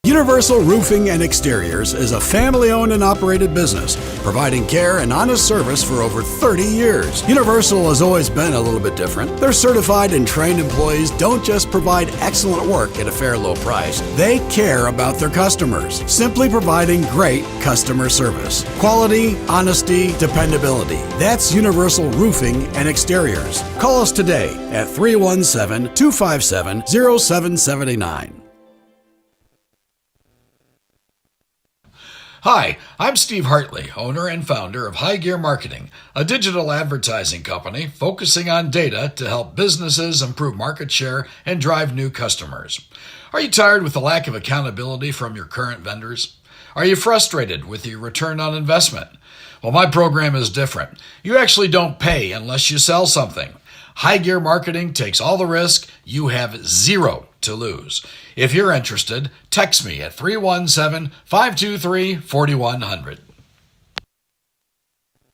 Universal Roofing and Exteriors is a family-owned and operated business, providing care and honest service for over 30 years. Universal has always been a little bit different. Their certified and trained employees don't just provide excellent work at a fair low price. They care about their customers, simply providing great customer service. Quality, honesty, dependability. That's Universal Roofing and Exteriors. Call us today at 317-257-0779. Hi, I'm Steve Hartley, owner and founder of High Gear Marketing, a digital advertising company focusing on data to help businesses improve market share and drive new customers. Are you tired with the lack of accountability from your current vendors? Are you frustrated with your return on investment? Well, my program is different. You actually don't pay unless you sell something. High Gear Marketing takes all the risk. You have zero to lose. If you're interested, text me at 317-523-4100.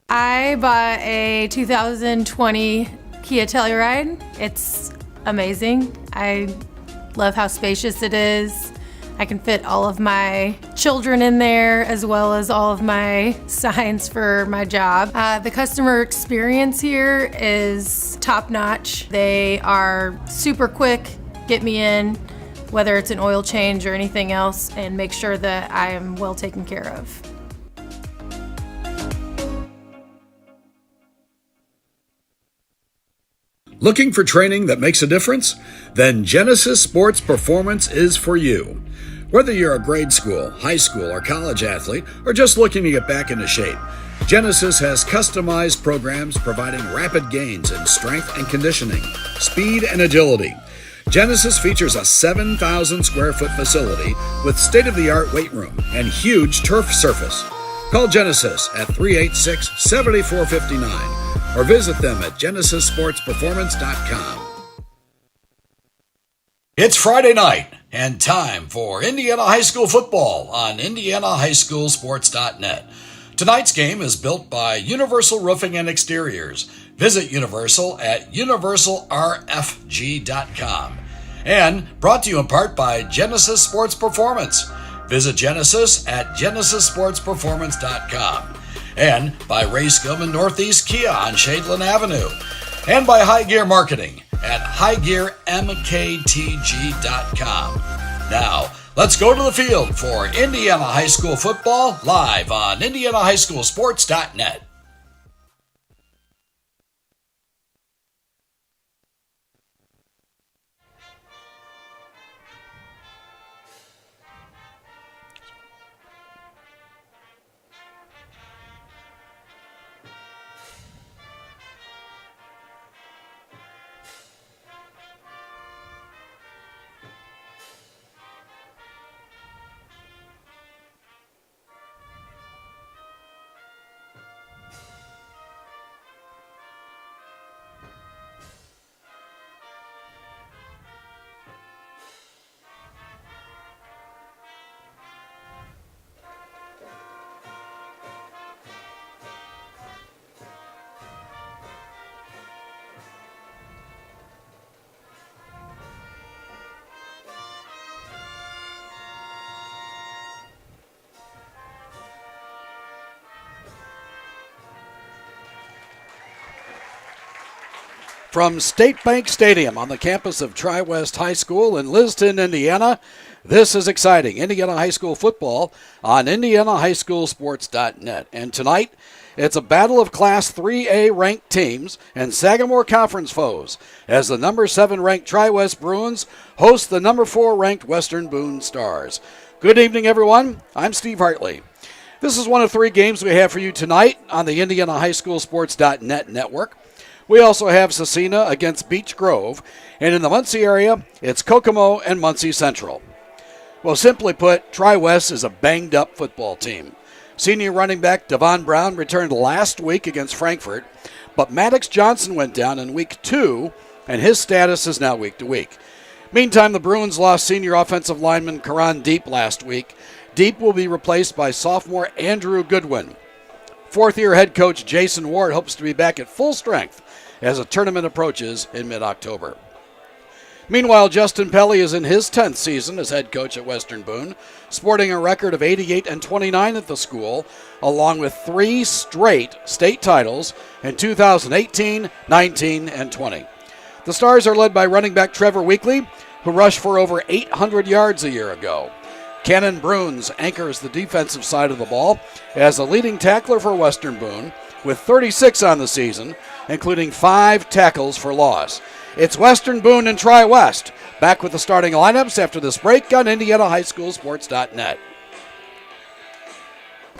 I bought a 2020 Kia Telluride. It's amazing. I love how spacious it is. I can fit all of my children in there as well as all of my signs for my job. The customer experience here is top notch. They are super quick, get me in, whether it's an oil change or anything else, and make sure that I am well taken care of. Looking for training that makes a difference? Then Genesis Sports Performance is for you. Whether you're a grade school, high school, or college athlete, or just looking to get back into shape, Genesis has customized programs providing rapid gains in strength and conditioning, speed and agility. Genesis features a 7,000 square foot facility with state-of-the-art weight room and huge turf surface. Call Genesis at 386-7459 or visit them at genesissportsperformance.com. It's Friday night and time for Indiana High School football on IndianaHighSchoolSports.net. Tonight's game is built by Universal Roofing and Exteriors. Visit Universal at universalrfg.com. And brought to you in part by Genesis Sports Performance. Visit Genesis at genesissportsperformance.com. And by Ray Skillman Northeast Kia on Shadeland Avenue. And by High Gear Marketing at highgearmktg.com. Now, let's go to the field for Indiana High School football live on IndianaHighSchoolSports.net. From State Bank Stadium on the campus of Tri-West High School in Liston, Indiana, this is exciting Indiana High School football on IndianaHighSchoolSports.net. And tonight, it's a battle of Class 3A ranked teams and Sagamore Conference foes as the number 7 ranked Tri-West Bruins host the number 4 ranked Western Boone Stars. Good evening, everyone. I'm Steve Hartley. This is one of 3 games we have for you tonight on the IndianaHighSchoolSports.net network. We also have Cecina against Beech Grove, and in the Muncie area, it's Kokomo and Muncie Central. Well, simply put, Tri-West is a banged-up football team. Senior running back Devon Brown returned last week against Frankfort, but Maddox Johnson went down in week 2, and his status is now week to week. Meantime, the Bruins lost senior offensive lineman Karan Deep last week. Deep will be replaced by sophomore Andrew Goodwin. Fourth-year head coach Jason Ward hopes to be back at full strength as the tournament approaches in mid-October. Meanwhile, Justin Pelly is in his 10th season as head coach at Western Boone, sporting a record of 88-29 at the school, along with 3 straight state titles in 2018, 19, and 20. The Stars are led by running back Trevor Weekly, who rushed for over 800 yards a year ago. Cannon Bruns anchors the defensive side of the ball as the leading tackler for Western Boone, with 36 on the season, including 5 tackles for loss. It's Western Boone and Tri-West. Back with the starting lineups after this break on IndianaHighSchoolSports.net.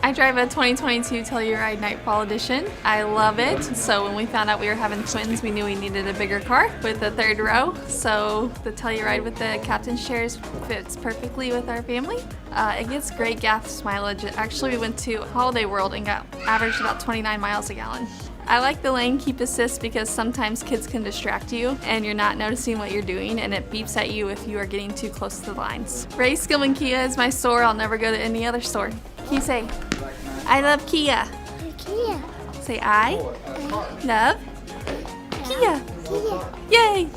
I drive a 2022 Telluride Nightfall Edition. I love it. So when we found out we were having twins, we knew we needed a bigger car with a 3rd row. So the Telluride with the captain's chairs fits perfectly with our family. It gets great gas mileage. Actually, we went to Holiday World and got averaged about 29 miles a gallon. I like the lane keep assist because sometimes kids can distract you and you're not noticing what you're doing, and it beeps at you if you are getting too close to the lines. Ray Skillman Kia is my store. I'll never go to any other store. Can you say, I love Kia? Kia. Say, I love Kia. Yay!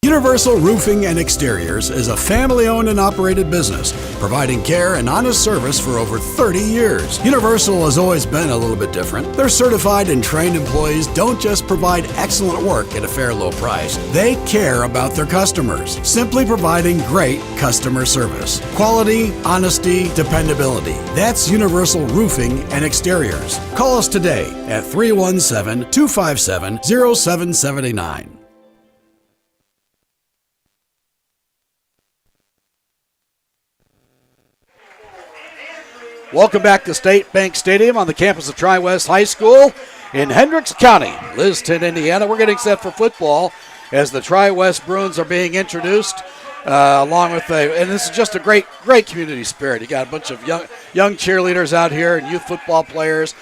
Universal Roofing and Exteriors is a family-owned and operated business, providing care and honest service for over 30 years. Universal has always been a little bit different. Their certified and trained employees don't just provide excellent work at a fair low price. They care about their customers, simply providing great customer service. Quality, honesty, dependability. That's Universal Roofing and Exteriors. Call us today at 317-257-0779. Welcome back to State Bank Stadium on the campus of Tri-West High School in Hendricks County, Liston, Indiana. We're getting set for football as the Tri-West Bruins are being introduced, along with and this is just a great community spirit. You got a bunch of young cheerleaders out here and youth football players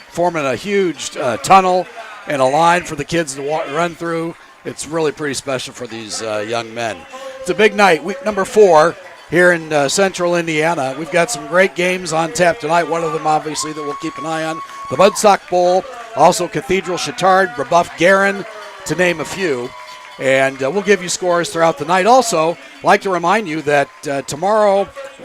forming a huge tunnel and a line for the kids to run through. It's really pretty special for these young men. It's a big night, week number 4. Here in central Indiana. We've got some great games on tap tonight. One of them, obviously, that we'll keep an eye on, the Mudsock Bowl, also Cathedral Chittard, Brebeuf Garin, to name a few. And we'll give you scores throughout the night. Also, I'd like to remind you that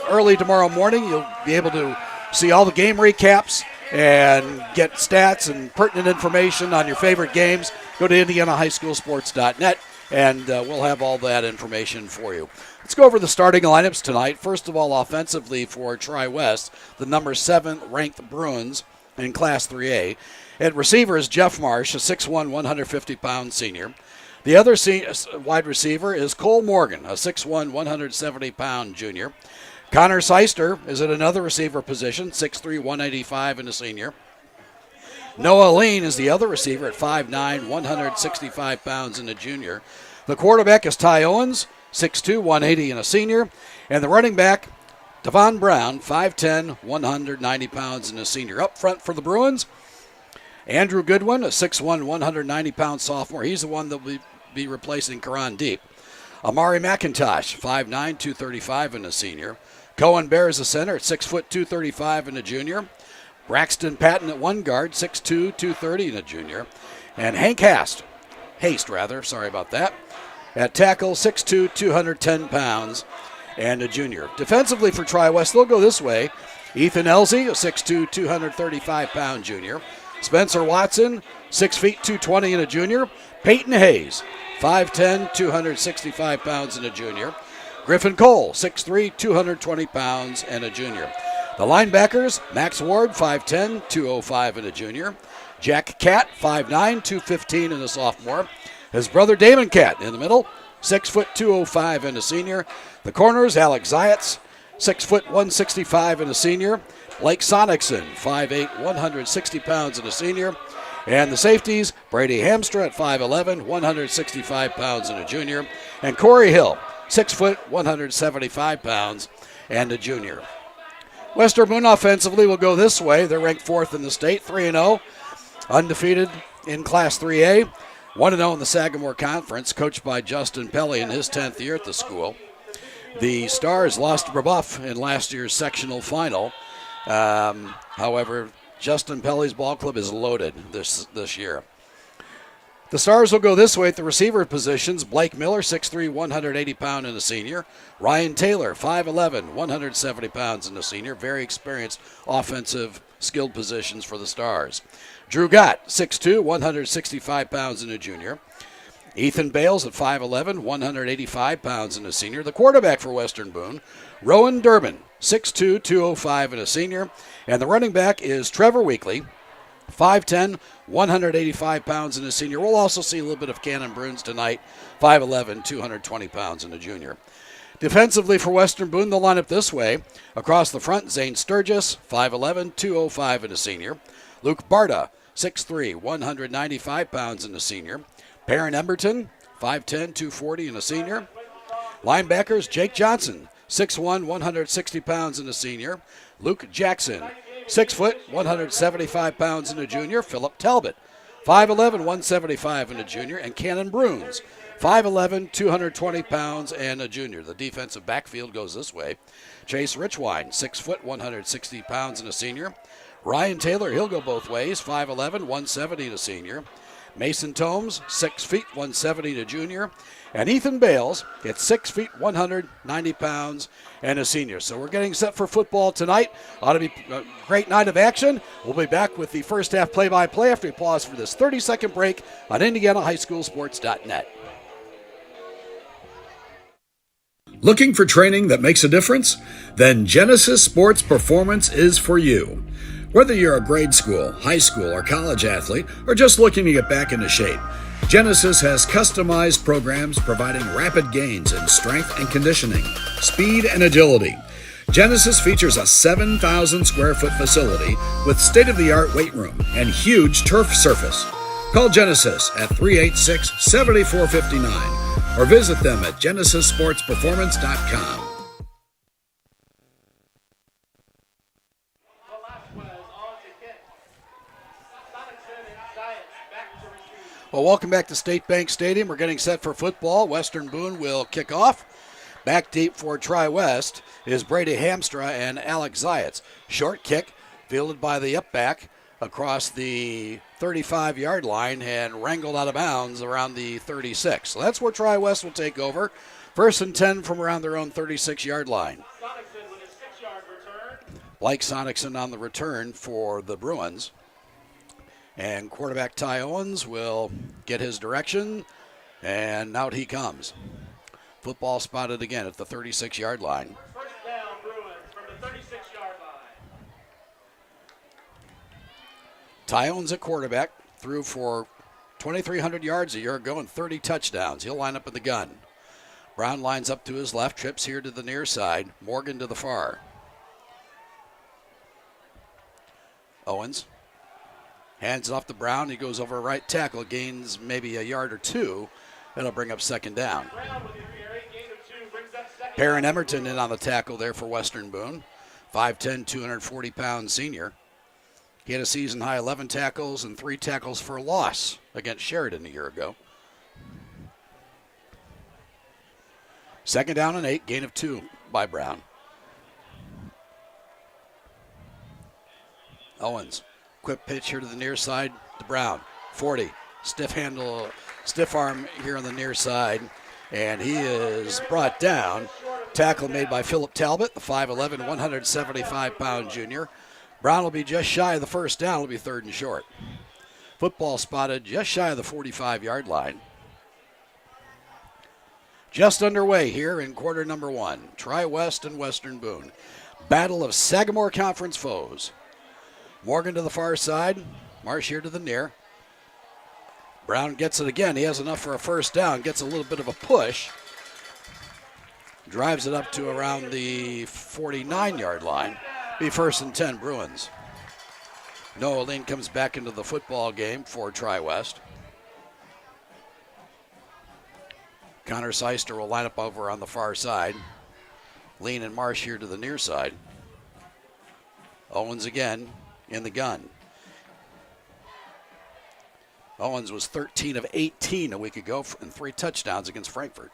early tomorrow morning, you'll be able to see all the game recaps and get stats and pertinent information on your favorite games. Go to IndianaHighSchoolSports.net, and we'll have all that information for you. Let's go over the starting lineups tonight. First of all, offensively for Tri-West, the number 7 ranked Bruins in Class 3A. At receiver is Jeff Marsh, a 6'1", 150-pound senior. The other wide receiver is Cole Morgan, a 6'1", 170-pound junior. Connor Seister is at another receiver position, 6'3", 185, and a senior. Noah Lean is the other receiver at 5'9", 165 pounds, and a junior. The quarterback is Ty Owens, 6'2", 180, and a senior. And the running back, Devon Brown, 5'10", 190 pounds, and a senior. Up front for the Bruins, Andrew Goodwin, a 6'1", 190-pound sophomore. He's the one that will be replacing Karan Deep. Amari McIntosh, 5'9", 235, and a senior. Cohen Bear is a center at 6 foot 235 and a junior. Braxton Patton at one guard, 6'2", 230, and a junior. And Hank Haste, sorry about that, at tackle, 6'2", 210 pounds, and a junior. Defensively for Tri-West, they'll go this way. Ethan Elsey, a 6'2", 235-pound junior. Spencer Watson, 6 feet, 220, and a junior. Peyton Hayes, 5'10", 265 pounds, and a junior. Griffin Cole, 6'3", 220 pounds, and a junior. The linebackers, Max Ward, 5'10", 205, and a junior. Jack Catt, 5'9", 215, and a sophomore. His brother Damon Catt in the middle, 6 foot 205 and a senior. The corners, Alex Zayats, 6 foot 165 and a senior. Blake Sonicson, 5'8", 160 pounds and a senior. And the safeties, Brady Hamstra at 5'11", 165 pounds and a junior. And Corey Hill, 6 foot 175 pounds and a junior. Western Boone offensively will go this way. They're ranked 4th in the state, 3-0, undefeated in Class 3A. 1-0 in the Sagamore Conference, coached by Justin Pelly in his 10th year at the school. The Stars lost to Brebeuf in last year's sectional final. However, Justin Pelly's ball club is loaded this year. The Stars will go this way at the receiver positions. Blake Miller, 6'3", 180-pound and a senior. Ryan Taylor, 5'11", 170 pounds and a senior. Very experienced offensive skilled positions for the Stars. Drew Gott, 6'2", 165 pounds and a junior. Ethan Bales at 5'11", 185 pounds and a senior. The quarterback for Western Boone, Rowan Durbin, 6'2", 205 and a senior. And the running back is Trevor Weekly, 5'10", 185 pounds and a senior. We'll also see a little bit of Cannon Bruins tonight, 5'11", 220 pounds and a junior. Defensively for Western Boone, they'll line up this way. Across the front, Zane Sturgis, 5'11", 205 and a senior. Luke Barta, 6'3", 195 pounds and a senior. Perrin Emberton, 5'10", 240 and a senior. Linebackers, Jake Johnson, 6'1", 160 pounds and a senior. Luke Jackson, 6 foot, 175 pounds and a junior. Philip Talbot, 5'11", 175 and a junior. And Cannon Bruins, 5'11", 220 pounds and a junior. The defensive backfield goes this way. Chase Richwine, 6 foot, 160 pounds and a senior. Ryan Taylor, he'll go both ways, 5'11", 170 and a senior. Mason Tomes, 6 feet, 170 and a junior. And Ethan Bales at 6 feet, 190 pounds and a senior. So we're getting set for football tonight. Ought to be a great night of action. We'll be back with the first half play-by-play after we pause for this 30-second break on IndianaHighSchoolSports.net. Looking for training that makes a difference? Then Genesis Sports Performance is for you. Whether you're a grade school, high school, or college athlete, or just looking to get back into shape, Genesis has customized programs providing rapid gains in strength and conditioning, speed and agility. Genesis features a 7,000 square foot facility with state-of-the-art weight room and huge turf surface. Call Genesis at 386-7459 or visit them at genesissportsperformance.com. Well, welcome back to State Bank Stadium. We're getting set for football. Western Boone will kick off. Back deep for Tri-West is Brady Hamstra and Alex Zayats. Short kick fielded by the up-back across the 35-yard line and wrangled out of bounds around the 36. So that's where Tri-West will take over. 1st and 10 from around their own 36-yard line. Blake Sonicson on the return for the Bruins. And quarterback Ty Owens will get his direction, and out he comes. Football spotted again at the 36-yard line. First down, Bruins from the 36-yard line. Ty Owens at quarterback, threw for 2,300 yards a year ago and 30 touchdowns. He'll line up in the gun. Brown lines up to his left, trips here to the near side. Morgan to the far. Owens hands it off to Brown. He goes over right tackle, gains maybe a yard or two. That'll bring up second down. Perrin Emerton in on the tackle there for Western Boone. 5'10", 240-pound senior. He had a season-high 11 tackles and 3 tackles for a loss against Sheridan a year ago. Second down and 8, gain of 2 by Brown. Owens. Quick pitch here to the near side to Brown. 40. Stiff arm here on the near side. And he is brought down. Tackle made by Philip Talbot, the 5'11", 175-pound junior. Brown will be just shy of the first down. It'll be 3rd and short. Football spotted just shy of the 45-yard line. Just underway here in quarter number 1. Tri-West and Western Boone. Battle of Sagamore Conference foes. Morgan to the far side. Marsh here to the near. Brown gets it again. He has enough for a first down. Gets a little bit of a push. Drives it up to around the 49-yard line. Be 1st and 10 Bruins. Noah Lean comes back into the football game for Tri-West. Connor Seister will line up over on the far side. Lean and Marsh here to the near side. Owens again in the gun. Owens was 13 of 18 a week ago and 3 touchdowns against Frankfurt.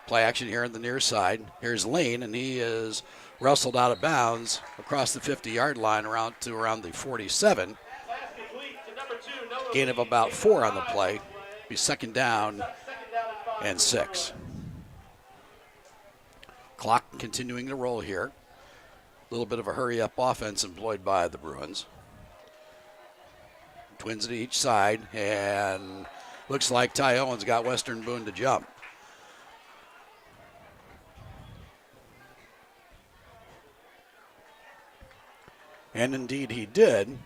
Play action here on the near side. Here's Lane, and he is wrestled out of bounds across the 50-yard line around the 47. Gain of about 4 on the play. Be second down and 6. Clock continuing to roll here. A little bit of a hurry-up offense employed by the Bruins. Twins to each side, and looks like Ty Owens got Western Boone to jump. And indeed he did.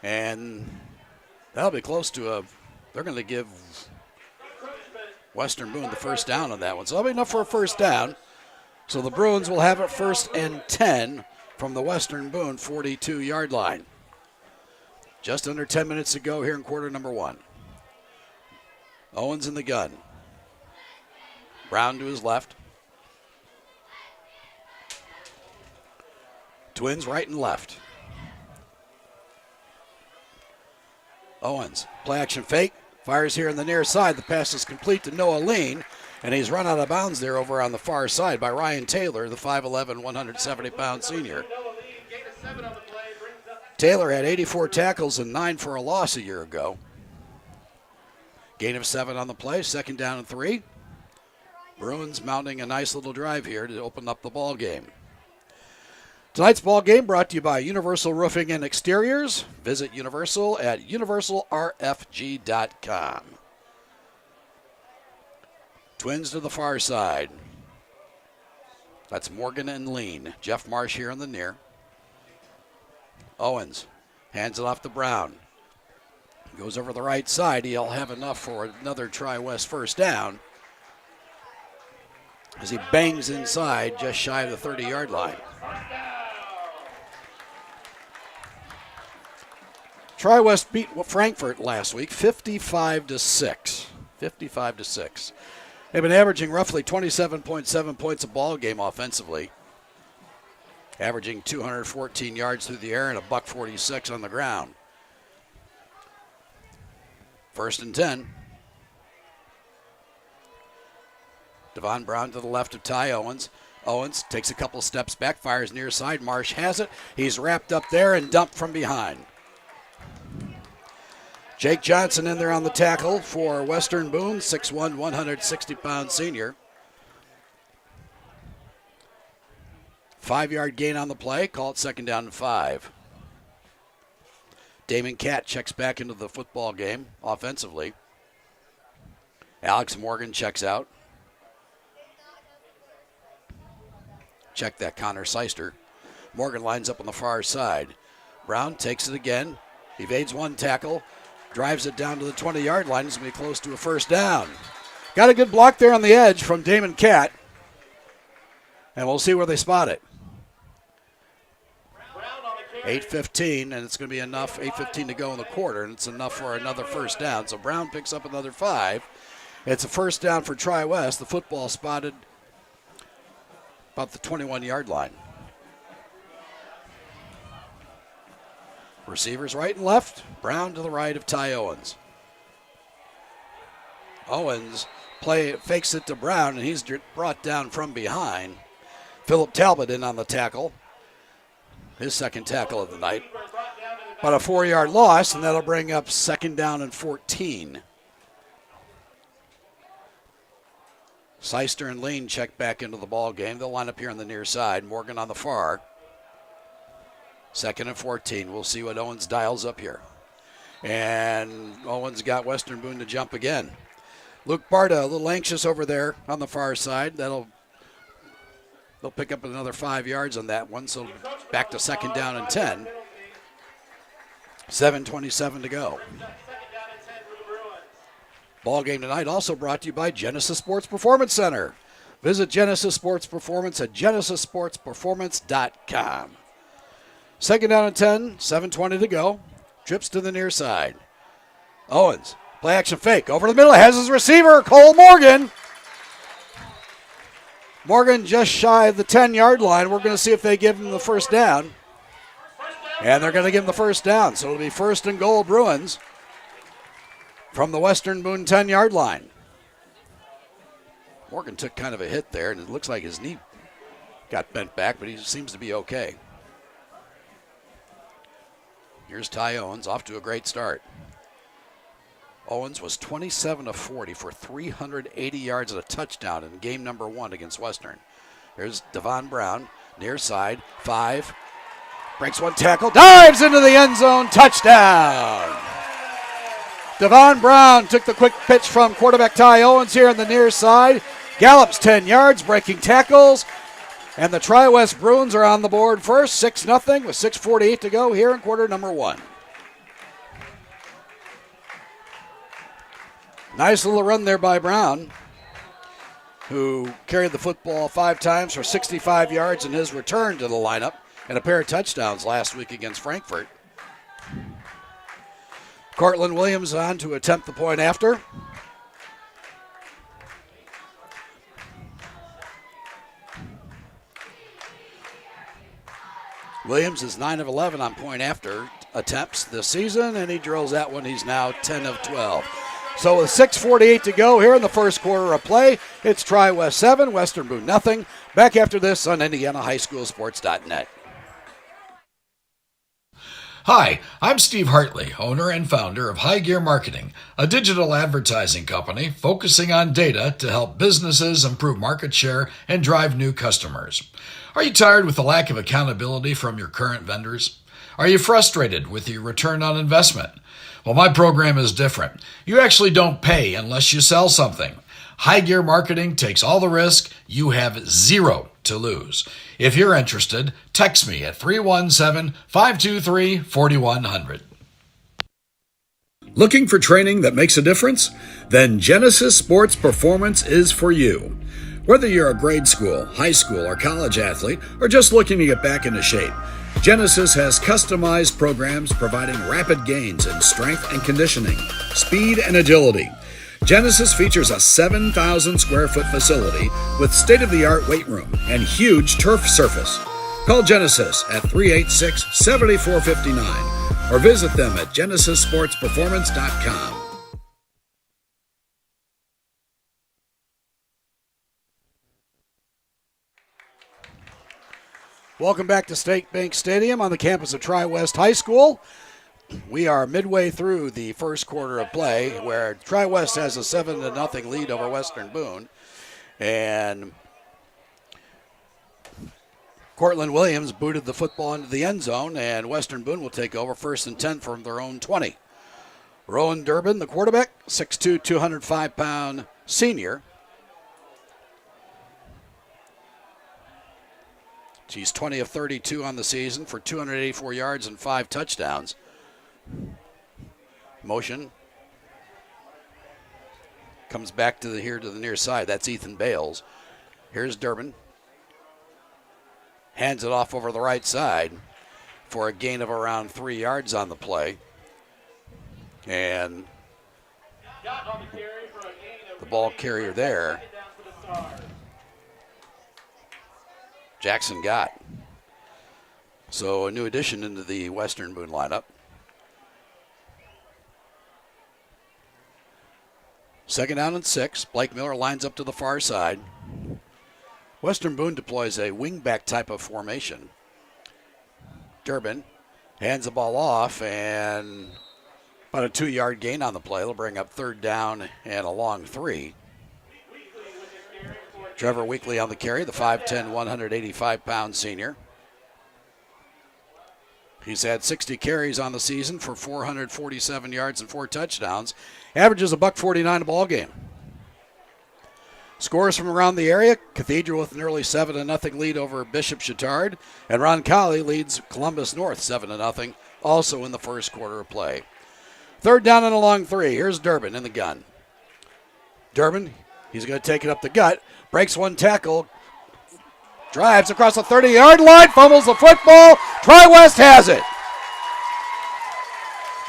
And that'll be close to they're going to give Western Boone the first down on that one. So that'll be enough for a first down. So the Bruins will have it 1st and 10 from the Western Boone 42-yard line. Just under 10 minutes to go here in quarter number 1. Owens in the gun. Brown to his left. Twins right and left. Owens, play action fake, fires here on the near side. The pass is complete to Noah Lean, and he's run out of bounds there over on the far side by Ryan Taylor, the 5'11", 170-pound senior. Taylor had 84 tackles and 9 for a loss a year ago. Gain of 7 on the play, second down and 3. Bruins mounting a nice little drive here to open up the ball game. Tonight's ball game brought to you by Universal Roofing and Exteriors. Visit Universal at universalrfg.com. Twins to the far side. That's Morgan and Lean. Jeff Marsh here in the near. Owens hands it off to Brown. Goes over the right side. He'll have enough for another Tri-West first down as he bangs inside just shy of the 30-yard line. Tri-West beat Frankfurt last week 55-6. 55-6. They've been averaging roughly 27.7 points a ball game offensively, averaging 214 yards through the air and $146 on the ground. 1st and 10. Devon Brown to the left of Ty Owens. Owens takes a couple steps back, fires near side. Marsh has it. He's wrapped up there and dumped from behind. Jake Johnson in there on the tackle for Western Boone, 6'1", 160-pound senior. 5-yard gain on the play. Call it second down and 5. Damon Catt checks back into the football game offensively. Alex Morgan checks out. Check that, Connor Seister. Morgan lines up on the far side. Brown takes it again. Evades one tackle. Drives it down to the 20-yard line. He's going to be close to a first down. Got a good block there on the edge from Damon Catt. And we'll see where they spot it. 8:15, and it's going to be enough. 8:15 to go in the quarter, and it's enough for another first down. So Brown picks up another 5. It's a first down for Tri-West. The football spotted about the 21-yard line. Receivers right and left. Brown to the right of Ty Owens. Owens fakes it to Brown, and he's brought down from behind. Philip Talbot in on the tackle. His second tackle of the night. About a 4-yard loss, and that'll bring up second down and 14. Seister and Lean check back into the ball game. They'll line up here on the near side. Morgan on the far. Second and 14. We'll see what Owens dials up here. And Owens got Western Boone to jump again. Luke Barta a little anxious over there on the far side. They'll pick up another 5 yards on that one. So back to second down and 10. 7:27 to go. Ball game tonight also brought to you by Genesis Sports Performance Center. Visit Genesis Sports Performance at genesissportsperformance.com. Second down and 10, 7:20 to go. Trips to the near side. Owens, play action fake. Over the middle, has his receiver, Cole Morgan. Morgan just shy of the 10-yard line. We're going to see if they give him the first down. And they're going to give him the first down. So it'll be first and goal Bruins from the Western Boone 10-yard line. Morgan took kind of a hit there, and it looks like his knee got bent back, but he seems to be okay. Here's Ty Owens, off to a great start. Owens was 27 of 40 for 380 yards and a touchdown in game number 1 against Western. Here's Devon Brown, near side, 5. Breaks one tackle, dives into the end zone, touchdown! Devon Brown took the quick pitch from quarterback Ty Owens here on the near side. Gallops 10 yards, breaking tackles. And the Tri-West Bruins are on the board first, 6-0 with 6:48 to go here in quarter number 1. Nice little run there by Brown, who carried the football 5 times for 65 yards in his return to the lineup and a pair of touchdowns last week against Frankfurt. Cortland Williams on to attempt the point after. Williams is 9 of 11 on point after attempts this season, and he drills that one. He's now 10 of 12. So with 6:48 to go here in the first quarter of play, it's Tri-West 7, Western Boone nothing. Back after this on IndianaHighSchoolSports.net. Hi, I'm Steve Hartley, owner and founder of High Gear Marketing, a digital advertising company focusing on data to help businesses improve market share and drive new customers. Are you tired with the lack of accountability from your current vendors? Are you frustrated with your return on investment? Well, my program is different. You actually don't pay unless you sell something. High Gear Marketing takes all the risk. You have zero to lose. If you're interested, text me at 317-523-4100. Looking for training that makes a difference? Then Genesis Sports Performance is for you. Whether you're a grade school, high school, or college athlete, or just looking to get back into shape, Genesis has customized programs providing rapid gains in strength and conditioning, speed and agility. Genesis features a 7,000 square foot facility with state-of-the-art weight room and huge turf surface. Call Genesis at 386-7459 or visit them at genesissportsperformance.com. Welcome back to State Bank Stadium on the campus of Tri-West High School. We are midway through the first quarter of play where Tri-West has a 7-0 lead over Western Boone. And Cortland Williams booted the football into the end zone, and Western Boone will take over 1st and 10 from their own 20. Rowan Durbin, the quarterback, 6'2", 205-pound senior. She's 20 of 32 on the season for 284 yards and 5 touchdowns. Motion. Comes back to the near side. That's Ethan Bales. Here's Durbin. Hands it off over the right side for a gain of around 3 yards on the play. And the ball carrier there, Jackson Gott. So a new addition into the Western Boone lineup. 2nd down and 6. Blake Miller lines up to the far side. Western Boone deploys a wingback type of formation. Durbin hands the ball off, and about a 2-yard gain on the play. They'll bring up 3rd down and a long 3. Trevor Weekly on the carry, the 5'10", 185-pound senior. He's had 60 carries on the season for 447 yards and 4 touchdowns. Averages $1.49 a ball game. Scores from around the area. Cathedral with an early 7-0 lead over Bishop Chittard. And Roncalli leads Columbus North 7-0, also in the first quarter of play. 3rd down and a long 3. Here's Durbin in the gun. Durbin, he's going to take it up the gut. Breaks one tackle. Drives across the 30-yard line. Fumbles the football. Tri-West has it.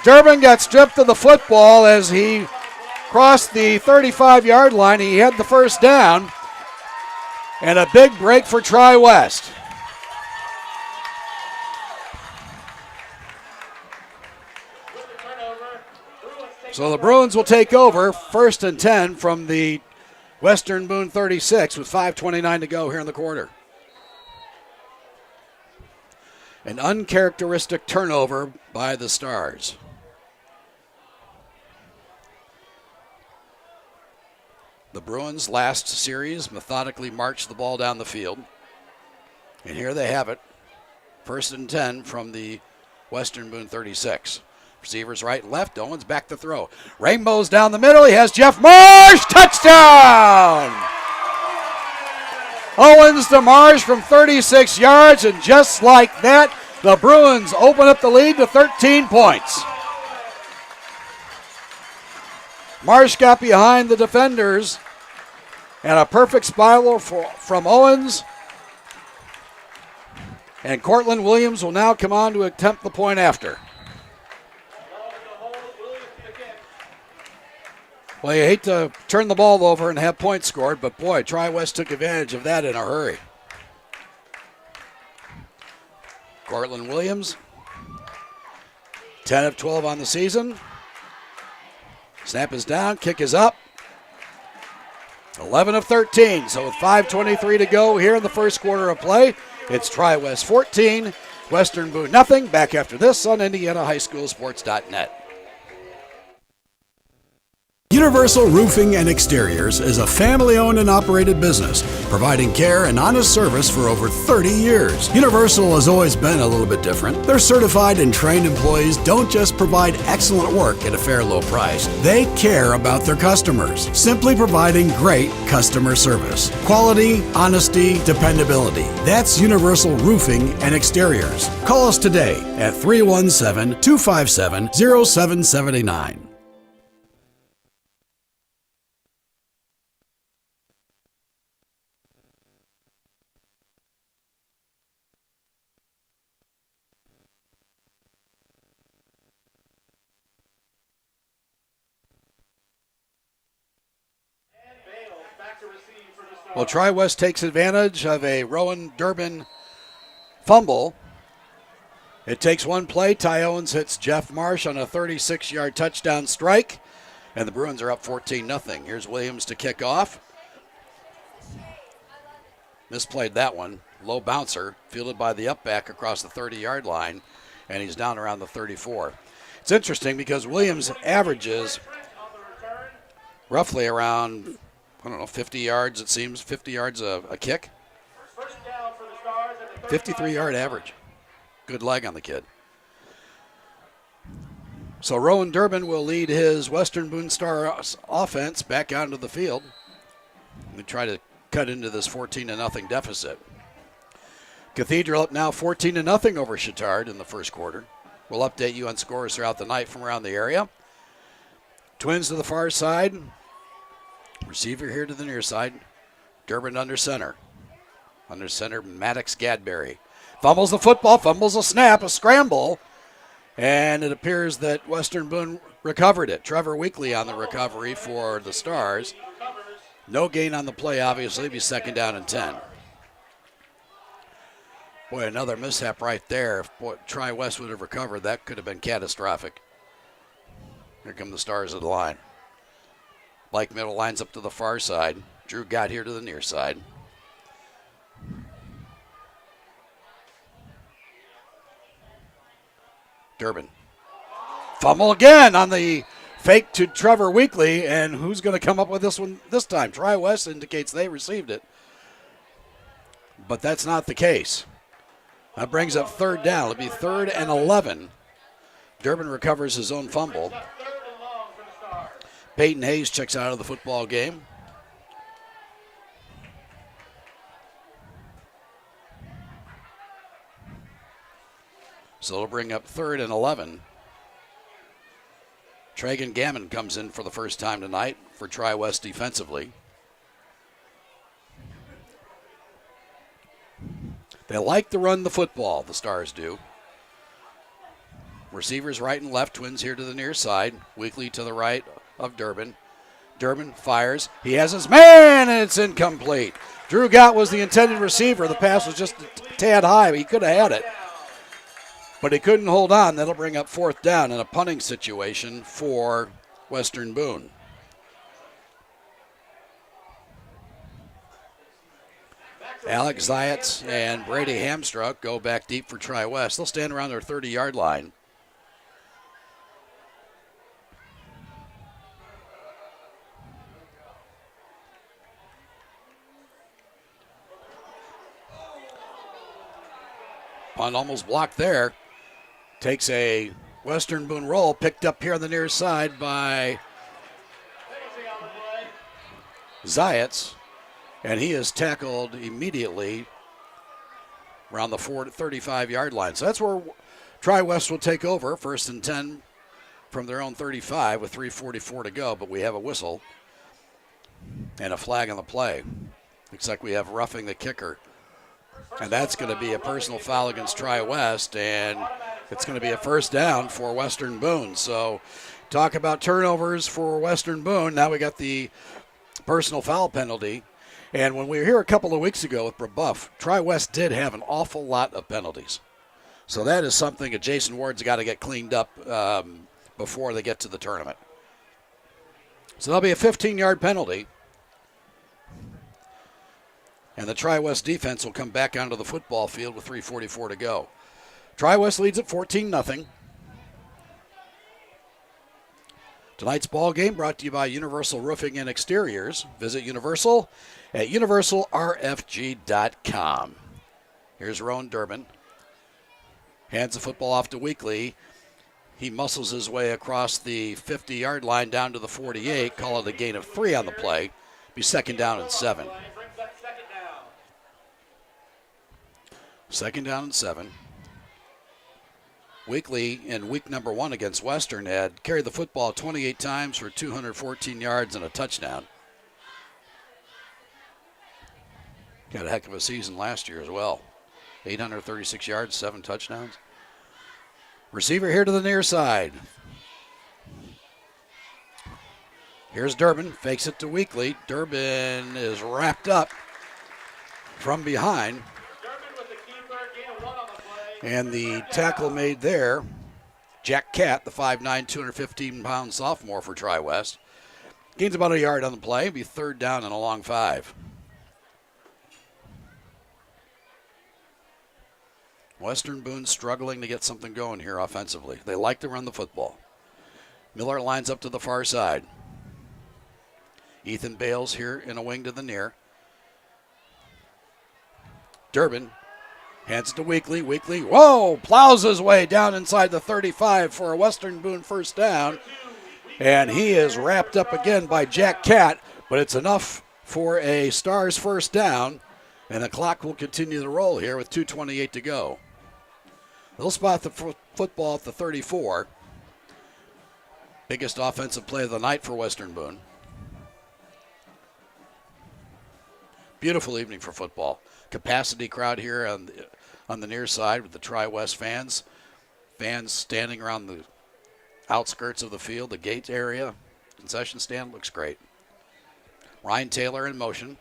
Durbin got stripped of the football as he crossed the 35-yard line. He had the 1st down. And a big break for Tri-West. So the Bruins will take over 1st and 10 from the Western Boone 36 with 5:29 to go here in the quarter. An uncharacteristic turnover by the Stars. The Bruins last series methodically marched the ball down the field. And here they have it. 1st and 10 from the Western Boone 36. Receivers right and left. Owens back to throw. Rainbows down the middle. He has Jeff Marsh. Touchdown! Owens to Marsh from 36 yards, and just like that, the Bruins open up the lead to 13 points. Marsh got behind the defenders, and a perfect spiral from Owens. And Cortland Williams will now come on to attempt the point after. Well, you hate to turn the ball over and have points scored, but boy, Tri-West took advantage of that in a hurry. Cortland Williams, 10 of 12 on the season. Snap is down, kick is up. 11 of 13, so with 5:23 to go here in the first quarter of play, it's Tri-West 14, Western Boone nothing. Back after this on IndianaHighSchoolSports.net. Universal Roofing and Exteriors is a family-owned and operated business, providing care and honest service for over 30 years. Universal has always been a little bit different. Their certified and trained employees don't just provide excellent work at a fair low price. They care about their customers, simply providing great customer service. Quality, honesty, dependability. That's Universal Roofing and Exteriors. Call us today at 317-257-0779. Well, Tri-West takes advantage of a Rowan Durbin fumble. It takes one play. Ty Owens hits Jeff Marsh on a 36-yard touchdown strike, and the Bruins are up 14-0. Here's Williams to kick off. Misplayed that one. Low bouncer, fielded by the up-back across the 30-yard line, and he's down around the 34. It's interesting because Williams averages roughly around, 50 yards, it seems, 50 yards a kick. 53-yard average. Good leg on the kid. So Rowan Durbin will lead his Western Boone Stars offense back onto the field and try to cut into this 14-0 deficit. Cathedral up now 14-0 over Chittard in the first quarter. We'll update you on scores throughout the night from around the area. Twins to the far side. Receiver here to the near side. Durbin under center. Under center, Maddox Gadberry. Fumbles the football, fumbles a snap, a scramble. And it appears that Western Boone recovered it. Trevor Weekly on the recovery for the Stars. No gain on the play, obviously. It'll be 2nd down and 10. Boy, another mishap right there. If Tri-West would have recovered, that could have been catastrophic. Here come the Stars at the line. Blake Middle lines up to the far side. Drew got here to the near side. Durbin. Fumble again on the fake to Trevor Weekly, and who's going to come up with this one this time? Tri-West indicates they received it, but that's not the case. That brings up 3rd down. It'll be 3rd and 11. Durbin recovers his own fumble. Peyton Hayes checks out of the football game. So it'll bring up 3rd and 11. Tragan Gammon comes in for the first time tonight for Tri-West defensively. They like to run the football, the Stars do. Receivers right and left, Twins here to the near side. Weekly to the right of Durbin. Durbin fires. He has his man, and it's incomplete. Drew Gott was the intended receiver. The pass was just a tad high. He could have had it, but he couldn't hold on. That'll bring up 4th down in a punting situation for Western Boone. Alex Zayats and Brady Hamstruck go back deep for Tri-West. They'll stand around their 30-yard line. Punt almost blocked there. Takes a Western Boone roll, picked up here on the near side by Zayats, and he is tackled immediately around the 35-yard line. So that's where Tri-West will take over, 1st and 10 from their own 35 with 3:44 to go, but we have a whistle and a flag on the play. Looks like we have roughing the kicker. And that's going to be a personal foul against Tri-West, and it's going to be a first down for Western Boone. So talk about turnovers for Western Boone. Now we got the personal foul penalty. And when we were here a couple of weeks ago with Brebeuf, Tri-West did have an awful lot of penalties. So that is something that Jason Ward's got to get cleaned up before they get to the tournament. So that'll be a 15-yard penalty. And the Tri-West defense will come back onto the football field with 3:44 to go. Tri-West leads at 14-0. Tonight's ball game brought to you by Universal Roofing and Exteriors. Visit Universal at universalrfg.com. Here's Rowan Durbin. Hands the football off to Weekly. He muscles his way across the 50-yard line down to the 48. Call it a gain of 3 on the play. Be 2nd down and 7. 2nd down and 7. Weekly in week number 1 against Western had carried the football 28 times for 214 yards and a touchdown. Got a heck of a season last year as well. 836 yards, 7 touchdowns. Receiver here to the near side. Here's Durbin, fakes it to Weekly. Durbin is wrapped up from behind. And the tackle made there, Jack Catt, the 5'9", 215-pound sophomore for Tri-West, gains about a yard on the play. Be 3rd down and a long 5. Western Boone struggling to get something going here offensively. They like to run the football. Miller lines up to the far side. Ethan Bales here in a wing to the near. Durbin hands it to Weekly. Weekly, whoa, plows his way down inside the 35 for a Western Boone first down. And he is wrapped up again by Jack Catt, but it's enough for a Stars first down. And the clock will continue to roll here with 2:28 to go. They'll spot the football at the 34. Biggest offensive play of the night for Western Boone. Beautiful evening for football. Capacity crowd here on the near side with the Tri-West fans. Fans standing around the outskirts of the field, the gate area. Concession stand looks great. Ryan Taylor in motion.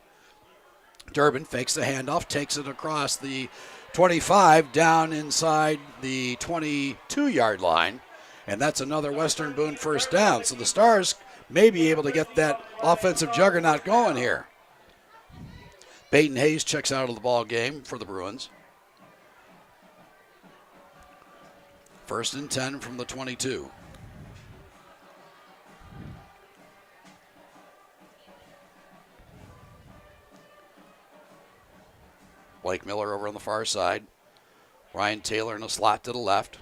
Durbin fakes the handoff, takes it across the 25 down inside the 22-yard line. And that's another Western Boone first down. So the Stars may be able to get that offensive juggernaut going here. Peyton Hayes checks out of the ball game for the Bruins. 1st and 10 from the 22. Blake Miller over on the far side. Ryan Taylor in a slot to the left.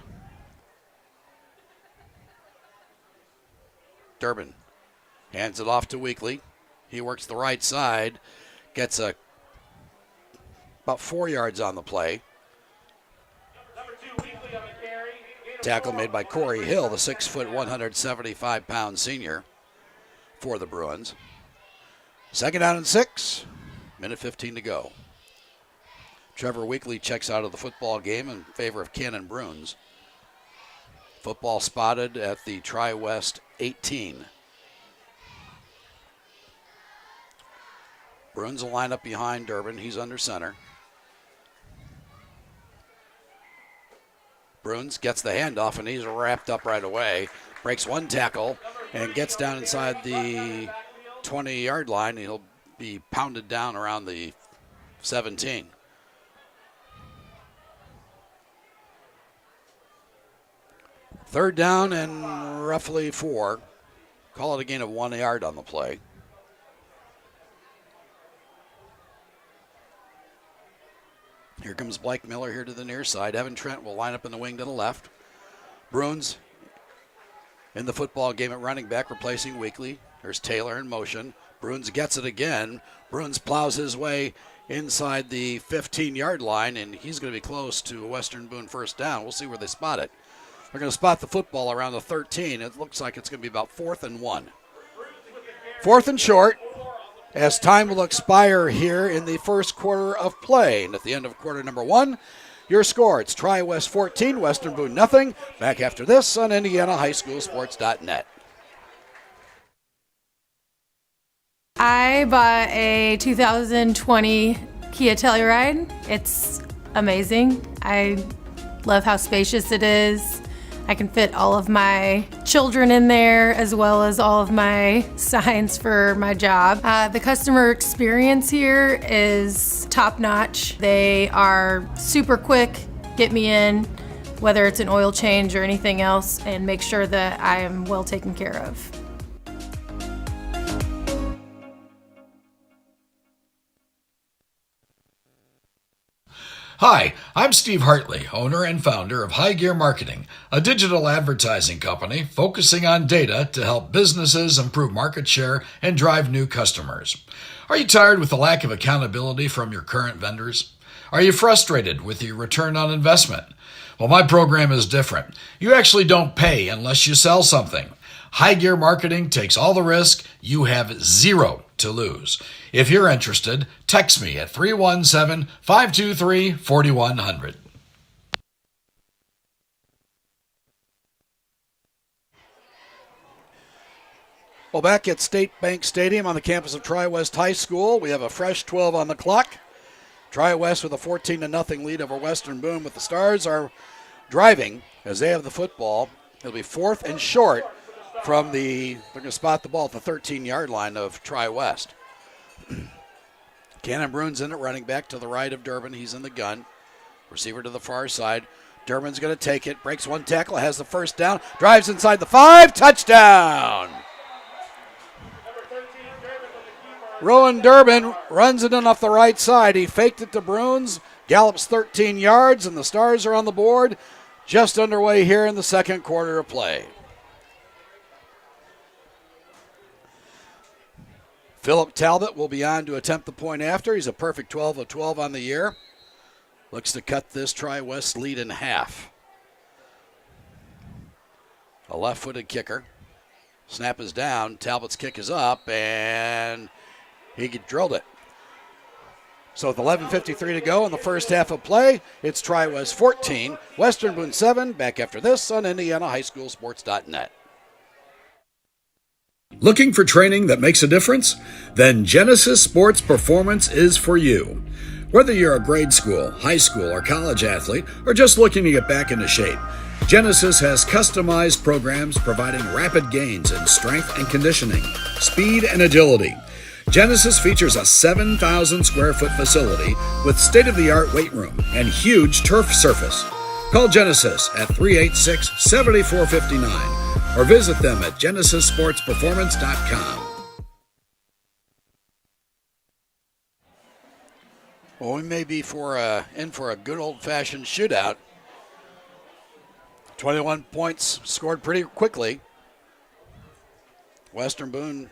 Durbin hands it off to Weekly. He works the right side. Gets about 4 yards on the play. Tackle made by Corey Hill, the 6', 175-pound senior for the Bruins. 2nd down and 6. Minute 15 to go. Trevor Weekly checks out of the football game in favor of Cannon Bruins. Football spotted at the Tri-West 18. Bruins will line up behind Durbin. He's under center. Bruins gets the handoff, and he's wrapped up right away. Breaks one tackle and gets down inside the 20-yard line. He'll be pounded down around the 17. Third down and roughly 4. Call it a gain of 1 yard on the play. Here comes Blake Miller here to the near side. Evan Trent will line up in the wing to the left. Bruins in the football game at running back, replacing Weekly. There's Taylor in motion. Bruins gets it again. Bruins plows his way inside the 15-yard line, and he's going to be close to a Western Boone first down. We'll see where they spot it. They're going to spot the football around the 13. It looks like it's going to be about 4th and 1. 4th and short, as time will expire here in the first quarter of play. And at the end of quarter number 1, your score, it's Tri-West 14, Western Boone nothing. Back after this on IndianaHighSchoolSports.net. I bought a 2020 Kia Telluride. It's amazing. I love how spacious it is. I can fit all of my children in there as well as all of my signs for my job. The customer experience here is top notch. They are super quick, get me in, whether it's an oil change or anything else, and make sure that I am well taken care of. Hi, I'm Steve Hartley, owner and founder of High Gear Marketing, a digital advertising company focusing on data to help businesses improve market share and drive new customers. Are you tired with the lack of accountability from your current vendors? Are you frustrated with your return on investment? Well, my program is different. You actually don't pay unless you sell something. High Gear Marketing takes all the risk. You have zero to lose. If you're interested, text me at 317-523-4100. Well, back at State Bank Stadium on the campus of Tri-West High School, we have a fresh 12 on the clock. Tri-West with a 14-0 lead over Western Boone, with the Stars are driving as they have the football. It'll be 4th and short from they're going to spot the ball at the 13-yard line of Tri-West. Cannon Bruins in at running back to the right of Durbin. He's in the gun. Receiver to the far side. Durbin's going to take it. Breaks one tackle. Has the first down. Drives inside the 5. Touchdown. Rowan Durbin runs it in off the right side. He faked it to Bruins. Gallops 13 yards, and the Stars are on the board. Just underway here in the second quarter of play. Philip Talbot will be on to attempt the point after. He's a perfect 12 of 12 on the year. Looks to cut this Tri-West lead in half. A left-footed kicker. Snap is down. Talbot's kick is up, and he drilled it. So with 11:53 to go in the first half of play, it's Tri-West 14, Western Boone 7. Back after this on IndianaHighSchoolSports.net. Looking for training that makes a difference? Then Genesis Sports Performance is for you. Whether you're a grade school, high school, or college athlete, or just looking to get back into shape, Genesis has customized programs providing rapid gains in strength and conditioning, speed and agility. Genesis features a 7,000 square foot facility with state-of-the-art weight room and huge turf surface. Call Genesis at 386-7459 or visit them at GenesisSportsPerformance.com. Well, we may be in for a good old-fashioned shootout. 21 points scored pretty quickly. Western Boone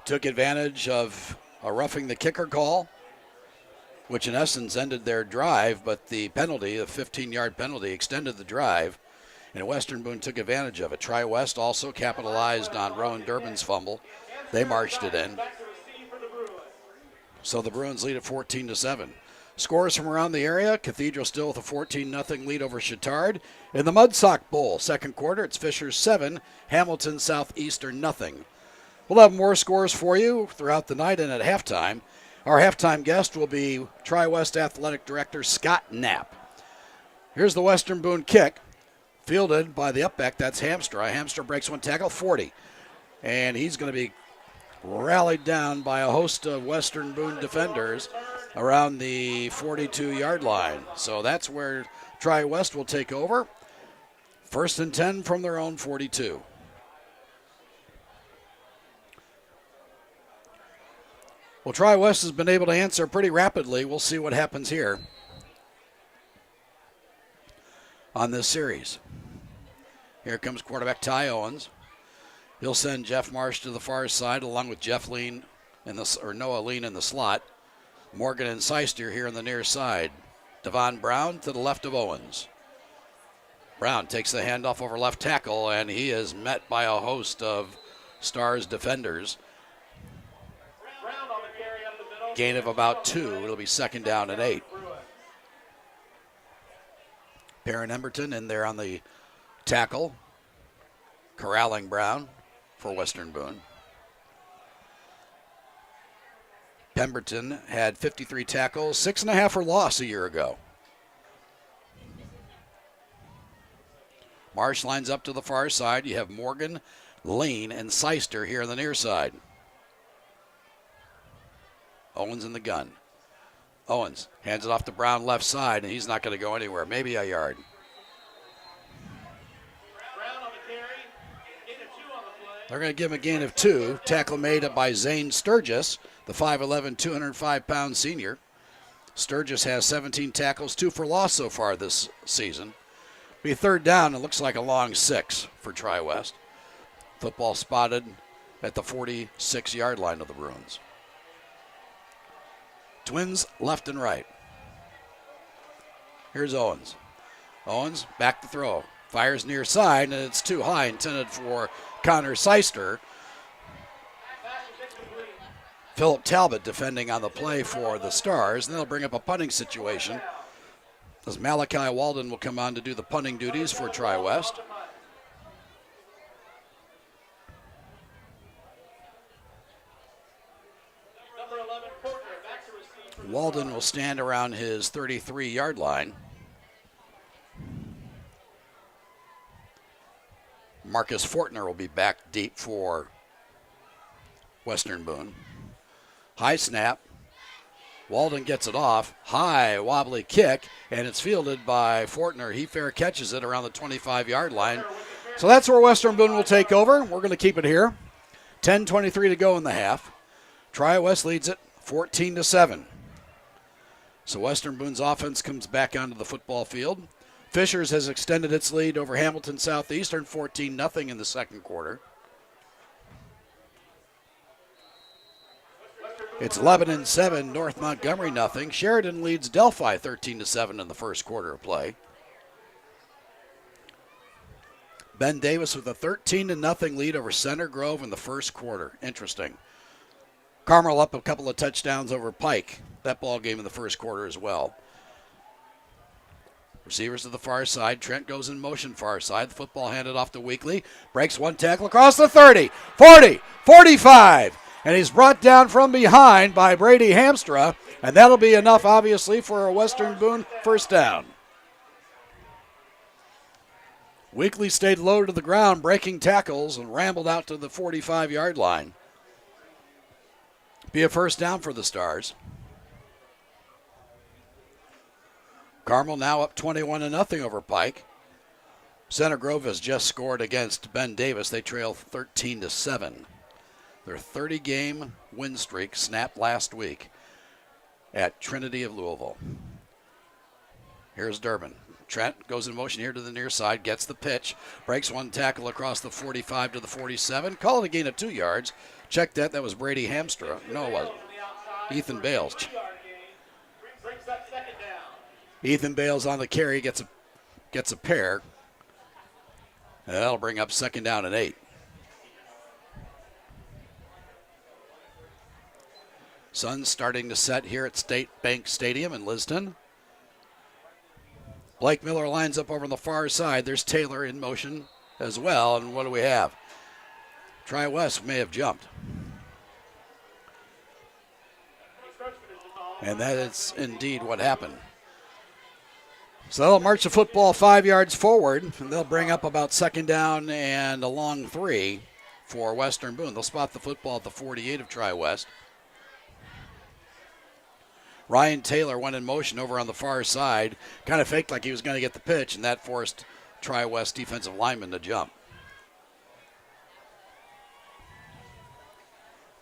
took advantage of a roughing the kicker call, which in essence ended their drive, but the penalty, the 15-yard penalty, extended the drive, and Western Boone took advantage of it. Tri-West also capitalized on Rowan Durbin's fumble. They marched it in. So the Bruins lead at 14-7. Scores from around the area. Cathedral still with a 14-0 lead over Chittard. In the Mudsock Bowl, second quarter, it's Fishers 7, Hamilton Southeastern 0. We'll have more scores for you throughout the night and at halftime. Our halftime guest will be Tri-West Athletic Director Scott Knapp. Here's the Western Boone kick, fielded by the upback. That's Hamster. Hamster breaks one tackle, 40. And he's going to be rallied down by a host of Western Boone defenders. around the 42-yard line. So that's where Tri-West will take over. 1st and 10 from their own 42. Well, Tri-West has been able to answer pretty rapidly. We'll see what happens here on this series. Here comes quarterback Ty Owens. He'll send Jeff Marsh to the far side along with Noah Lean in the slot. Morgan and Seister here on the near side. Devon Brown to the left of Owens. Brown takes the handoff over left tackle, and he is met by a host of Stars defenders. Gain of about 2. It'll be 2nd down and 8. Perrin Emberton in there on the tackle, corralling Brown for Western Boone. Pemberton had 53 tackles, 6.5 for loss a year ago. Marsh lines up to the far side. You have Morgan, Lean, and Seister here on the near side. Owens in the gun. Owens hands it off to Brown left side, and he's not going to go anywhere. Maybe a yard. They're going to give him a gain of 2. Tackle made up by Zane Sturgis, the 5'11", 205-pound senior. Sturgis has 17 tackles, 2 for loss so far this season. Be 3rd down. It looks like a long 6 for Tri-West. Football spotted at the 46-yard line of the Bruins. Twins left and right. Here's Owens. Owens back to throw. Fires near side, and it's too high, intended for Connor Seister. Philip Talbot defending on the play for the Stars, and they'll bring up a punting situation as Malachi Walden will come on to do the punting duties for Tri-West. Walden will stand around his 33-yard line. Marcus Fortner will be back deep for Western Boone. High snap. Walden gets it off. High wobbly kick, and it's fielded by Fortner. He fair catches it around the 25-yard line. So that's where Western Boone will take over. We're going to keep it here. 10:23 to go in the half. Tri-West leads it 14-7. So Western Boone's offense comes back onto the football field. Fishers has extended its lead over Hamilton Southeastern 14-0 in the second quarter. It's Lebanon 7, North Montgomery 0. Sheridan leads Delphi 13-7 in the first quarter of play. Ben Davis with a 13-0 lead over Center Grove in the first quarter. Interesting. Carmel up a couple of touchdowns over Pike. That ball game in the first quarter as well. Receivers to the far side. Trent goes in motion far side. The football handed off to Weekly. Breaks one tackle across the 30, 40, 45. And he's brought down from behind by Brady Hamstra. And that'll be enough, obviously, for a Western Boone first down. Weekly stayed low to the ground, breaking tackles, and rambled out to the 45-yard line. Be a first down for the Stars. Carmel now up 21-0 over Pike. Center Grove has just scored against Ben Davis. They trail 13-7. Their 30-game win streak snapped last week at Trinity of Louisville. Here's Durbin. Trent goes in motion here to the near side, gets the pitch, breaks one tackle across the 45 to the 47. Call it a gain of 2 yards. Check that. That was Brady Hamstra. No, it wasn't. Ethan Bales. Ethan Bales on the carry, gets a pair. And that'll bring up 2nd down and 8. Sun's starting to set here at State Bank Stadium in Liston. Blake Miller lines up over on the far side. There's Taylor in motion as well. And what do we have? Tri-West may have jumped. And that is indeed what happened. So they'll march the football 5 yards forward, and they'll bring up about 2nd down and a long 3 for Western Boone. They'll spot the football at the 48 of Tri-West. Ryan Taylor went in motion over on the far side, kind of faked like he was going to get the pitch, and that forced Tri-West defensive lineman to jump.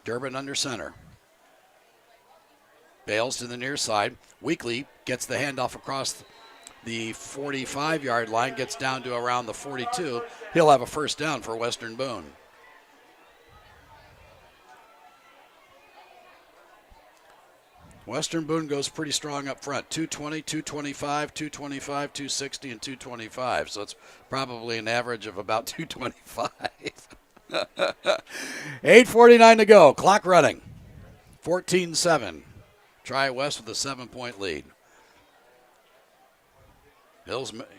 Durbin under center. Bales to the near side. Weekly gets the handoff across the 45-yard line, gets down to around the 42. He'll have a first down for Western Boone. Western Boone goes pretty strong up front. 220, 225, 225, 260, and 225. So it's probably an average of about 225. 8:49 to go. Clock running. 14-7. Tri-West with a 7-point lead.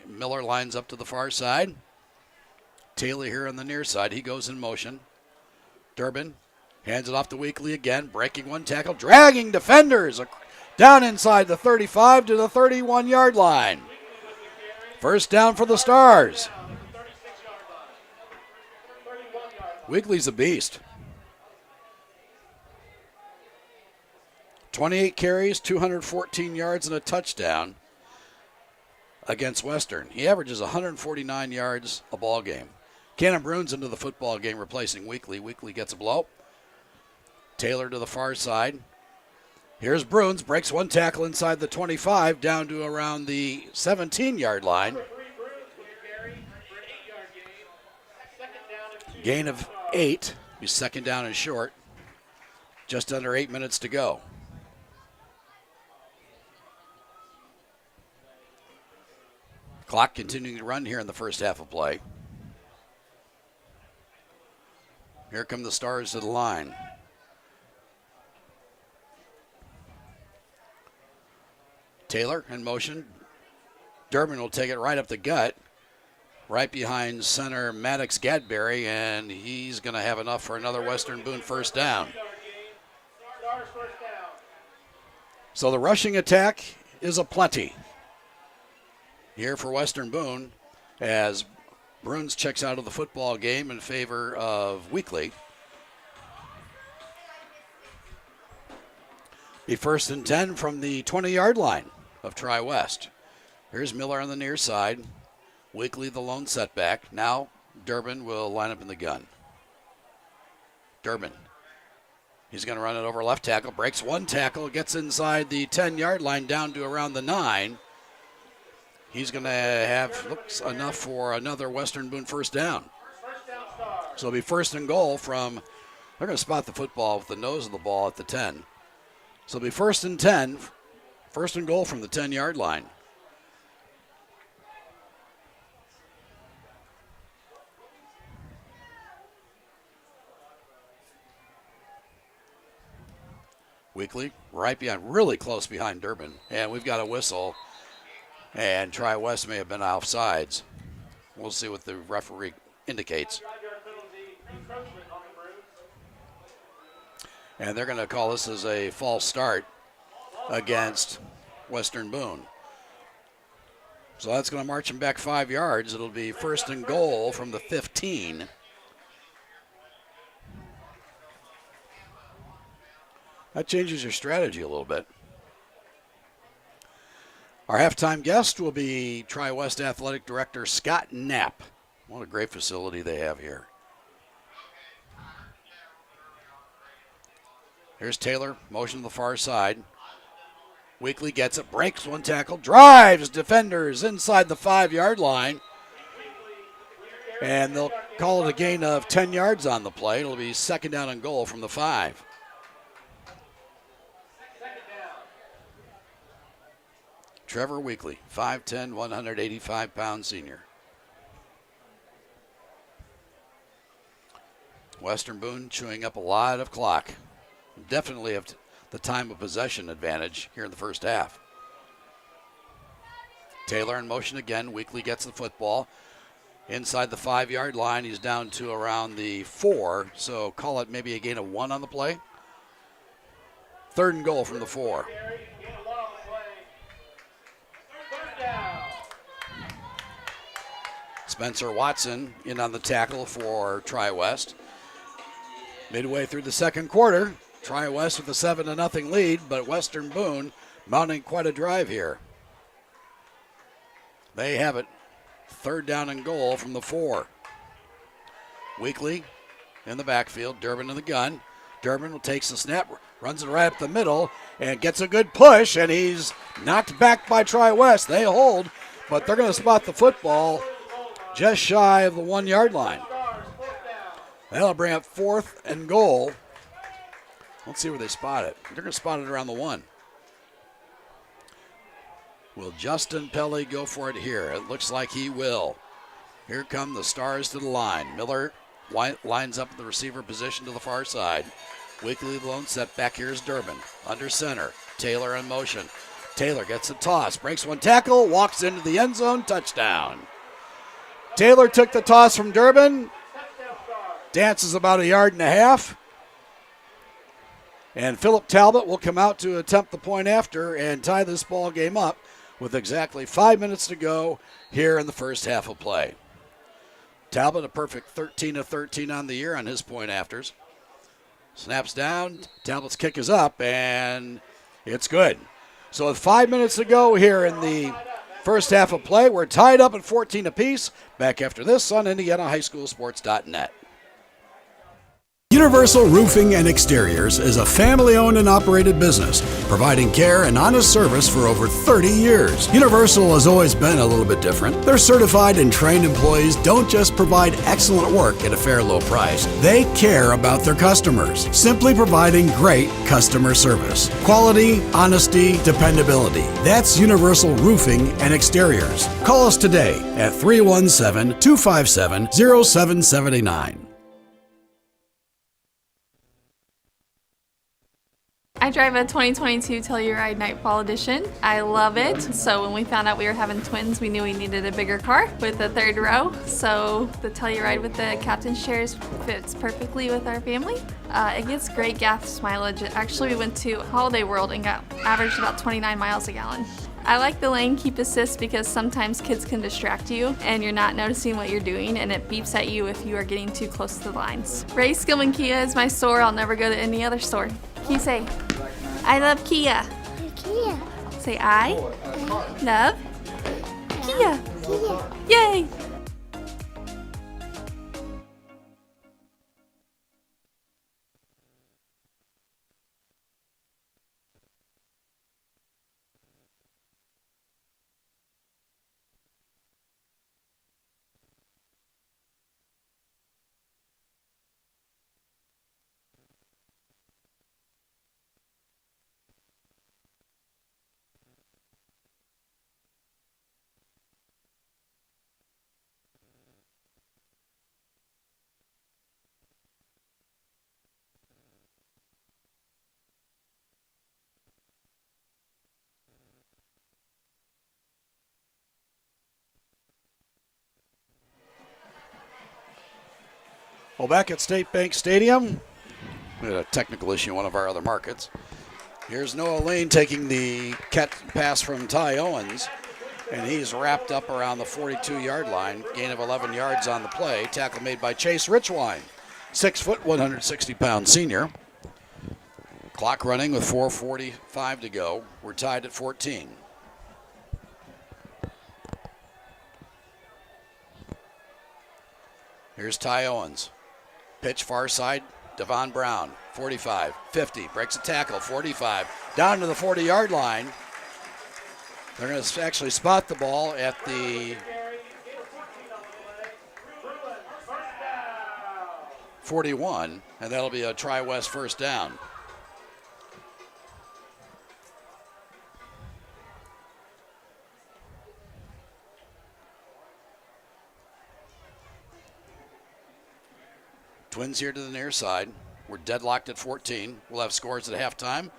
Miller lines up to the far side. Taylor here on the near side. He goes in motion. Durbin hands it off to Weekly again, breaking one tackle, dragging defenders down inside the 35 to the 31-yard line. First down for the Stars. Weekly's a beast. 28 carries, 214 yards, and a touchdown against Western. He averages 149 yards a ball game. Cannon Bruins into the football game, replacing Weekly. Weekly gets a blow. Taylor to the far side. Here's Bruins, breaks one tackle inside the 25, down to around the 17-yard line. Gain of 8. He's second down and short. Just under 8 minutes to go. Clock continuing to run here in the first half of play. Here come the Stars to the line. Taylor in motion. Durbin will take it right up the gut, right behind center Maddox Gadberry, and he's going to have enough for another Western Boone first down. So the rushing attack is aplenty here for Western Boone as Bruins checks out of the football game in favor of Weekly. Be first and 10 from the 20-yard line of Tri-West. Here's Miller on the near side. Weekly the lone setback. Now Durbin will line up in the gun. Durbin. He's going to run it over left tackle. Breaks one tackle. Gets inside the 10-yard line down to around the 9. He's going to have looks enough for another Western Boone first down. So it'll be first and goal from, they're going to spot the football with the nose of the ball at the 10. So it'll be first and 10, first and goal from the 10-yard line. Weekly right behind, really close behind Durbin. And we've got a whistle. And Tri-West may have been offsides. We'll see what the referee indicates. And they're going to call this as a false start against Western Boone. So that's going to march them back 5 yards. It'll be first and goal from the 15. That changes your strategy a little bit. Our halftime guest will be Tri-West Athletic Director Scott Knapp. What a great facility they have here. Here's Taylor, motion to the far side. Weekly gets it, breaks one tackle, drives defenders inside the 5-yard line. And they'll call it a gain of 10 yards on the play. It'll be second down and goal from the 5. Trevor Weekly, 5'10", 185-pound senior. Western Boone chewing up a lot of clock. Definitely have the time of possession advantage here in the first half. Taylor in motion again. Weekly gets the football. Inside the 5-yard line, he's down to around the 4, so call it maybe a gain of 1 on the play. Third and goal from the 4. Spencer Watson in on the tackle for Tri-West. Midway through the second quarter, Tri-West with a 7-0 lead, but Western Boone mounting quite a drive here. They have it. 3rd down and goal from the 4. Weekly in the backfield. Durbin in the gun. Durbin takes the snap, runs it right up the middle, and gets a good push, and he's knocked back by Tri-West. They hold, but they're going to spot the football just shy of the 1-yard line. That'll bring up 4th and goal. Let's see where they spot it. They're going to spot it around the 1. Will Justin Pelly go for it here? It looks like he will. Here come the Stars to the line. Miller lines up the receiver position to the far side. Weekly lone set back. Here's Durbin under center. Taylor in motion. Taylor gets a toss, breaks one tackle, walks into the end zone, touchdown. Taylor took the toss from Durbin, dances about 1.5 yards, and Philip Talbot will come out to attempt the point after and tie this ball game up with exactly 5 minutes to go here in the first half of play. Talbot a perfect 13 of 13 on the year on his point afters. Snaps down, Talbot's kick is up, and it's good. So with 5 minutes to go here in the first half of play, we're tied up at 14 apiece. Back after this on IndianaHighSchoolSports.net. Universal Roofing and Exteriors is a family-owned and operated business, providing care and honest service for over 30 years. Universal has always been a little bit different. Their certified and trained employees don't just provide excellent work at a fair low price. They care about their customers, simply providing great customer service. Quality, honesty, dependability. That's Universal Roofing and Exteriors. Call us today at 317-257-0779. I drive a 2022 Telluride Nightfall Edition. I love it. So when we found out we were having twins, we knew we needed a bigger car with a 3rd row. So the Telluride with the captain's chairs fits perfectly with our family. It gets great gas mileage. Actually, we went to Holiday World and got averaged about 29 miles a gallon. I like the lane keep assist because sometimes kids can distract you and you're not noticing what you're doing, and it beeps at you if you are getting too close to the lines. Ray Skillman Kia is my store. I'll never go to any other store. Can you say, I love Kia? Kia. Say, I love Kia. Yay! Well, back at State Bank Stadium, we had a technical issue in one of our other markets. Here's Noah Lane taking the pass from Ty Owens, and he's wrapped up around the 42-yard line. Gain of 11 yards on the play. Tackle made by Chase Richwine, 6 foot, 160-pound senior. Clock running with 4:45 to go. We're tied at 14. Here's Ty Owens. Pitch far side, Devon Brown, 45, 50, breaks a tackle, 45, down to the 40-yard line. They're going to actually spot the ball at the 41, and that'll be a Tri-West first down. Twins here to the near side. We're deadlocked at 14. We'll have scores at halftime,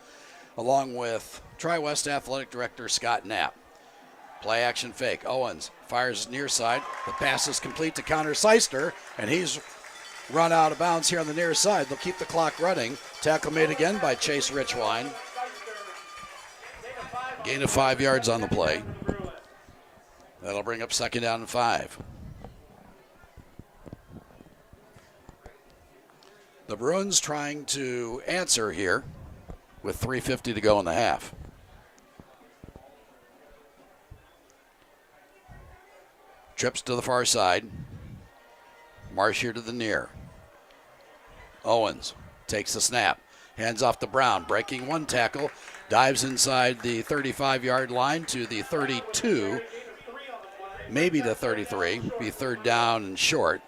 along with Tri-West Athletic Director Scott Knapp. Play action fake. Owens fires near side. The pass is complete to Connor Seister, and he's run out of bounds here on the near side. They'll keep the clock running. Tackle made again by Chase Richwine. Gain of 5 yards on the play. That'll bring up 2nd down and 5. The Bruins trying to answer here with 3:50 to go in the half. Trips to the far side. Marsh here to the near. Owens takes the snap. Hands off to Brown. Breaking one tackle. Dives inside the 35-yard line to the 32. Maybe to 33. Be third down and short.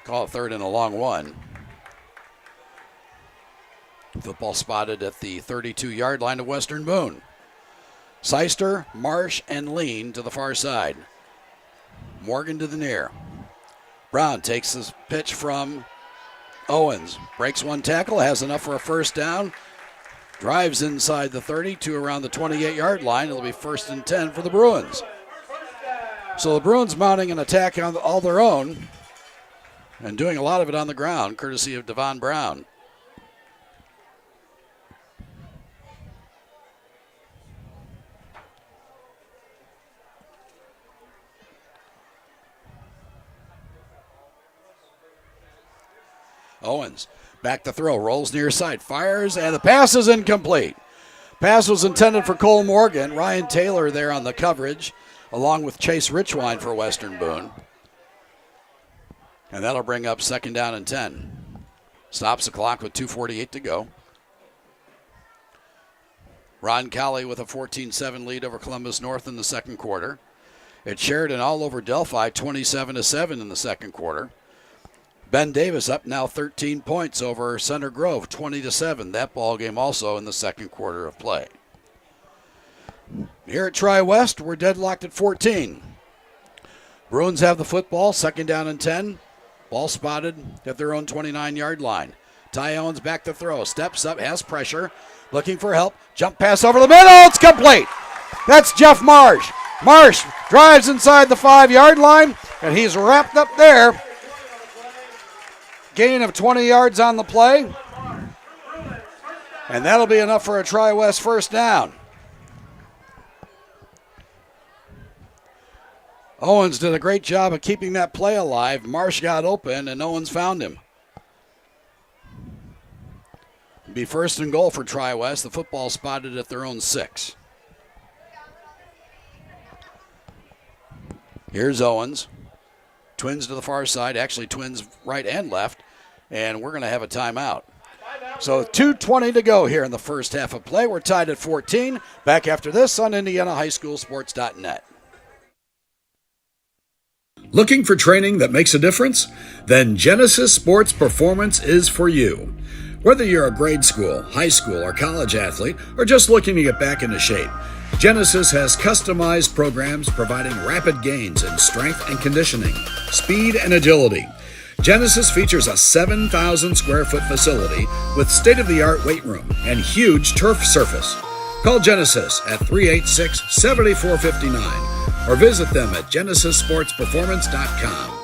Call it third and a long one. Football spotted at the 32-yard line of Western Boone. Seister, Marsh, and Lean to the far side. Morgan to the near. Brown takes the pitch from Owens. Breaks one tackle, has enough for a first down. Drives inside the 30 to around the 28-yard line. It'll be 1st and 10 for the Bruins. So the Bruins mounting an attack on all their own and doing a lot of it on the ground, courtesy of Devon Brown. Owens, back to throw, rolls near side, fires, and the pass is incomplete. Pass was intended for Cole Morgan. Ryan Taylor there on the coverage, along with Chase Richwine for Western Boone. And that'll bring up 2nd down and 10. Stops the clock with 2:48 to go. Ron Colley with a 14-7 lead over Columbus North in the second quarter. It's Sheridan all over Delphi, 27-7 in the second quarter. Ben Davis up now 13 points over Center Grove, 20-7. That ball game also in the second quarter of play. Here at Tri-West, we're deadlocked at 14. Bruins have the football, 2nd down and 10. Ball spotted at their own 29-yard line. Ty Owens back to throw, steps up, has pressure, looking for help. Jump pass over the middle, it's complete. That's Jeff Marsh. Marsh drives inside the 5-yard line, and he's wrapped up there. Gain of 20 yards on the play. And that'll be enough for a Tri-West first down. Owens did a great job of keeping that play alive. Marsh got open, and Owens found him. It'll be 1st and goal for Tri-West. The football spotted at their own 6. Here's Owens. Twins to the far side, actually twins right and left, and we're going to have a timeout. So 2:20 to go here in the first half of play. We're tied at 14. Back after this on IndianaHighSchoolSports.net. Looking for training that makes a difference? Then Genesis Sports Performance is for you. Whether you're a grade school, high school, or college athlete, or just looking to get back into shape, Genesis has customized programs providing rapid gains in strength and conditioning, speed and agility. Genesis features a 7,000 square foot facility with state-of-the-art weight room and huge turf surface. Call Genesis at 386-7459 or visit them at genesissportsperformance.com.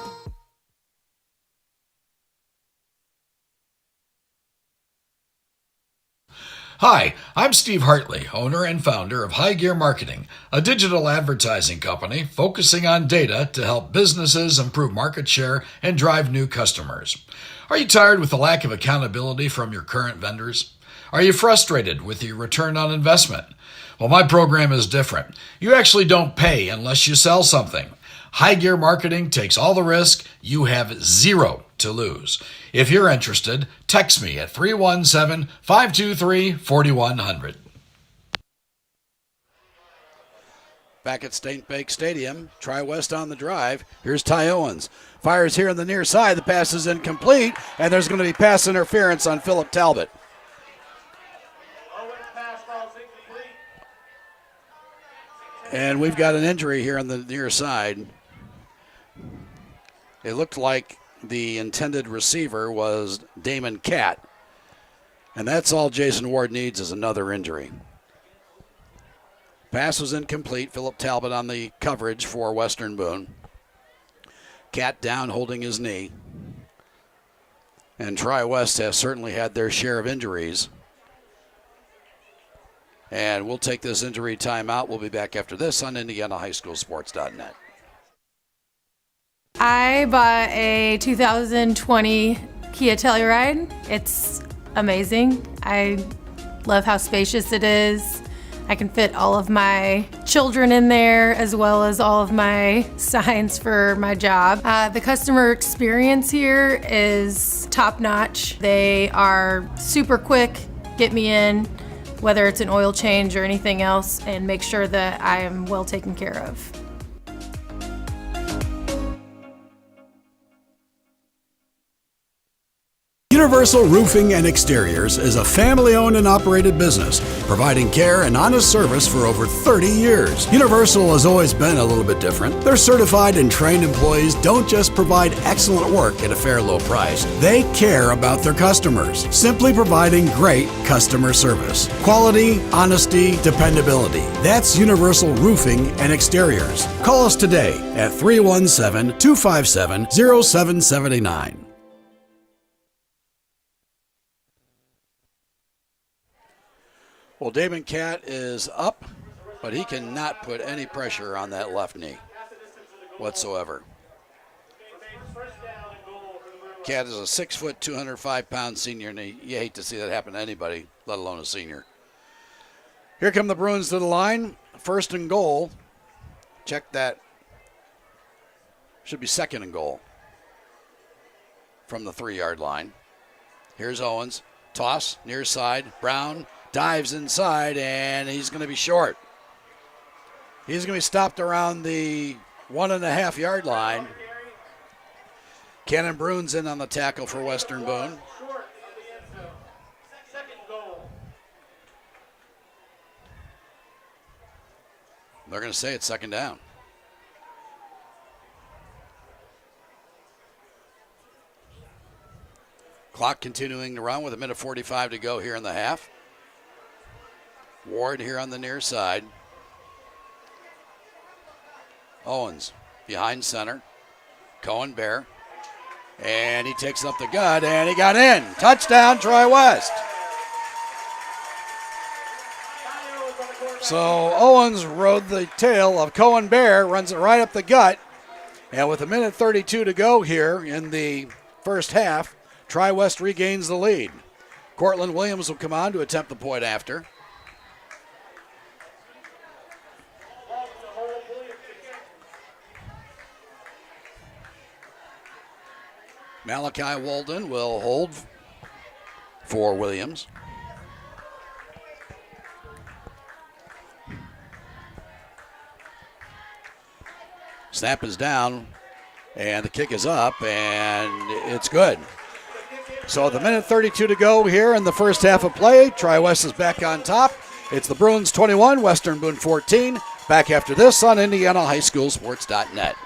Hi, I'm Steve Hartley, owner and founder of High Gear Marketing, a digital advertising company focusing on data to help businesses improve market share and drive new customers. Are you tired with the lack of accountability from your current vendors? Are you frustrated with your return on investment? Well, my program is different. You actually don't pay unless you sell something. High Gear Marketing takes all the risk. You have zero to lose. If you're interested, text me at 317-523-4100. Back at State Bank Stadium, Tri-West on the drive. Here's Ty Owens. Fires here on the near side. The pass is incomplete, and there's going to be pass interference on Philip Talbot. And we've got an injury here on the near side. It looked like the intended receiver was Damon Catt. And that's all Jason Ward needs is another injury. Pass was incomplete. Philip Talbot on the coverage for Western Boone. Catt down holding his knee. And Tri-West has certainly had their share of injuries. And we'll take this injury timeout. We'll be back after this on IndianaHighSchoolSports.net. I bought a 2020 Kia Telluride. It's amazing. I love how spacious it is. I can fit all of my children in there as well as all of my signs for my job. The customer experience here is top notch. They are super quick, get me in, whether it's an oil change or anything else, and make sure that I am well taken care of. Universal Roofing and Exteriors is a family-owned and operated business, providing care and honest service for over 30 years. Universal has always been a little bit different. Their certified and trained employees don't just provide excellent work at a fair low price. They care about their customers, simply providing great customer service. Quality, honesty, dependability. That's Universal Roofing and Exteriors. Call us today at 317-257-0779. Well, Damon Cat is up, but he cannot put any pressure on that left knee whatsoever. Cat is a 6', 205-pound senior, and you hate to see that happen to anybody, let alone a senior. Here come the Bruins to the line. First and goal. Check that. Should be second and goal from the 3-yard line. Here's Owens. Toss, near side. Brown dives inside, and he's going to be short. He's going to be stopped around the 1.5-yard line. Cannon Bruins in on the tackle for Western Boone. They're going to say it's second down. Clock continuing to run with 1:45 to go here in the half. Ward here on the near side. Owens behind center. Cohen Bear. And he takes up the gut, and he got in. Touchdown, Troy West. So Owens rode the tail of Cohen Bear, runs it right up the gut. And with 1:32 to go here in the first half, Tri-West regains the lead. Cortland Williams will come on to attempt the point after. Malachi Walden will hold for Williams. Snap is down, and the kick is up, and it's good. So with 1:32 to go here in the first half of play, Tri-West is back on top. It's the Bruins 21, Western Boone 14. Back after this on IndianaHighSchoolSports.net.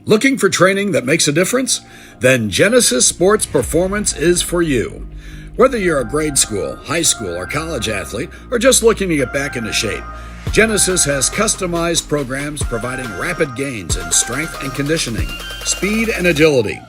Looking for training that makes a difference? Then Genesis Sports Performance is for you. Whether you're a grade school, high school, or college athlete, or just looking to get back into shape, Genesis has customized programs providing rapid gains in strength and conditioning, speed and agility.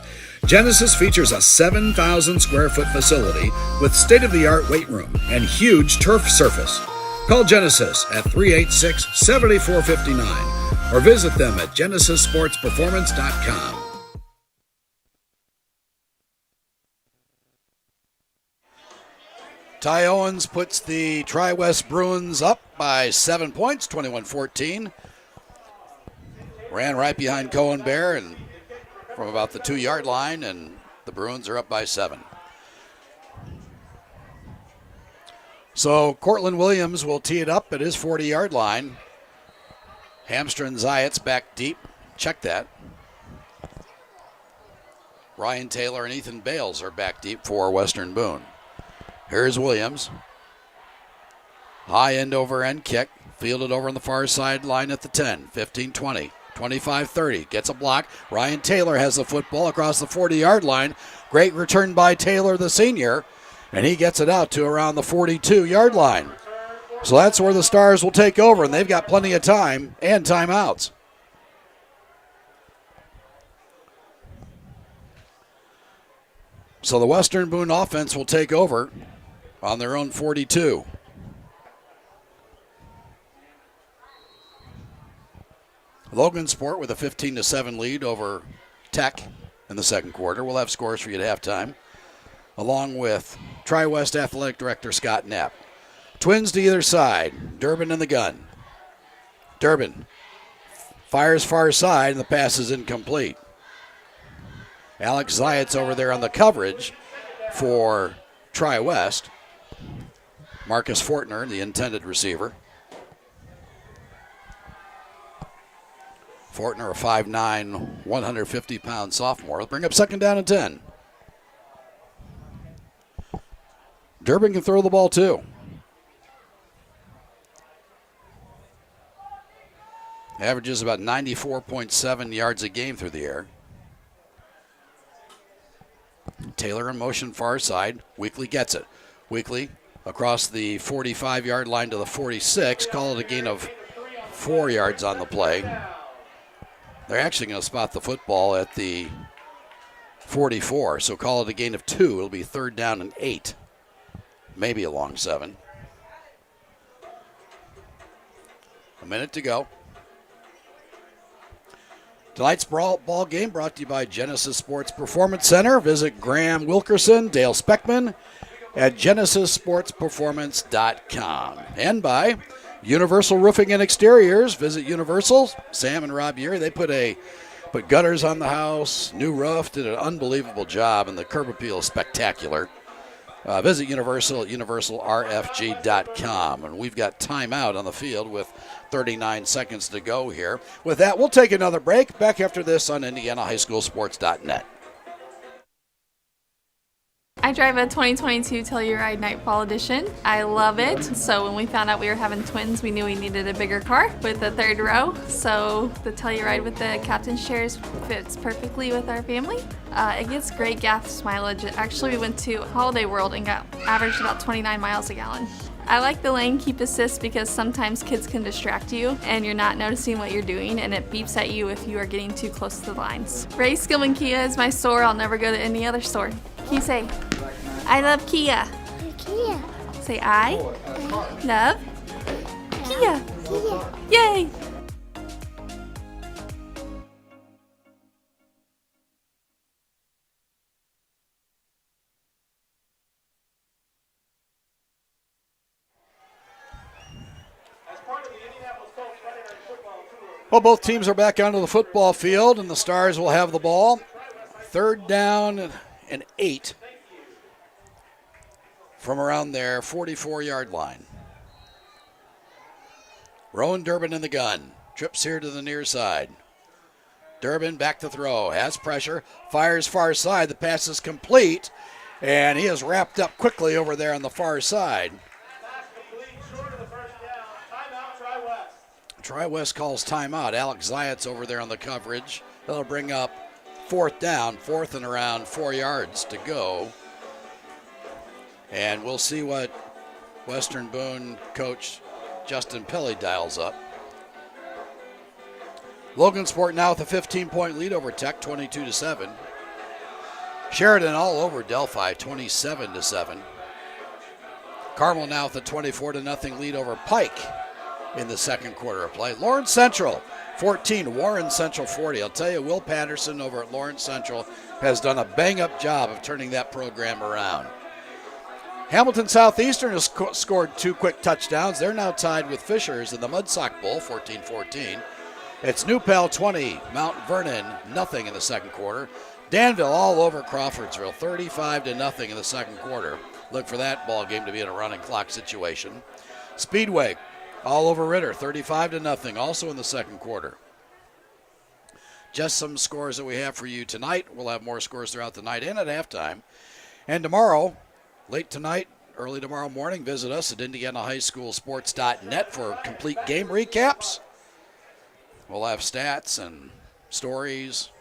Genesis features a 7,000 square foot facility with state-of-the-art weight room and huge turf surface. Call Genesis at 386-7459 or visit them at genesissportsperformance.com. Ty Owens puts the Tri-West Bruins up by 7 points, 21-14. Ran right behind Cohen Bear and from about the 2-yard line, and the Bruins are up by 7. So Cortland Williams will tee it up at his 40-yard line. Hamstring Zayat's back deep. Check that. Ryan Taylor and Ethan Bales are back deep for Western Boone. Here's Williams. High end over end kick. Fielded over on the far sideline at the 10, 15-20. 25-30, gets a block. Ryan Taylor has the football across the 40-yard line. Great return by Taylor, the senior, and he gets it out to around the 42-yard line. So that's where the Stars will take over, and they've got plenty of time and timeouts. So the Western Boone offense will take over on their own 42. Logansport with a 15-7 lead over Tech in the second quarter. We'll have scores for you at halftime, along with Tri-West Athletic Director Scott Knapp. Twins to either side. Durbin in the gun. Durbin fires far side, and the pass is incomplete. Alex Zayats over there on the coverage for Tri-West. Marcus Fortner, the intended receiver. Fortner, a 5'9", 150-pound sophomore. They'll bring up second down and 10. Durbin can throw the ball too. Averages about 94.7 yards a game through the air. Taylor in motion far side. Weekly gets it. Weekly across the 45-yard line to the 46. Call it a gain of 4 yards on the play. They're actually going to spot the football at the 44, so call it a gain of 2. It'll be third down and 8. Maybe a long 7. A minute to go. Tonight's ball game brought to you by Genesis Sports Performance Center. Visit Graham Wilkerson, Dale Speckman at GenesisSportsPerformance.com. And by Universal Roofing and Exteriors. Visit Universal. Sam and Rob Yeary, they put gutters on the house, new roof, did an unbelievable job, and the curb appeal is spectacular. Visit Universal at universalrfg.com. And we've got timeout on the field with 39 seconds to go here. With that, we'll take another break. Back after this on IndianaHighSchoolSports.net. I drive a 2022 Telluride Nightfall Edition. I love it. So when we found out we were having twins, we knew we needed a bigger car with a third row. So the Telluride with the captain's chairs fits perfectly with our family. It gets great gas mileage. Actually, we went to Holiday World and got averaged about 29 miles a gallon. I like the lane keep assist because sometimes kids can distract you and you're not noticing what you're doing, and it beeps at you if you are getting too close to the lines. Ray Skillman Kia is my store. I'll never go to any other store. Can you say, I love Kia? Kia. Say, I love Kia. Kia. Yay! Well, both teams are back onto the football field, and the Stars will have the ball. Third down and 8 from around their 44-yard line. Rowan Durbin in the gun. Trips here to the near side. Durbin back to throw. Has pressure. Fires far side. The pass is complete. And he is wrapped up quickly over there on the far side. Tri-West calls timeout. Alex Zayats over there on the coverage. That'll bring up fourth down. Fourth and around 4 yards to go. And we'll see what Western Boone coach Justin Pilley dials up. Logansport now with a 15-point lead over Tech, 22-7. Sheridan all over Delphi, 27-7. Carmel now with a 24-0 lead over Pike in the second quarter of play. Lawrence Central, 14. Warren Central, 40. I'll tell you, Will Patterson over at Lawrence Central has done a bang-up job of turning that program around. Hamilton Southeastern has scored 2 quick touchdowns. They're now tied with Fishers in the Mudsock Bowl, 14-14. It's New Pal 20, Mount Vernon nothing in the second quarter. Danville all over Crawfordsville, 35-0 in the second quarter. Look for that ball game to be in a running clock situation. Speedway all over Ritter, 35-0, also in the second quarter. Just some scores that we have for you tonight. We'll have more scores throughout the night and at halftime. And tomorrow, late tonight, early tomorrow morning, visit us at IndianaHighSchoolSports.net for complete game recaps. We'll have stats and stories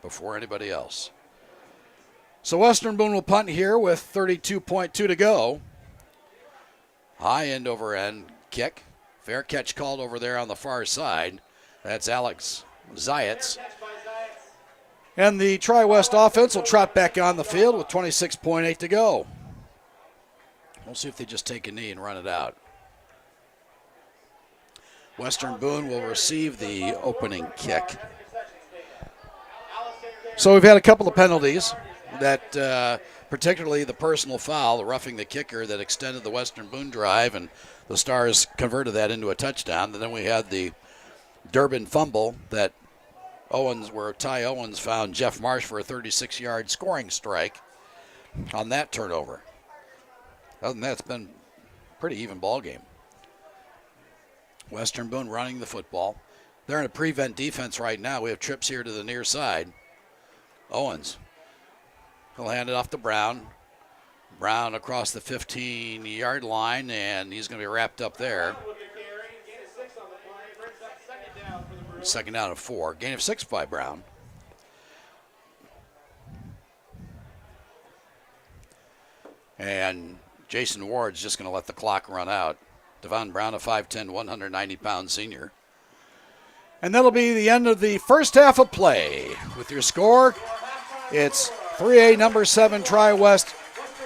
before anybody else. So Western Boone will punt here with 32.2 to go. High end over end kick. Fair catch called over there on the far side. That's Alex Zayats. And the Tri-West offense will trot back on the field with 26.8 to go. We'll see if they just take a knee and run it out. Western Boone will receive the opening kick. So we've had a couple of penalties that particularly the personal foul, the roughing the kicker that extended the Western Boone drive, and the Stars converted that into a touchdown. And then we had the Durbin fumble that where Ty Owens found Jeff Marsh for a 36-yard scoring strike on that turnover. Other than that, it's been a pretty even ball game. Western Boone running the football. They're in a prevent defense right now. We have trips here to the near side. Owens. He'll hand it off to Brown. Brown across the 15-yard line, and he's going to be wrapped up there. Second down of 4. Gain of 6 by Brown. And Jason Ward's just going to let the clock run out. Devon Brown, a 5'10", 190-pound senior. And that'll be the end of the first half of play. With your score, it's 3A number 7 Tri-West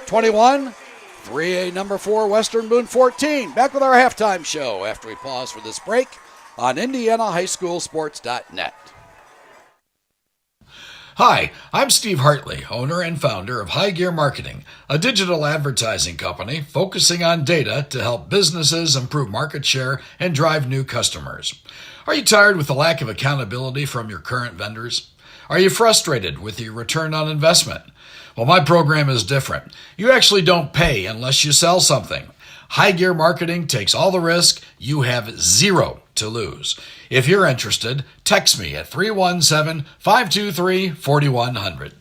21, 3A number 4 Western Boone 14. Back with our halftime show after we pause for this break on IndianaHighSchoolSports.net. Hi, I'm Steve Hartley, owner and founder of High Gear Marketing, a digital advertising company focusing on data to help businesses improve market share and drive new customers. Are you tired with the lack of accountability from your current vendors? Are you frustrated with your return on investment? Well, my program is different. You actually don't pay unless you sell something. High Gear Marketing takes all the risk. You have zero to lose. If you're interested, text me at 317-523-4100.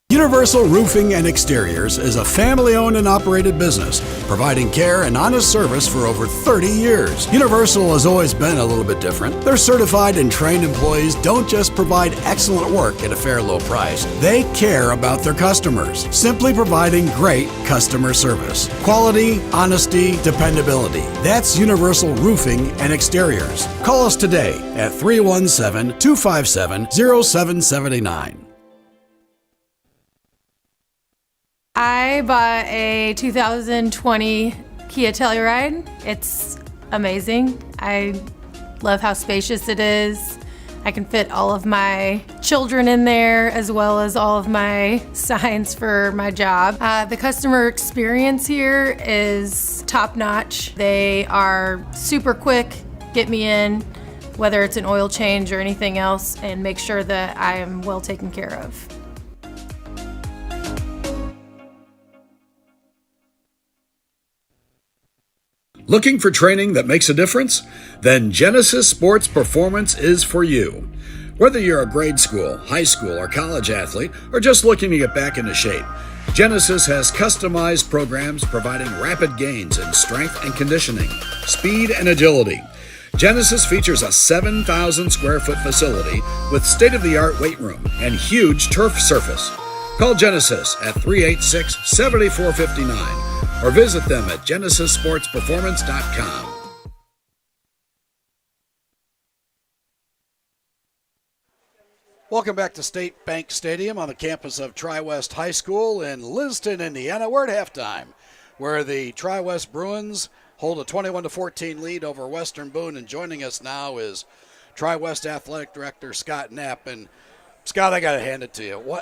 Universal Roofing and Exteriors is a family-owned and operated business, providing care and honest service for over 30 years. Universal has always been a little bit different. Their certified and trained employees don't just provide excellent work at a fair low price. They care about their customers, simply providing great customer service. Quality, honesty, dependability. That's Universal Roofing and Exteriors. Call us today at 317-257-0779. I bought a 2020 Kia Telluride. It's amazing. I love how spacious it is. I can fit all of my children in there as well as all of my signs for my job. The customer experience here is top notch. They are super quick, get me in, whether it's an oil change or anything else, and make sure that I am well taken care of. Looking for training that makes a difference? Then Genesis Sports Performance is for you. Whether you're a grade school, high school, or college athlete, or just looking to get back into shape, Genesis has customized programs providing rapid gains in strength and conditioning, speed and agility. Genesis features a 7,000 square foot facility with state-of-the-art weight room and huge turf surface. Call Genesis at 386-7459 or visit them at genesissportsperformance.com. Welcome back to State Bank Stadium on the campus of Tri-West High School in Liston, Indiana. We're at halftime, where the Tri-West Bruins hold a 21-14 lead over Western Boone. And joining us now is Tri-West Athletic Director Scott Knapp. And Scott, I got to hand it to you.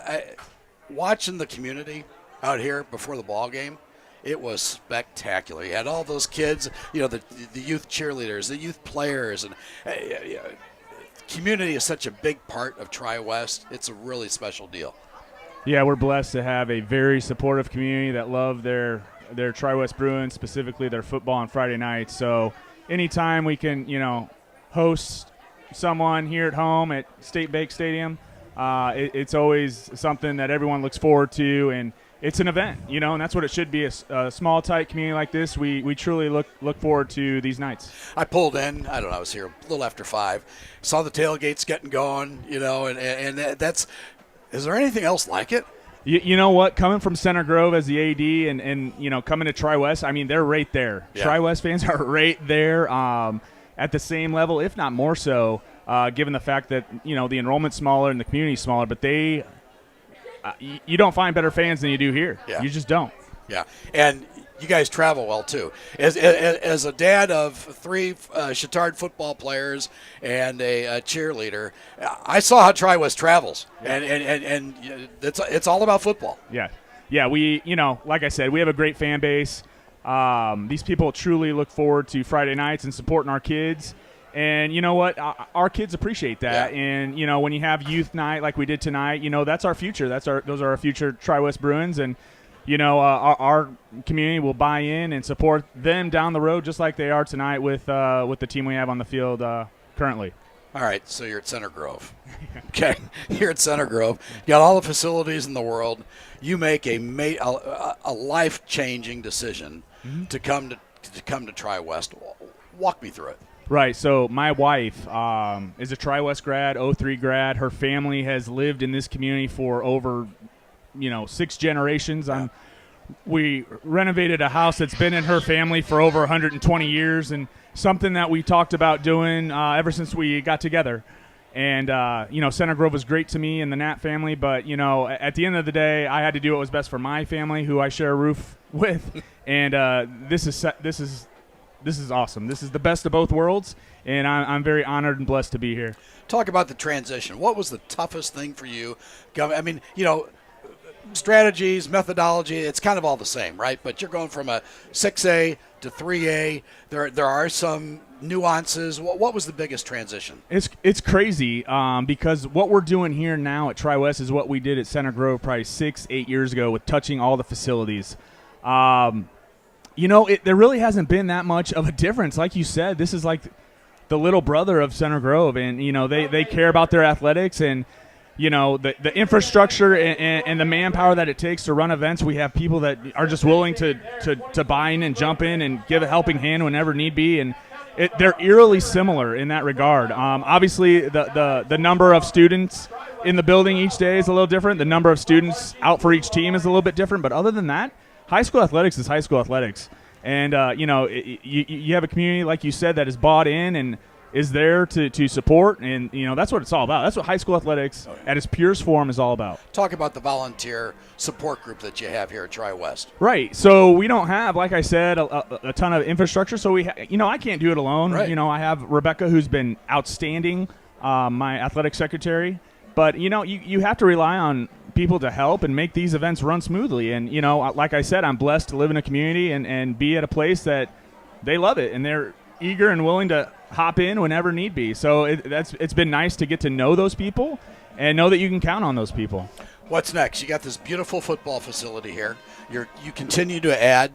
Watching the community out here before the ball game, it was spectacular. You had all those kids, the youth cheerleaders, the youth players, and community is such a big part of Tri-West. It's a really special deal. Yeah, we're blessed to have a very supportive community that love their Tri-West Bruins, specifically their football on Friday nights. So anytime we can, host someone here at home at State Bank Stadium, it's always something that everyone looks forward to, and it's an event, and that's what it should be. A small, tight community like this, we truly look forward to these nights. I pulled in, I was here a little after 5, saw the tailgates getting going, and that's – is there anything else like it? You know what? Coming from Center Grove as the AD and coming to Tri-West, they're right there. Yeah. Tri-West fans are right there at the same level, if not more so, given the fact that, the enrollment's smaller and the community's smaller, but you don't find better fans than you do here. Yeah. You just don't. Yeah, and you guys travel well too. As a dad of 3 Chittard football players and a cheerleader, I saw how Tri-West travels, and it's all about football. Yeah. We, like I said, we have a great fan base. These people truly look forward to Friday nights and supporting our kids. And you know what? Our kids appreciate that. Yeah. And, when you have youth night like we did tonight, that's our future. Those are our future Tri-West Bruins. And, our community will buy in and support them down the road just like they are tonight with the team we have on the field currently. All right, so you're at Center Grove. Okay, you're at Center Grove. You got all the facilities in the world. You make a life-changing decision to come to Tri-West. Walk me through it. Right. So my wife is a Tri-West grad, 03 grad. Her family has lived in this community for over, 6 generations. Yeah. We renovated a house that's been in her family for over 120 years, and something that we talked about doing ever since we got together. And, Center Grove was great to me and the Nat family, but, at the end of the day, I had to do what was best for my family, who I share a roof with. And this is awesome. This is the best of both worlds, and I'm very honored and blessed to be here. Talk about the transition. What was the toughest thing for you? I mean, strategies, methodology, it's kind of all the same, right? But you're going from a 6A to 3A. There are some nuances. What was the biggest transition? It's crazy because what we're doing here now at Tri-West is what we did at Center Grove probably 6-8 years ago with touching all the facilities. There really hasn't been that much of a difference. Like you said, this is like the little brother of Center Grove, and they care about their athletics and the infrastructure and the manpower that it takes to run events. We have people that are just willing to buy in and jump in and give a helping hand whenever need be, and they're eerily similar in that regard. Obviously, the number of students in the building each day is a little different. The number of students out for each team is a little bit different, but other than that, high school athletics is high school athletics. And, you have a community, like you said, that is bought in and is there to support. And, that's what it's all about. That's what high school athletics at its purest form is all about. Talk about the volunteer support group that you have here at Tri-West. Right. So we don't have, like I said, a ton of infrastructure. So I can't do it alone. Right. I have Rebecca, who's been outstanding, my athletic secretary. But, you have to rely on people to help and make these events run smoothly. And, like I said, I'm blessed to live in a community and be at a place that they love it, and they're eager and willing to hop in whenever need be. So it's been nice to get to know those people and know that you can count on those people. What's next? You got this beautiful football facility here. You continue to add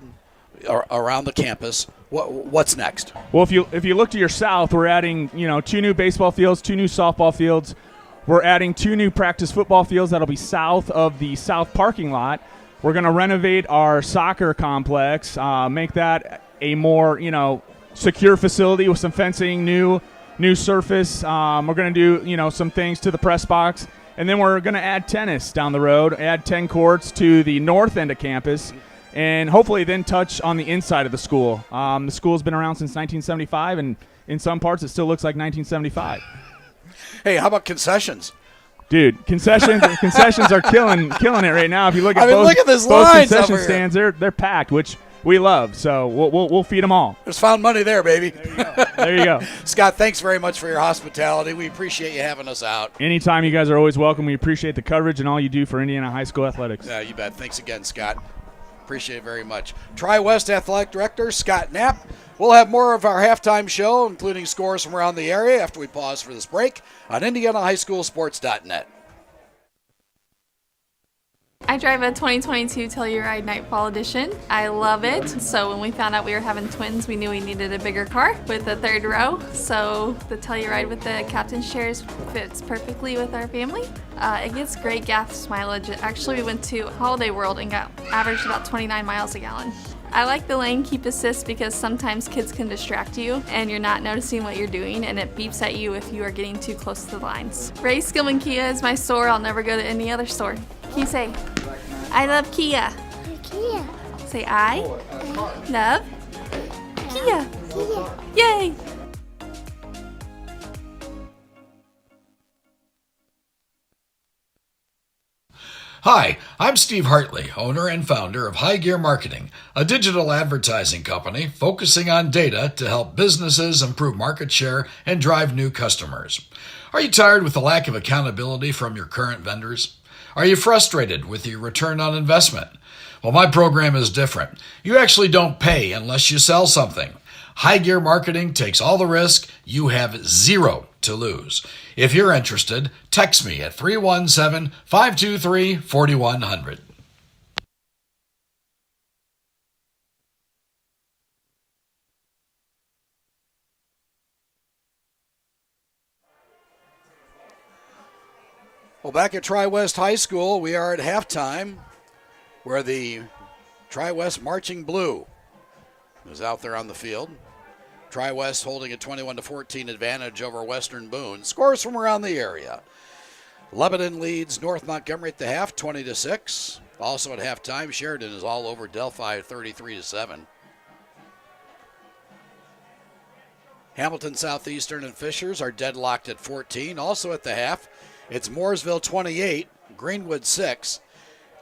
around the campus. What's next? Well, if you look to your south, we're adding 2 new baseball fields, 2 new softball fields. We're adding 2 new practice football fields that'll be south of the south parking lot. We're going to renovate our soccer complex, make that a more secure facility with some fencing, new surface. We're going to do some things to the press box, and then we're going to add tennis down the road, add 10 courts to the north end of campus, and hopefully then touch on the inside of the school. The school's been around since 1975, and in some parts it still looks like 1975. Hey, how about concessions? Dude, concessions are killing it right now. If you look at look at this both lines concession over here. stands, they're packed, which we love. So we'll feed them all. There's found money there, baby. There you go. Scott, thanks very much for your hospitality. We appreciate you having us out. Anytime, you guys are always welcome. We appreciate the coverage and all you do for Indiana high school athletics. Yeah, you bet. Thanks again, Scott. Appreciate it very much. Tri-West Athletic Director Scott Knapp. We'll have more of our halftime show, including scores from around the area, after we pause for this break on IndianaHighSchoolSports.net. I drive a 2022 Telluride Nightfall Edition. I love it. So when we found out we were having twins, we knew we needed a bigger car with a 3rd row. So the Telluride with the captain's chairs fits perfectly with our family. It gets great gas mileage. Actually, we went to Holiday World and got averaged about 29 miles a gallon. I like the lane keep assist because sometimes kids can distract you and you're not noticing what you're doing, and it beeps at you if you are getting too close to the lines. Ray Skillman Kia is my store. I'll never go to any other store. Can you say, I love Kia? Kia. Say, I love Kia. Yay! Hi, I'm Steve Hartley, owner and founder of High Gear Marketing, a digital advertising company focusing on data to help businesses improve market share and drive new customers. Are you tired with the lack of accountability from your current vendors? Are you frustrated with your return on investment? Well, my program is different. You actually don't pay unless you sell something. High Gear Marketing takes all the risk. You have zero to lose. If you're interested, text me at 317-523-4100. Well, back at Tri-West High School, we are at halftime where the Tri-West Marching Blue is out there on the field. Tri-West holding a 21-14 advantage over Western Boone. Scores from around the area. Lebanon leads North Montgomery at the half, 20-6. Also at halftime, Sheridan is all over Delphi, 33-7. Hamilton Southeastern and Fishers are deadlocked at 14. Also at the half, it's Mooresville 28, Greenwood 6.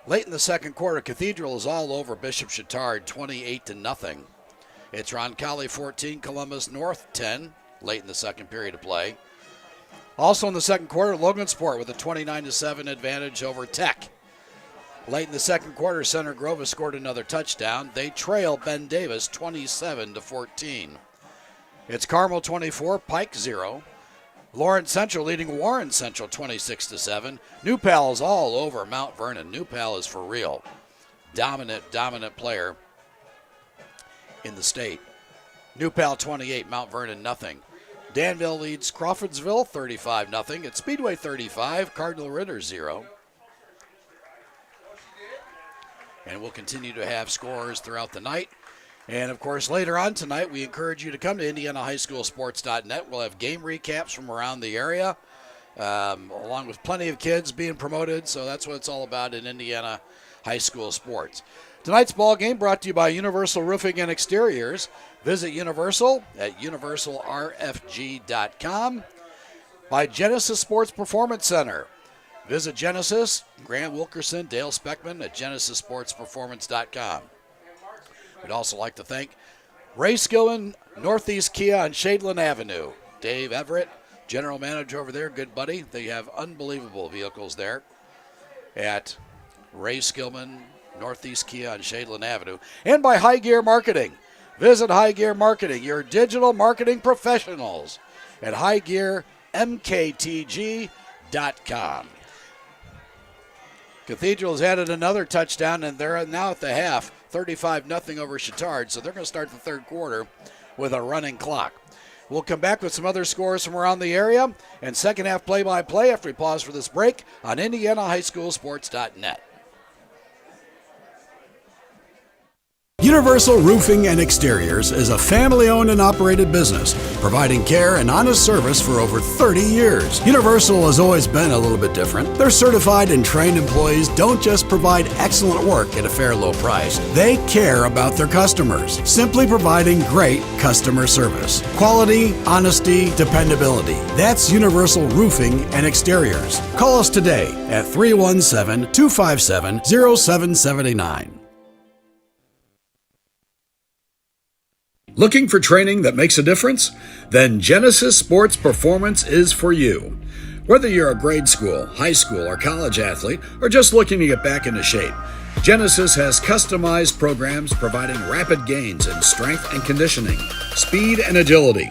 Late in the second quarter, Cathedral is all over Bishop Chatard, 28-0. It's Roncalli 14, Columbus North 10, late in the second period of play. Also in the second quarter, Logansport with a 29-7 advantage over Tech. Late in the second quarter, Center Grove has scored another touchdown. They trail Ben Davis 27-14. It's Carmel 24, Pike 0. Lawrence Central leading Warren Central 26-7. New Pal is all over Mount Vernon. New Pal is for real. Dominant player in the state. New Pal 28, Mount Vernon nothing. Danville leads Crawfordsville 35-0. It's Speedway 35, Cardinal Ritter 0. And we'll continue to have scores throughout the night. And, of course, later on tonight, we encourage you to come to IndianaHighSchoolSports.net. We'll have game recaps from around the area, along with plenty of kids being promoted. So that's what it's all about in Indiana High School Sports. Tonight's ball game brought to you by Universal Roofing and Exteriors. Visit Universal at universalrfg.com. By Genesis Sports Performance Center. Visit Genesis, Grant Wilkerson, Dale Speckman at genesissportsperformance.com. We'd also like to thank Ray Skillman, Northeast Kia on Shadeland Avenue. Dave Everett, general manager over there, good buddy. They have unbelievable vehicles there at Ray Skillman, Northeast Kia on Shadeland Avenue. And by High Gear Marketing. Visit High Gear Marketing, your digital marketing professionals at highgearmktg.com. Cathedral has added another touchdown, and they're now at the half, 35-0 over Chatard. So they're going to start the third quarter with a running clock. We'll come back with some other scores from around the area and second half play-by-play after we pause for this break on IndianaHighSchoolSports.net. Universal Roofing and Exteriors is a family-owned and operated business, providing care and honest service for over 30 years. Universal has always been a little bit different. Their certified and trained employees don't just provide excellent work at a fair low price. They care about their customers, simply providing great customer service. Quality, honesty, dependability. That's Universal Roofing and Exteriors. Call us today at 317-257-0779. Looking for training that makes a difference? Then Genesis Sports Performance is for you. Whether you're a grade school, high school, or college athlete, or just looking to get back into shape, Genesis has customized programs providing rapid gains in strength and conditioning, speed and agility.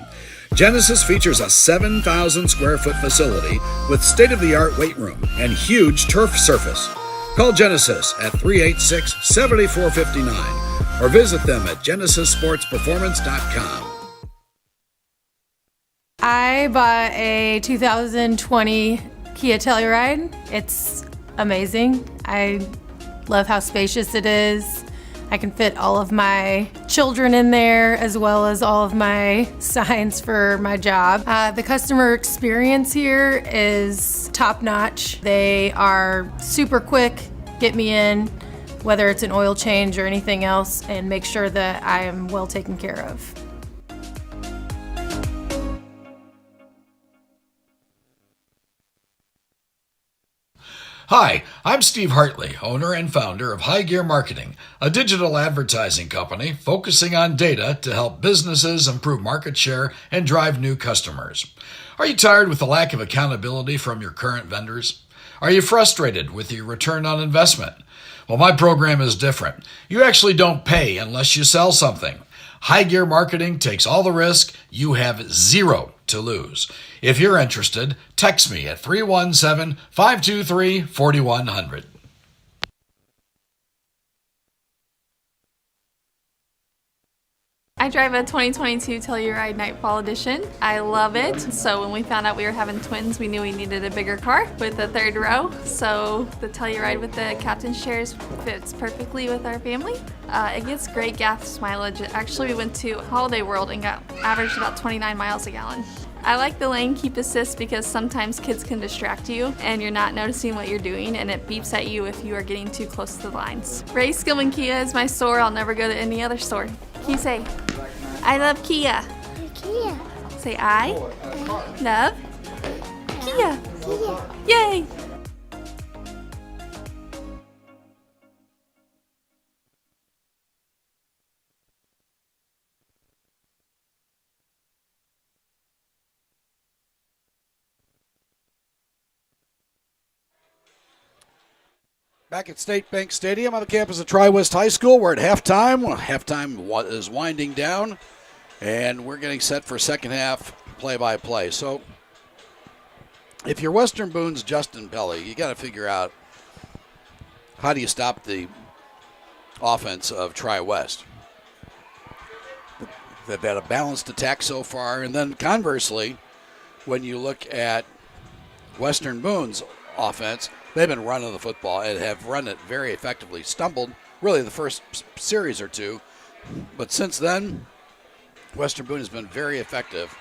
Genesis features a 7,000 square foot facility with state-of-the-art weight room and huge turf surface. Call Genesis at 386-7459. or visit them at GenesisSportsPerformance.com. I bought a 2020 Kia Telluride. It's amazing. I love how spacious it is. I can fit all of my children in there as well as all of my signs for my job. The customer experience here is top notch. They are super quick, get me in, whether it's an oil change or anything else, and make sure that I am well taken care of. Hi, I'm Steve Hartley, owner and founder of High Gear Marketing, a digital advertising company focusing on data to help businesses improve market share and drive new customers. Are you tired with the lack of accountability from your current vendors? Are you frustrated with your return on investment? Well, my program is different. You actually don't pay unless you sell something. High Gear Marketing takes all the risk. You have zero to lose. If you're interested, text me at 317-523-4100. I drive a 2022 Telluride Nightfall Edition. I love it. So when we found out we were having twins, we knew we needed a bigger car with a third row. So the Telluride with the captain's chairs fits perfectly with our family. It gets great gas mileage. Actually, we went to Holiday World and got averaged about 29 miles a gallon. I like the lane keep assist because sometimes kids can distract you and you're not noticing what you're doing, and it beeps at you if you are getting too close to the lines. Ray Skillman Kia is my store. I'll never go to any other store. Can you say, I love Kia? Kia. Say, I love Kia. Yay! Back at State Bank Stadium on the campus of Tri-West High School, we're at halftime. Halftime is winding down, and we're getting set for second half play-by-play. So if you're Western Boone's Justin Pelly, you got to figure out how do you stop the offense of Tri-West. They've had a balanced attack so far, and then conversely, when you look at Western Boone's offense, they've been running the football and have run it very effectively. Stumbled really the first series or two, but since then, Western Boone has been very effective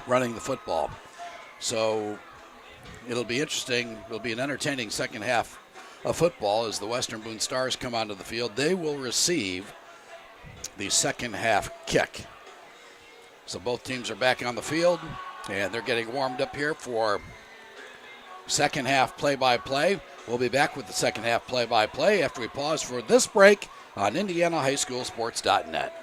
running the football. So it'll be interesting. It'll be an entertaining second half of football as the Western Boone Stars come onto the field. They will receive the second half kick. So both teams are back on the field, and they're getting warmed up here for second half play-by-play. We'll be back with the second half play-by-play after we pause for this break on IndianaHighSchoolSports.net.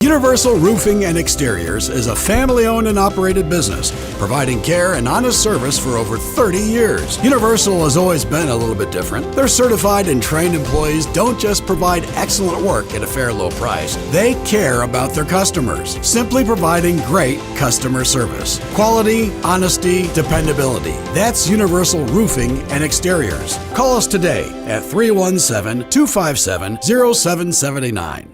Universal Roofing and Exteriors is a family-owned and operated business, providing care and honest service for over 30 years. Universal has always been a little bit different. Their certified and trained employees don't just provide excellent work at a fair low price. They care about their customers, simply providing great customer service. Quality, honesty, dependability. That's Universal Roofing and Exteriors. Call us today at 317-257-0779.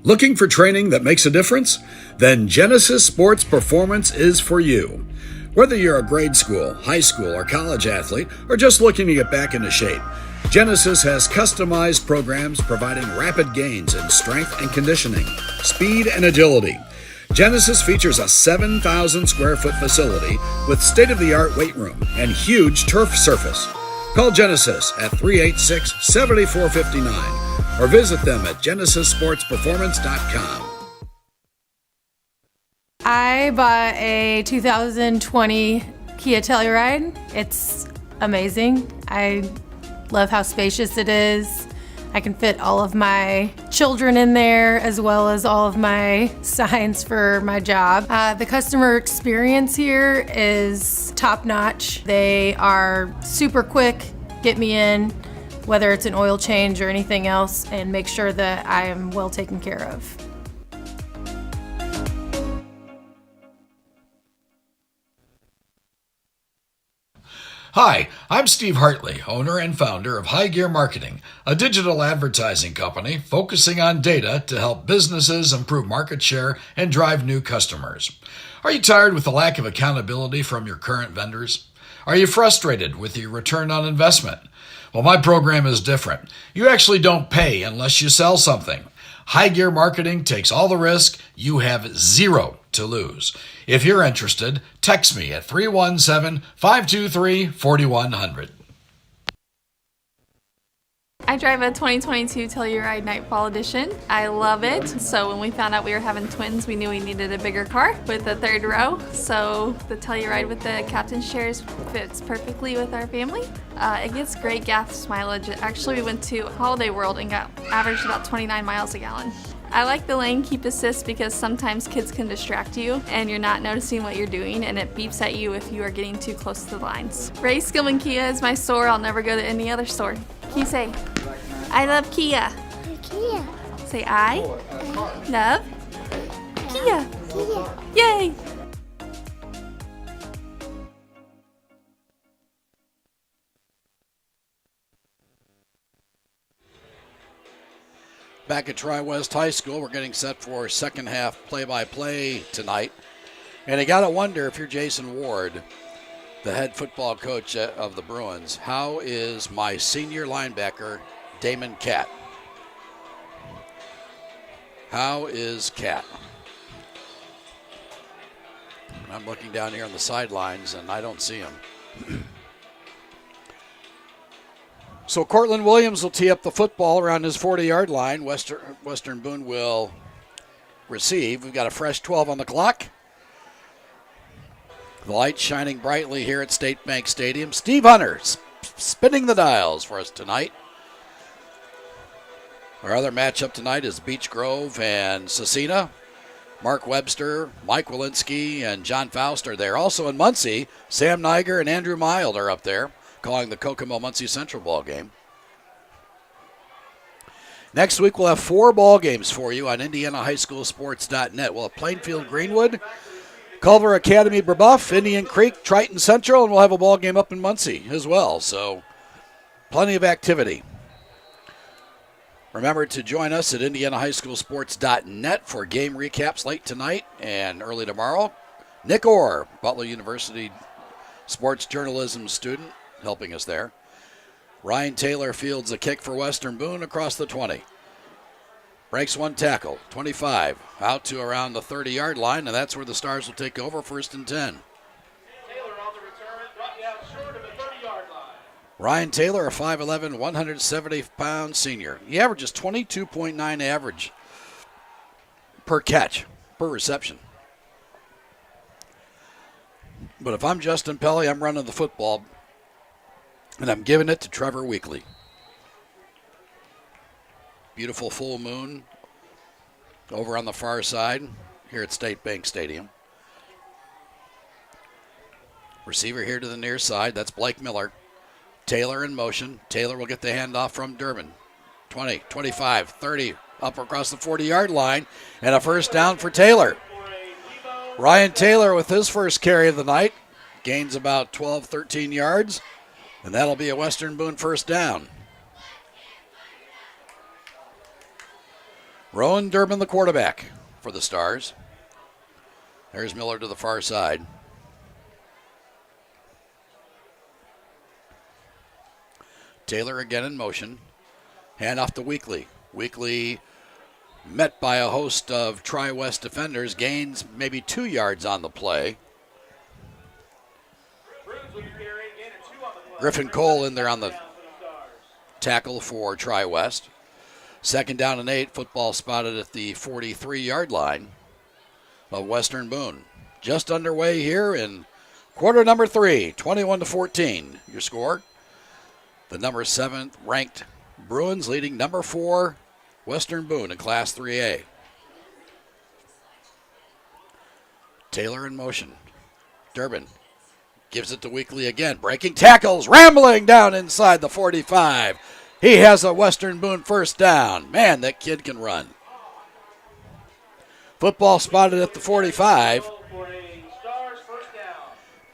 Looking for training that makes a difference? Then Genesis Sports Performance is for you. Whether you're a grade school, high school, or college athlete, or just looking to get back into shape, Genesis has customized programs providing rapid gains in strength and conditioning, speed and agility. Genesis features a 7,000 square foot facility with state-of-the-art weight room and huge turf surface. Call Genesis at 386-7459 or visit them at genesissportsperformance.com. I bought a 2020 Kia Telluride. It's amazing. I love how spacious it is. I can fit all of my children in there as well as all of my signs for my job. The customer experience here is top notch. They are super quick, get me in, whether it's an oil change or anything else, and make sure that I am well taken care of. Hi, I'm Steve Hartley, owner and founder of High Gear Marketing, a digital advertising company focusing on data to help businesses improve market share and drive new customers. Are you tired with the lack of accountability from your current vendors? Are you frustrated with your return on investment? Well, my program is different. You actually don't pay unless you sell something. High Gear Marketing takes all the risk. You have zero to lose. If you're interested, text me at 317-523-4100. I drive a 2022 Telluride Nightfall Edition. I love it. So when we found out we were having twins, we knew we needed a bigger car with a third row. So the Telluride with the captain's chairs fits perfectly with our family. It gets great gas mileage. Actually, we went to Holiday World and got averaged about 29 miles a gallon. I like the lane keep assist because sometimes kids can distract you and you're not noticing what you're doing, and it beeps at you if you are getting too close to the lines. Ray Skillman Kia is my store. I'll never go to any other store. Can you say, I love Kia? Kia. Say, I love Kia. Yay! Back at Tri-West High School, we're getting set for second half play-by-play tonight. And you got to wonder, if you're Jason Ward, the head football coach of the Bruins, how is my senior linebacker, Damon Catt? How is Catt? I'm looking down here on the sidelines, and I don't see him. So Cortland Williams will tee up the football around his 40-yard line. Western Boone will receive. We've got a fresh 12 on the clock. The lights shining brightly here at State Bank Stadium. Steve Hunter spinning the dials for us tonight. Our other matchup tonight is Beech Grove and Cecina. Mark Webster, Mike Walensky, and John Faust are there. Also in Muncie, Sam Niger and Andrew Mild are up there, calling the Kokomo-Muncie Central ball game. Next week, we'll have 4 ball games for you on IndianaHighSchoolSports.net. We'll have Plainfield Greenwood, Culver Academy Brebeuf, Indian Creek, Triton Central, and we'll have a ball game up in Muncie as well. So plenty of activity. Remember to join us at IndianaHighSchoolSports.net for game recaps late tonight and early tomorrow. Nick Orr, Butler University sports journalism student, helping us there. Ryan Taylor fields a kick for Western Boone across the 20. Breaks one tackle, 25, out to around the 30-yard line, and that's where the Stars will take over, 1st and 10. Taylor on the return, brought down short of the 30-yard line. Ryan Taylor, a 5'11", 170-pound senior. He averages 22.9 average per catch, per reception. But if I'm Justin Pelley, I'm running the football, and I'm giving it to Trevor Weekly. Beautiful full moon over on the far side here at State Bank Stadium. Receiver here to the near side. That's Blake Miller. Taylor in motion. Taylor will get the handoff from Durbin. 20, 25, 30, up across the 40-yard line, and a first down for Taylor. Ryan Taylor with his first carry of the night. Gains about 12, 13 yards, and that'll be a Western Boone first down. Rowan Durbin, the quarterback for the Stars. There's Miller to the far side. Taylor again in motion. Hand off to Weekly. Weekly met by a host of Tri-West defenders. Gains maybe 2 yards on the play. Griffin Cole in there on the tackle for Tri-West. 2nd down and 8. Football spotted at the 43-yard line of Western Boone. Just underway here in quarter number 3, 21-14. Your score. The number 7th ranked Bruins leading number 4 Western Boone in Class 3A. Taylor in motion. Durbin gives it to Weekly again. Breaking tackles, rambling down inside the 45. He has a Western Boone first down. Man, that kid can run. Football spotted at the 45.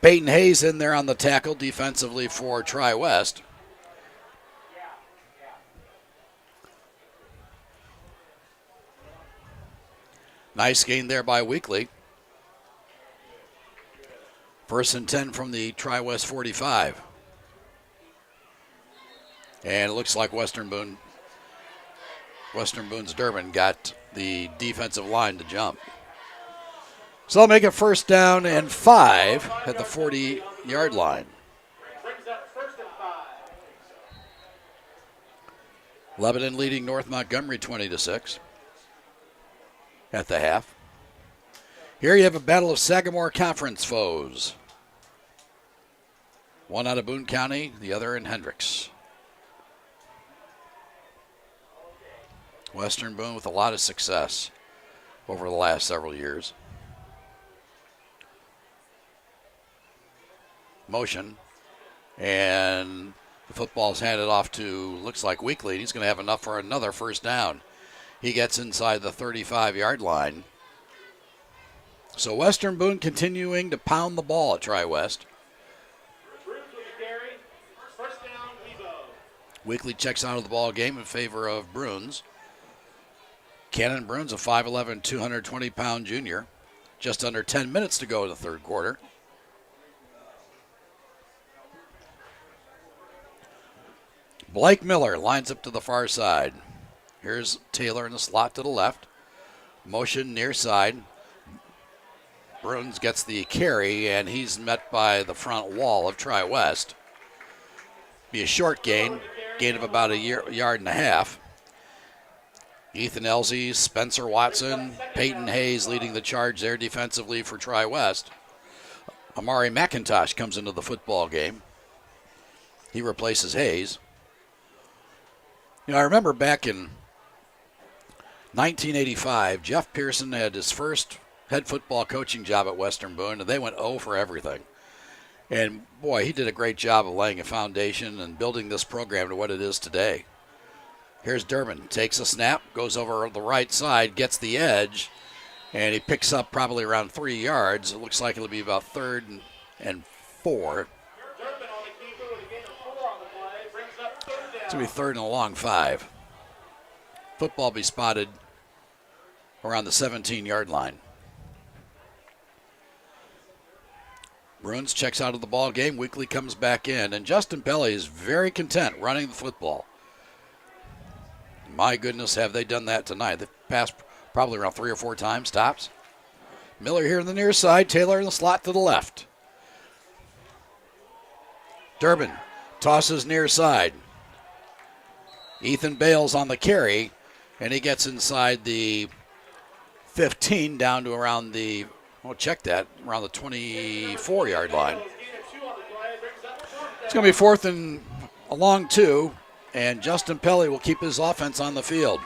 Peyton Hayes in there on the tackle defensively for Tri-West. Nice gain there by Weekly. 1st and 10 from the Tri-West 45. And it looks like Western Boone's Durbin got the defensive line to jump. So they'll make it 1st down and 5 at the 40-yard line. Lebanon leading North Montgomery 20-6 at the half. Here you have a battle of Sagamore Conference foes. One out of Boone County, the other in Hendricks. Western Boone with a lot of success over the last several years. Motion, and the football's handed off to, looks like Weekly. He's going to have enough for another first down. He gets inside the 35-yard line. So Western Boone continuing to pound the ball at Tri-West. Weekly checks out of the ball game in favor of Bruins. Cannon Bruins, a 5'11", 220-pound junior. Just under 10 minutes to go in the third quarter. Blake Miller lines up to the far side. Here's Taylor in the slot to the left. Motion near side. Bruins gets the carry, and he's met by the front wall of Tri-West. Be a short gain of about a yard and a half. Ethan Elsie, Spencer Watson, Peyton Hayes leading the charge there defensively for Tri-West. Amari McIntosh comes into the football game. He replaces Hayes. You know, I remember back in 1985, Jeff Pearson had his first head football coaching job at Western Boone, and they went 0 for everything. And, boy, he did a great job of laying a foundation and building this program to what it is today. Here's Durbin, takes a snap, goes over the right side, gets the edge, and he picks up probably around 3 yards. It looks like it'll be about 3rd and 4. It's going to be 3rd and a long 5. Football be spotted around the 17-yard line. Bruins checks out of the ball game. Weekly comes back in, and Justin Pelly is very content running the football. My goodness, have they done that tonight. They've passed probably around 3 or 4 times, tops. Miller here on the near side, Taylor in the slot to the left. Durbin tosses near side. Ethan Bales on the carry, and he gets inside the 15 down to around the, check that, around the 24-yard line. It's going to be 4th and a long 2, and Justin Pelly will keep his offense on the field.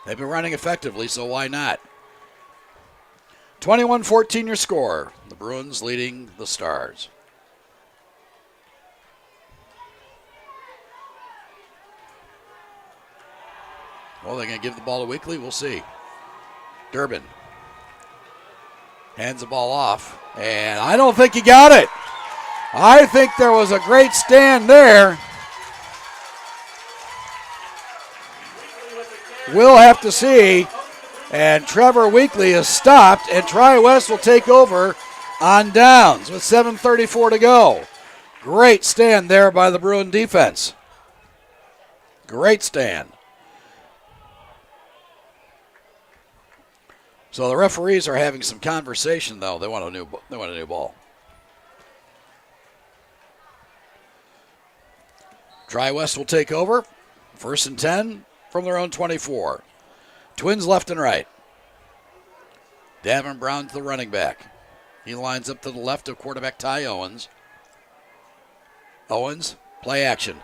They've been running effectively, so why not? 21-14 your score. The Bruins leading the Stars. Well, they're going to give the ball to Weekly. We'll see. Durbin hands the ball off, and I don't think he got it. I think there was a great stand there. We'll have to see. And Trevor Weekly is stopped, and Tri-West will take over on downs with 7:34 to go. Great stand there by the Bruin defense. Great stand. So the referees are having some conversation, though. They want a new ball. Tri-West will take over. 1st and 10 from their own 24. Twins left and right. Davin Brown's the running back. He lines up to the left of quarterback Ty Owens. Owens, play action.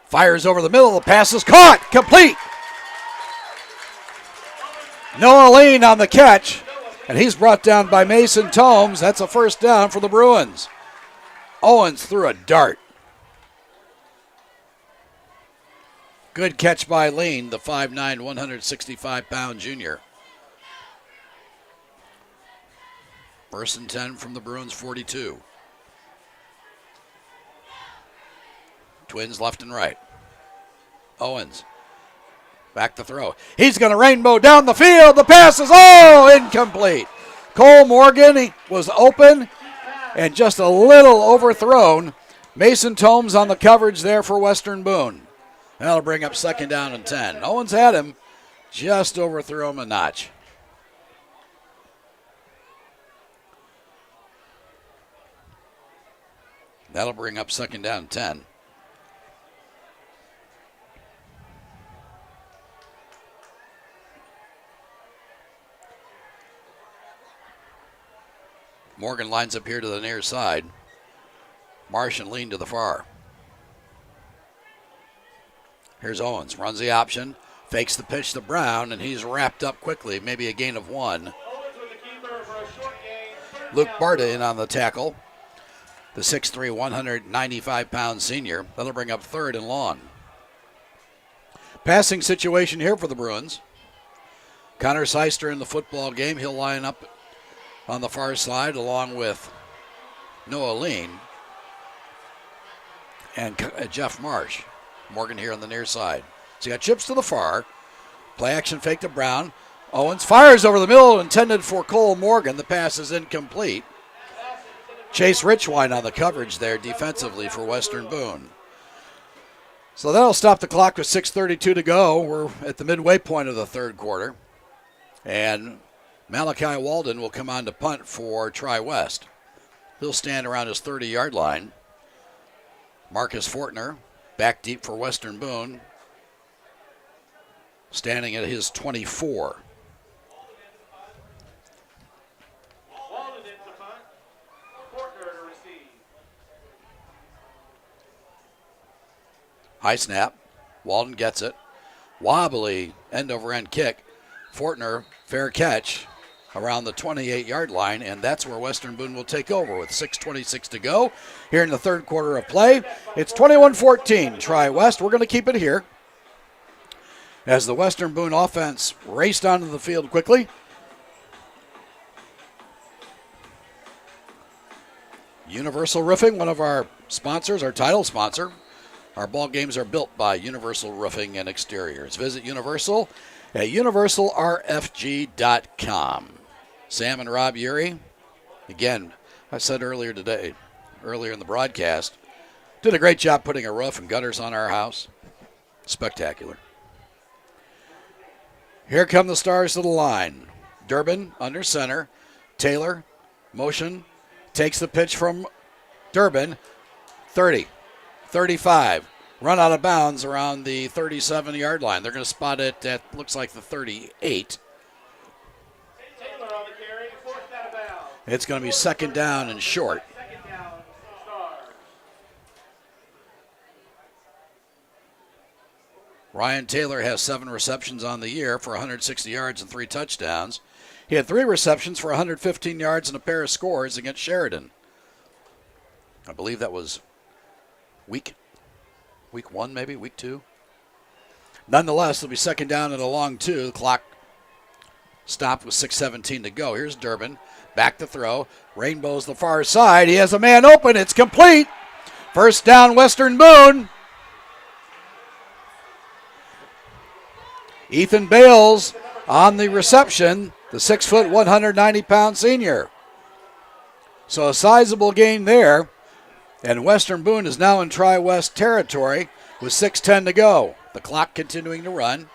Fires over the middle. The pass is caught. Complete. Noah Lean on the catch, and he's brought down by Mason Tomes. That's a first down for the Bruins. Owens threw a dart. Good catch by Lean, the 5'9", 165-pound junior. 1st and 10 from the Bruins 42. Twins left and right. Owens. Back to throw. He's going to rainbow down the field. The pass is incomplete. Cole Morgan, he was open and just a little overthrown. Mason Tomes on the coverage there for Western Boone. That'll bring up 2nd down and 10. Owens had him, just overthrew him a notch. That'll bring up 2nd down and 10. Morgan lines up here to the near side. Marsh and Lean to the far. Here's Owens, runs the option, fakes the pitch to Brown, and he's wrapped up quickly, maybe a gain of 1. Luke Barta in on the tackle. The 6'3", 195-pound senior. That'll bring up third and long. Passing situation here for the Bruins. Connor Seister in the football game. He'll line up on the far side along with Noah Lean and Jeff Marsh. Morgan here on the near side. So you got chips to the far. Play action fake to Brown. Owens fires over the middle, intended for Cole Morgan. The pass is incomplete. Chase Richwine on the coverage there defensively for Western Boone. So that'll stop the clock with 6:32 to go. We're at the midway point of the third quarter. And Malachi Walden will come on to punt for Tri-West. He'll stand around his 30-yard line. Marcus Fortner back deep for Western Boone, standing at his 24. Walden in to punt. Fortner to receive. High snap. Walden gets it. Wobbly end-over-end kick. Fortner, fair catch around the 28-yard line, and that's where Western Boone will take over with 6:26 to go here in the third quarter of play. It's 21-14, Tri-West. We're going to keep it here as the Western Boone offense raced onto the field quickly. Universal Roofing, one of our sponsors, our title sponsor. Our ball games are built by Universal Roofing and Exteriors. Visit Universal at universalrfg.com. Sam and Rob Urey, again, I said earlier in the broadcast, did a great job putting a roof and gutters on our house. Spectacular. Here come the stars to the line. Durbin under center. Taylor, motion, takes the pitch from Durbin. 30, 35. Run out of bounds around the 37-yard line. They're going to spot it at, looks like, the 38. Taylor on the carry, forced out of bounds. It's going to be second down and short. Second down, Stars. Ryan Taylor has 7 receptions on the year for 160 yards and 3 touchdowns. He had 3 receptions for 115 yards and a pair of scores against Sheridan. I believe that was week 1, maybe, week 2. Nonetheless, it'll be second down and a long 2. The clock stopped with 6:17 to go. Here's Durbin, back to throw. Rainbow's the far side. He has a man open. It's complete. First down, Western Boone. Ethan Bales on the reception, the 6', 190-pound senior. So a sizable gain there. And Western Boone is now in Tri-West territory with 6:10 to go. The clock continuing to run.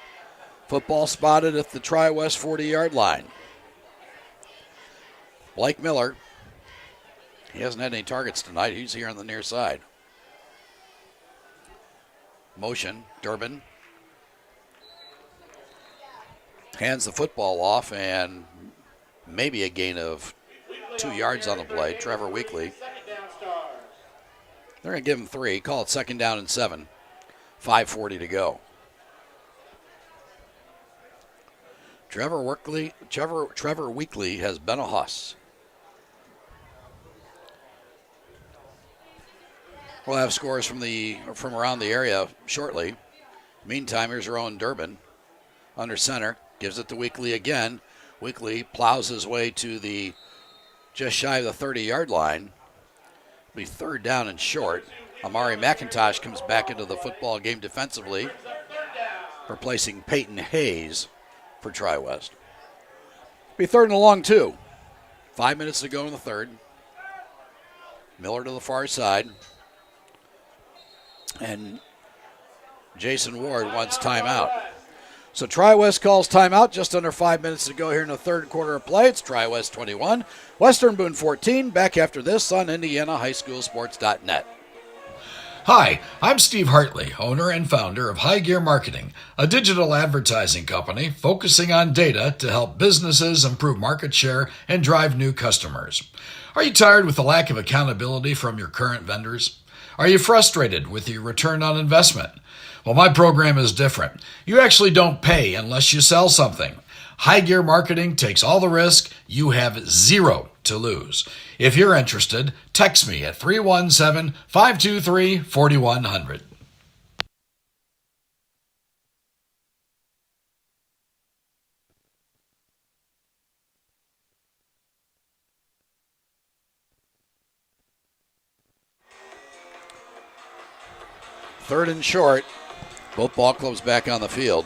Football spotted at the Tri-West 40-yard line. Blake Miller, he hasn't had any targets tonight. He's here on the near side. Motion, Durbin. Hands the football off, and maybe a gain of 2 yards on the play. Trevor Weekly. They're going to give him 3. Call it second down and 7. 5:40 to go. Trevor Weekly has been a hoss. We'll have scores from around the area shortly. Meantime, here's our own Durbin under center. Gives it to Weekly again. Weekly plows his way to the just shy of the 30-yard line. It'll be third down and short. Amari McIntosh comes back into the football game defensively, replacing Peyton Hayes for Tri-West. Be third and a long 2. 5 minutes to go in the third. Miller to the far side. And Jason Ward wants timeout. So Tri-West calls timeout. Just under 5 minutes to go here in the third quarter of play. It's Tri-West 21, Western Boone 14. Back after this on IndianaHighSchoolSports.net. Hi, I'm Steve Hartley, owner and founder of High Gear Marketing, a digital advertising company focusing on data to help businesses improve market share and drive new customers. Are you tired with the lack of accountability from your current vendors? Are you frustrated with your return on investment? Well, my program is different. You actually don't pay unless you sell something. High Gear Marketing takes all the risk. You have zero to lose. If you're interested, text me at 317-523-4100. Third and short. Both ball clubs back on the field.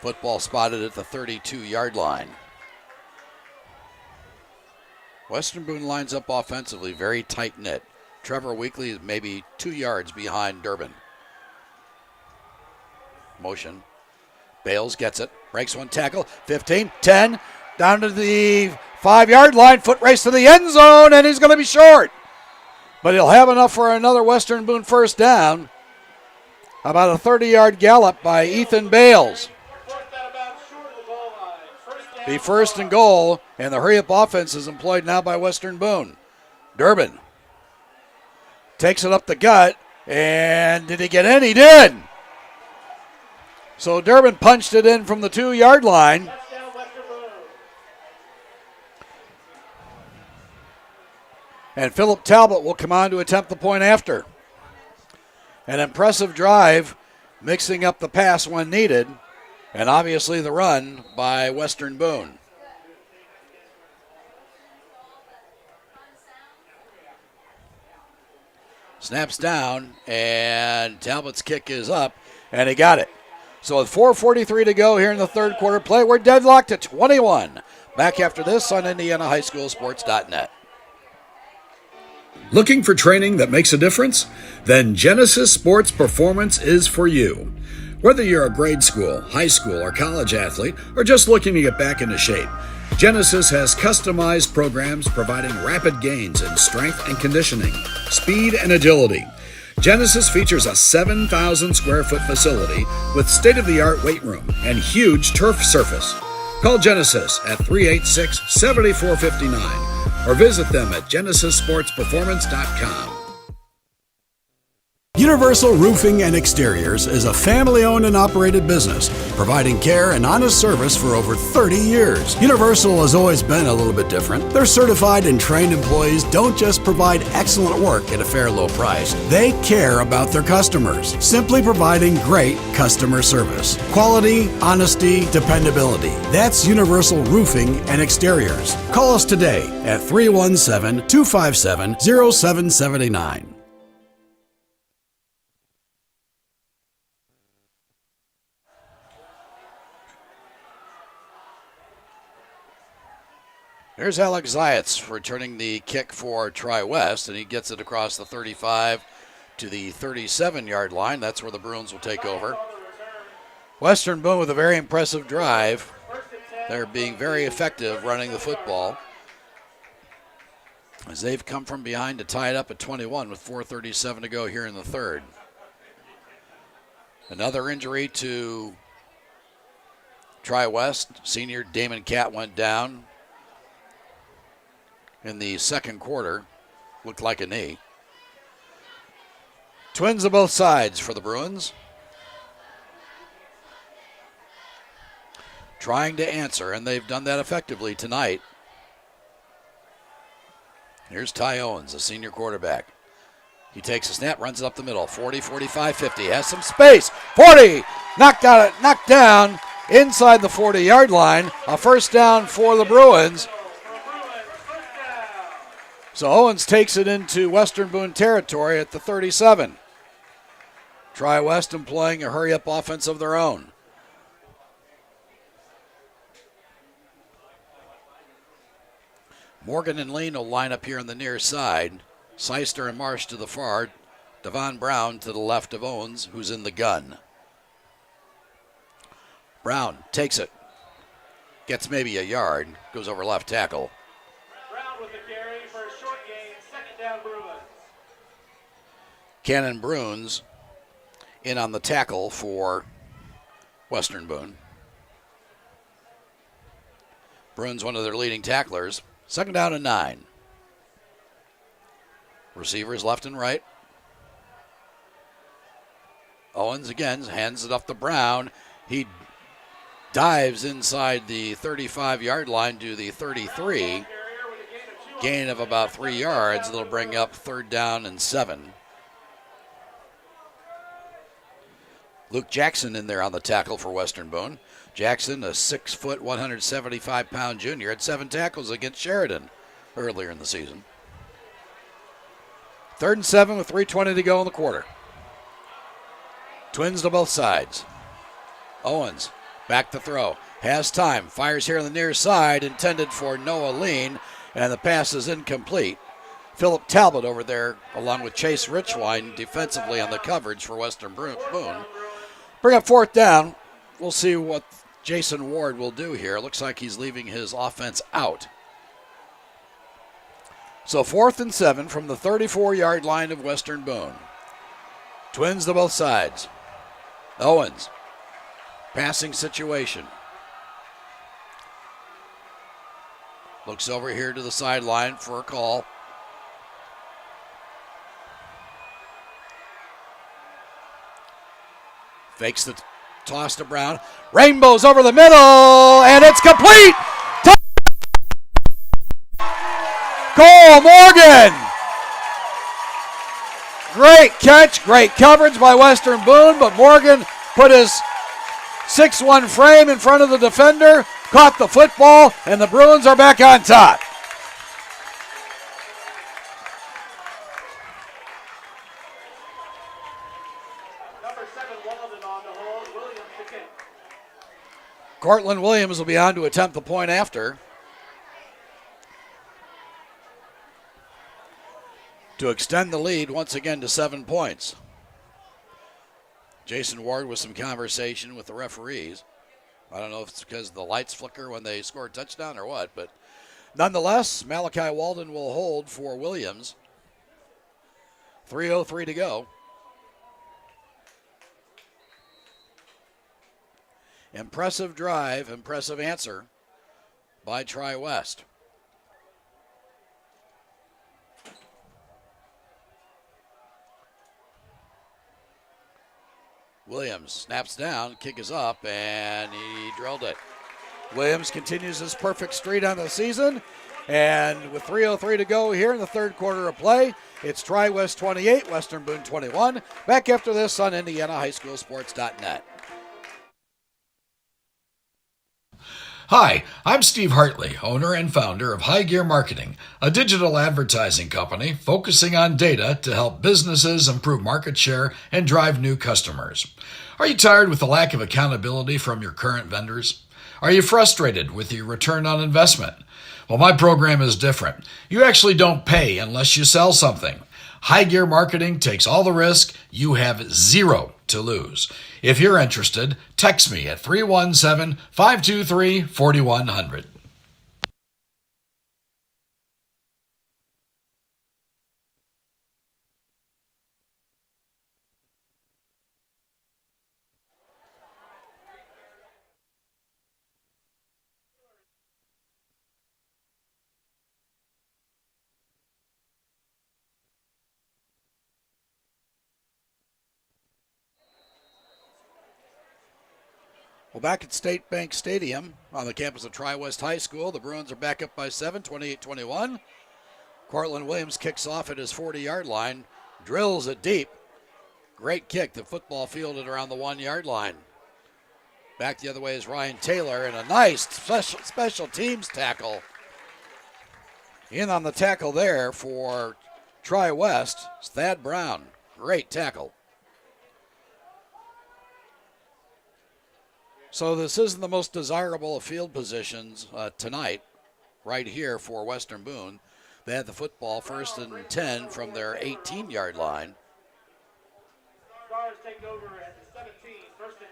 Football spotted at the 32-yard line. Western Boone lines up offensively, very tight-knit. Trevor Weekly is maybe 2 yards behind Durbin. Motion. Bales gets it. Breaks one tackle. 15, 10. Down to the 5-yard line. Foot race to the end zone, and he's going to be short. But he'll have enough for another Western Boone first down. About a 30-yard gallop by Ethan Bales. Be first and goal, and the hurry-up offense is employed now by Western Boone. Durbin takes it up the gut, and did he get in? He did. So Durbin punched it in from the 2-yard line. And Philip Talbot will come on to attempt the point after. An impressive drive, mixing up the pass when needed, and obviously the run by Western Boone. Snaps down, and Talbot's kick is up, and he got it. So with 4:43 to go here in the third quarter play, we're deadlocked at 21. Back after this on IndianaHighSchoolSports.net. Looking for training that makes a difference? Then Genesis Sports Performance is for you. Whether you're a grade school, high school, or college athlete, or just looking to get back into shape, Genesis has customized programs providing rapid gains in strength and conditioning, speed and agility. Genesis features a 7,000 square foot facility with state-of-the-art weight room and huge turf surface. Call Genesis at 386-7459 or visit them at genesissportsperformance.com. Universal Roofing and Exteriors is a family-owned and operated business, providing care and honest service for over 30 years. Universal has always been a little bit different. Their certified and trained employees don't just provide excellent work at a fair low price. They care about their customers, simply providing great customer service. Quality, honesty, dependability. That's Universal Roofing and Exteriors. Call us today at 317-257-0779. Here's Alex Zayats returning the kick for Tri-West, and he gets it across the 35 to the 37-yard line. That's where the Bruins will take over. Western Boone with a very impressive drive. They're being very effective running the football, as they've come from behind to tie it up at 21 with 4:37 to go here in the third. Another injury to Tri-West. Senior Damon Catt went down in the second quarter. Looked like a knee. Twins on both sides for the Bruins. Trying to answer, and they've done that effectively tonight. Here's Ty Owens, a senior quarterback. He takes a snap, runs it up the middle. 40, 45, 50. Has some space. 40! Knocked down inside the 40-yard line. A first down for the Bruins. So Owens takes it into Western Boone territory at the 37. Tri-West employing a hurry-up offense of their own. Morgan and Lane will line up here on the near side. Seister and Marsh to the far. Devon Brown to the left of Owens, who's in the gun. Brown takes it. Gets maybe a yard. Goes over left tackle. Brown with the carry for a short gain. Second down, Bruins. Cannon Bruins in on the tackle for Western Boone. Bruins, one of their leading tacklers, Second down and 9. Receivers left and right. Owens again hands it off to Brown. He dives inside the 35-yard line to the 33. Gain of about 3 yards. It'll bring up third down and 7. Luke Jackson in there on the tackle for Western Boone. Jackson, a 6 foot, 175-pound junior, had 7 tackles against Sheridan earlier in the season. Third and 7 with 3:20 to go in the quarter. Twins to both sides. Owens back to throw. Has time. Fires here on the near side. Intended for Noah Lean. And the pass is incomplete. Philip Talbot over there along with Chase Richwine defensively on the coverage for Western Boone. Bring up fourth down. We'll see what Jason Ward will do here. Looks like he's leaving his offense out. So 4th and 7 from the 34-yard line of Western Boone. Twins to both sides. Owens. Passing situation. Looks over here to the sideline for a call. Fakes the toss to Brown. Rainbows over the middle, and it's complete. Cole Morgan. Great catch, great coverage by Western Boone, but Morgan put his 6'1" frame in front of the defender, caught the football, and the Bruins are back on top. Number 7, Walden on the hold. Williams to kick. Cortland Williams will be on to attempt the point after. To extend the lead once again to 7 points. Jason Ward with some conversation with the referees. I don't know if it's because the lights flicker when they score a touchdown or what, but nonetheless, Malachi Walden will hold for Williams. 3:03 to go. Impressive drive, impressive answer by Tri-West. Williams snaps down, kick is up, and he drilled it. Williams continues his perfect streak on the season, and with 3:03 to go here in the third quarter of play, it's Tri-West 28, Western Boone 21. Back after this on IndianaHighSchoolSports.net. Hi, I'm Steve Hartley, owner and founder of High Gear Marketing, a digital advertising company focusing on data to help businesses improve market share and drive new customers. Are you tired with the lack of accountability from your current vendors? Are you frustrated with your return on investment? Well, my program is different. You actually don't pay unless you sell something. High Gear Marketing takes all the risk. You have zero to lose. If you're interested, text me at 317-523-4100. Well, back at State Bank Stadium on the campus of Tri-West High School, the Bruins are back up by 7, 28-21. Cortland Williams kicks off at his 40-yard line, drills it deep. Great kick. The football fielded around the 1-yard line. Back the other way is Ryan Taylor, and a nice special teams tackle. In on the tackle there for Tri-West, Thad Brown. Great tackle. So this isn't the most desirable of field positions tonight, right here for Western Boone. They had the football 1st and 10 from their 18-yard line. Stars take over at the 17, 1st and 10.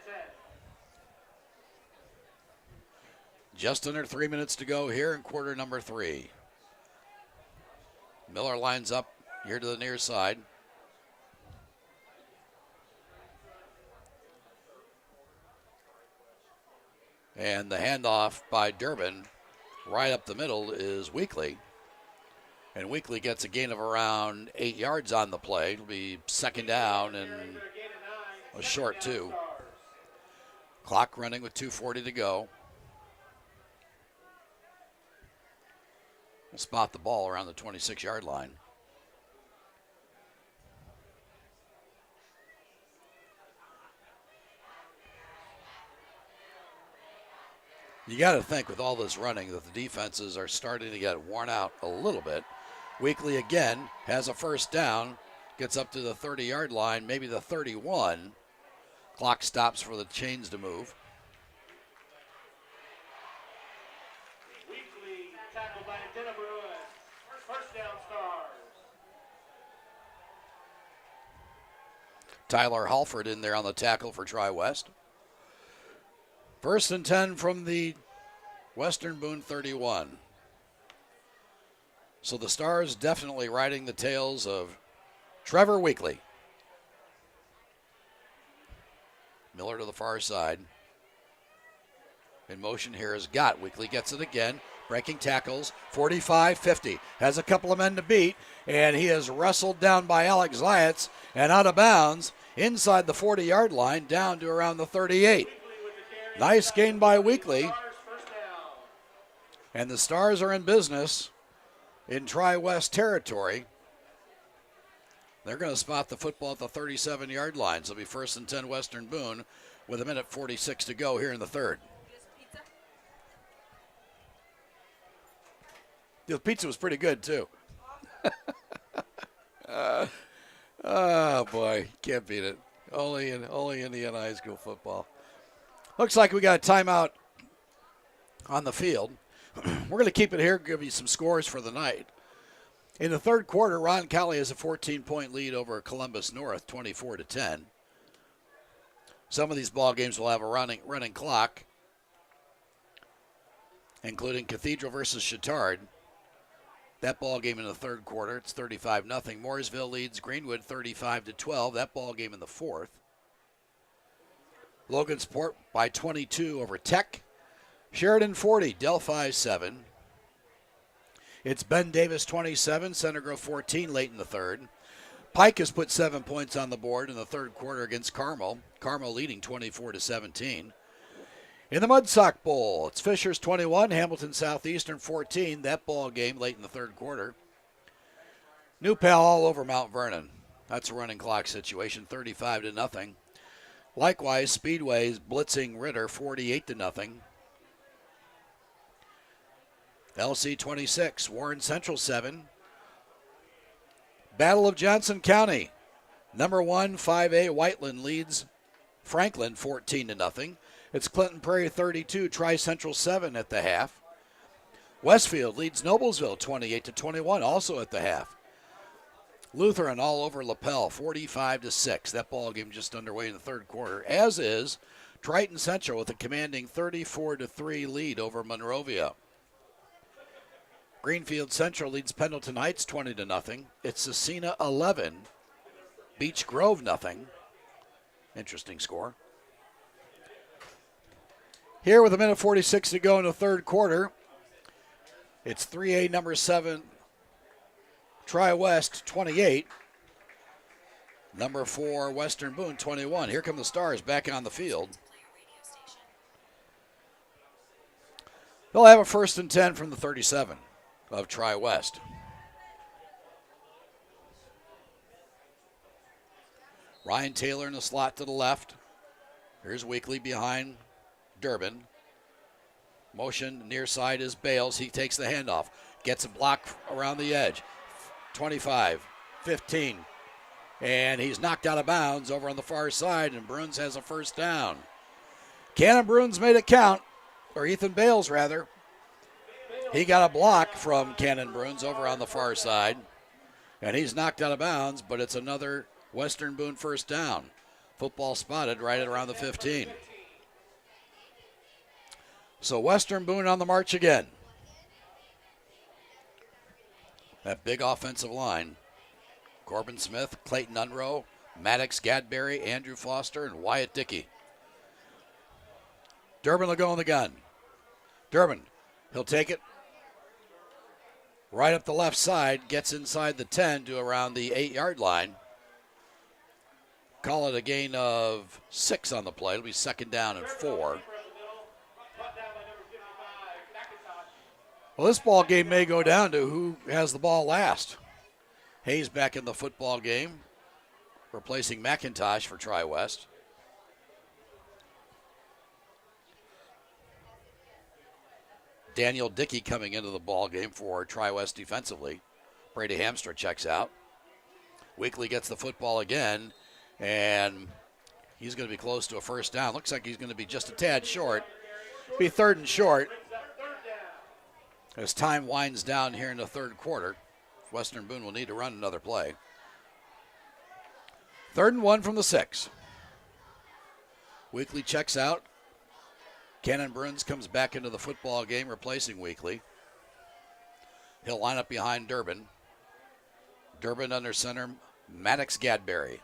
Just under 3 minutes to go here in quarter number 3. Miller lines up here to the near side. And the handoff by Durbin right up the middle is Weekly. And Weekly gets a gain of around 8 yards on the play. It'll be second down and a short 2. Clock running with 2:40 to go. We'll spot the ball around the 26-yard line. You got to think with all this running that the defenses are starting to get worn out a little bit. Weekly again has a first down, gets up to the 30-yard line, maybe the 31. Clock stops for the chains to move. Weekly tackled by Denna Bruin. First down Stars. Tyler Halford in there on the tackle for Tri-West. First and 10 from the Western Boone 31. So the Stars definitely riding the tails of Trevor Weekly. Miller to the far side. In motion here is Gott. Weekly gets it again. Breaking tackles. 45-50. Has a couple of men to beat. And he is wrestled down by Alex Zayats and out of bounds inside the 40-yard line down to around the 38. Nice gain by Weekly. And the Stars are in business in Tri-West territory. They're going to spot the football at the 37-yard line. So it'll be first and 10 Western Boone with 1:46 to go here in the third. The pizza was pretty good, too. Oh, boy. Can't beat it. Only Indiana high school football. Looks like we got a timeout on the field. We're going to keep it here, give you some scores for the night. In the third quarter, Ron Cali has a 14-point lead over Columbus North, 24-10. Some of these ball games will have a running clock, including Cathedral versus Chittard. That ball game in the third quarter, it's 35-0. Mooresville leads Greenwood 35-12. That ball game in the fourth. Logansport by 22 over Tech. Sheridan 40, Delphi 7. It's Ben Davis 27, Center Grove 14 late in the third. Pike has put 7 points on the board in the third quarter against Carmel. Carmel leading 24-17. In the Mudsock Bowl, it's Fishers 21, Hamilton Southeastern 14. That ball game late in the third quarter. New Pal all over Mount Vernon. That's a running clock situation, 35-0. Likewise, Speedway's blitzing Ritter 48-0. LC 26, Warren Central 7. Battle of Johnson County. Number 1, 5A Whiteland leads Franklin 14-0. It's Clinton Prairie 32, Tri-Central 7 at the half. Westfield leads Noblesville 28-21, also at the half. Lutheran all over Lapel 45-6. That ball game just underway in the third quarter, as is Triton Central with a commanding 34-3 lead over Monrovia. Greenfield Central leads Pendleton Heights 20-0. It's Cecina 11, Beech Grove 0. Interesting score. Here with 1:46 to go in the third quarter, it's 3A number 7, Tri-West 28. Number 4, Western Boone 21. Here come the Stars back on the field. They'll have a first and 10 from the 37 of Tri-West. Ryan Taylor in the slot to the left. Here's Weekly behind Durbin. Motion near side is Bales. He takes the handoff. Gets a block around the edge. 25, 15. And he's knocked out of bounds over on the far side, and Bruins has a first down. Cannon Bruins made it count, or Ethan Bales rather. He got a block from Cannon Bruins over on the far side, and he's knocked out of bounds, but it's another Western Boone first down. Football spotted right at around the 15. So Western Boone on the march again. That big offensive line. Corbin Smith, Clayton Unroe, Maddox Gadberry, Andrew Foster, and Wyatt Dickey. Durbin will go in the gun. Durbin, he'll take it right up the left side, gets inside the 10 to around the 8-yard line. Call it a gain of 6 on the play. It'll be 2nd down and 4. Well, this ball game may go down to who has the ball last. Hayes back in the football game, replacing McIntosh for Tri-West. Daniel Dickey coming into the ball game for Tri-West defensively. Brady Hamstra checks out. Weekly gets the football again, and he's going to be close to a 1st down. Looks like he's going to be just a tad short. Be 3rd and short as time winds down here in the 3rd quarter. Western Boone will need to run another play. 3rd and 1 from the 6. Weekly checks out. Cannon Bruns comes back into the football game, replacing Weekly. He'll line up behind Durbin. Durbin under center, Maddox Gadberry.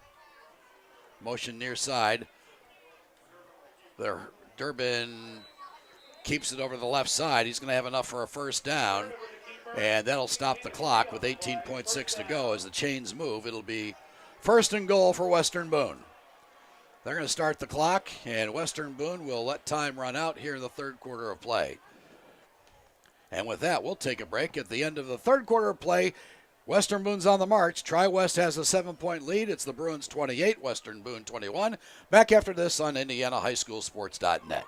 Motion near side. Durbin keeps it over the left side. He's going to have enough for a 1st down, and that'll stop the clock with 18.6 to go. As the chains move, it'll be 1st and goal for Western Boone. They're going to start the clock, and Western Boone will let time run out here in the 3rd quarter of play. And with that, we'll take a break. At the end of the 3rd quarter of play, Western Boone's on the march. Tri-West has a 7-point lead. It's the Bruins 28, Western Boone 21. Back after this on IndianaHighSchoolSports.net.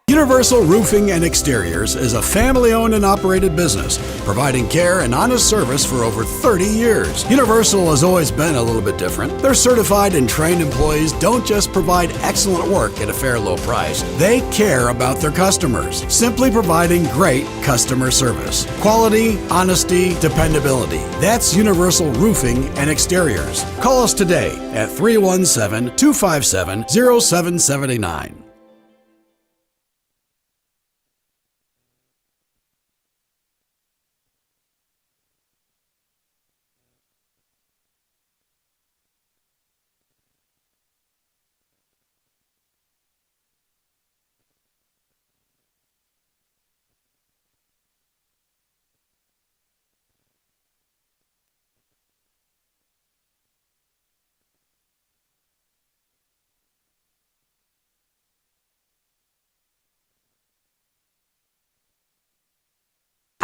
Universal Roofing and Exteriors is a family-owned and operated business, providing care and honest service for over 30 years. Universal has always been a little bit different. Their certified and trained employees don't just provide excellent work at a fair low price. They care about their customers, simply providing great customer service. Quality, honesty, dependability. That's Universal Roofing and Exteriors. Call us today at 317-257-0779.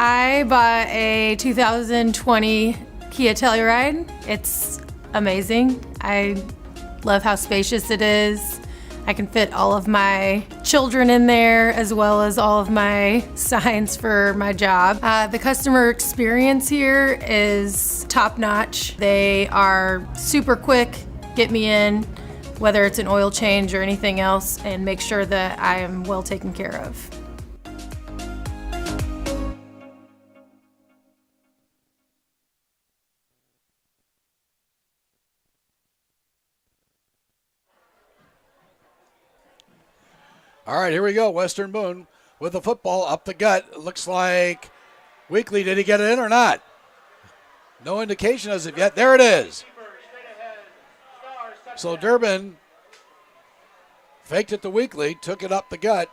I bought a 2020 Kia Telluride. It's amazing. I love how spacious it is. I can fit all of my children in there as well as all of my signs for my job. The customer experience here is top notch. They are super quick, get me in, whether it's an oil change or anything else, and make sure that I am well taken care of. All right, here we go. Western Boone with the football up the gut. It looks like Weekly. Did he get it in or not? No indication as of yet. There it is. So Durbin faked it to Weekly, took it up the gut,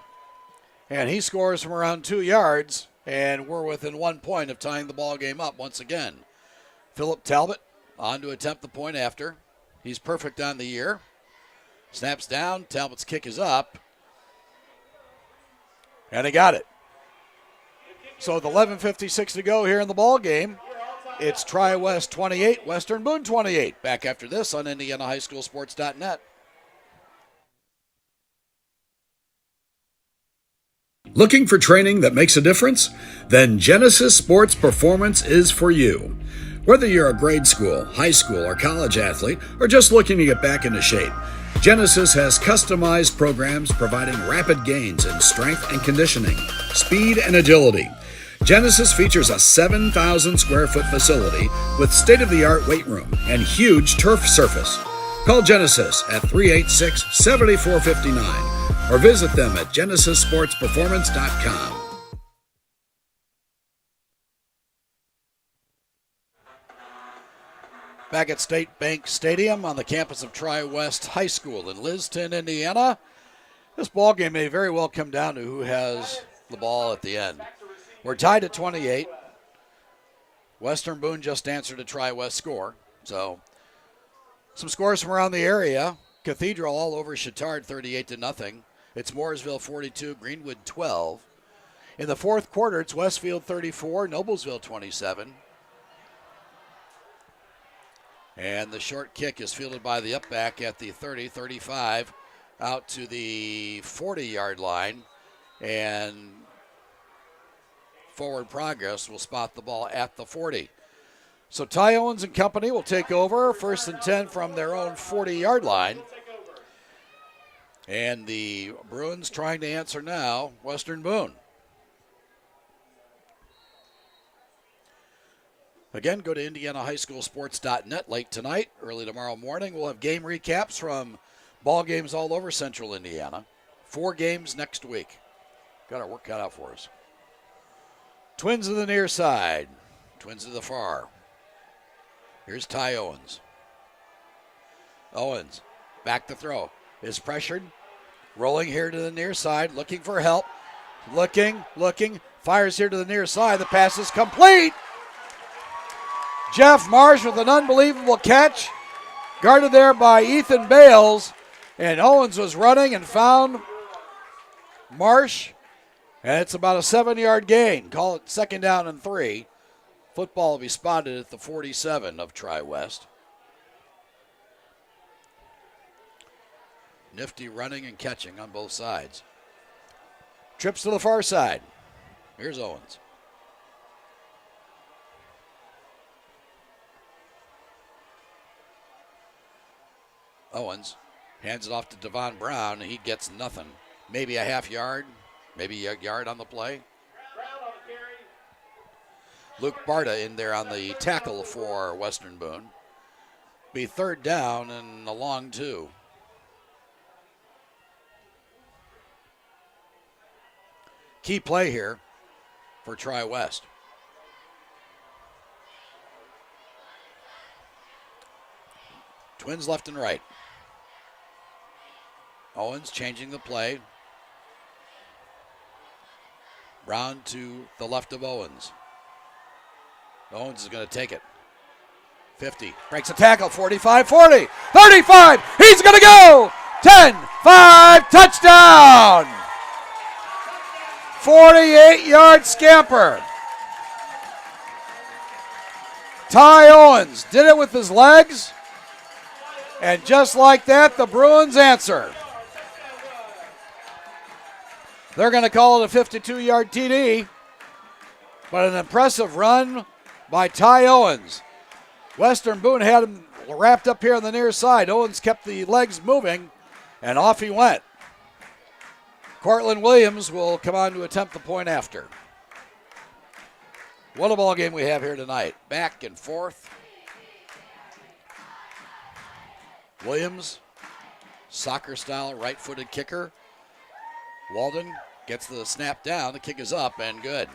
and he scores from around 2 yards, and we're within 1 point of tying the ball game up once again. Philip Talbot on to attempt the point after. He's perfect on the year. Snaps down. Talbot's kick is up. And he got it. So with 11:56 to go here in the ball game, it's Tri-West 28, Western Boone 28. Back after this on IndianaHighSchoolSports.net. Looking for training that makes a difference? Then Genesis Sports Performance is for you. Whether you're a grade school, high school, or college athlete, or just looking to get back into shape, Genesis has customized programs providing rapid gains in strength and conditioning, speed and agility. Genesis features a 7,000 square foot facility with state-of-the-art weight room and huge turf surface. Call Genesis at 386-7459 or visit them at genesissportsperformance.com. Back at State Bank Stadium on the campus of Tri-West High School in Liston, Indiana. This ball game may very well come down to who has the ball at the end. We're tied at 28. Western Boone just answered a Tri-West score. So some scores from around the area. Cathedral all over Chittard, 38-0. It's Mooresville 42, Greenwood 12. In the fourth quarter, it's Westfield 34, Noblesville 27. And the short kick is fielded by the upback at the 30-35 out to the 40-yard line. And forward progress will spot the ball at the 40. So Ty Owens and company will take over, 1st and 10 from their own 40-yard line. And the Bruins trying to answer now, Western Boone. Again, go to IndianaHighSchoolSports.net late tonight. Early tomorrow morning, we'll have game recaps from ball games all over central Indiana. 4 games next week. Got our work cut out for us. Twins to the near side. Twins to the far. Here's Ty Owens. Owens, back to throw. Is pressured. Rolling here to the near side, looking for help. Looking. Fires here to the near side. The pass is complete. Jeff Marsh with an unbelievable catch. Guarded there by Ethan Bales. And Owens was running and found Marsh. And it's about a 7-yard gain. Call it 2nd down and 3. Football will be spotted at the 47 of Tri-West. Nifty running and catching on both sides. Trips to the far side. Here's Owens. Owens hands it off to Devon Brown, and he gets nothing. Maybe a half yard, maybe a yard on the play. Luke Barta in there on the tackle for Western Boone. Be 3rd down and a long 2. Key play here for Tri-West. Twins left and right. Owens changing the play. Brown to the left of Owens. Owens is going to take it. 50. Breaks a tackle. 45, 40, 35. He's going to go. 10, 5, touchdown. 48-yard scamper. Ty Owens did it with his legs. And just like that, the Bruins answer. They're going to call it a 52-yard TD. But an impressive run by Ty Owens. Western Boone had him wrapped up here on the near side. Owens kept the legs moving, and off he went. Cortland Williams will come on to attempt the point after. What a ball game we have here tonight. Back and forth. Williams, soccer-style right-footed kicker. Walden gets the snap down. The kick is up and good.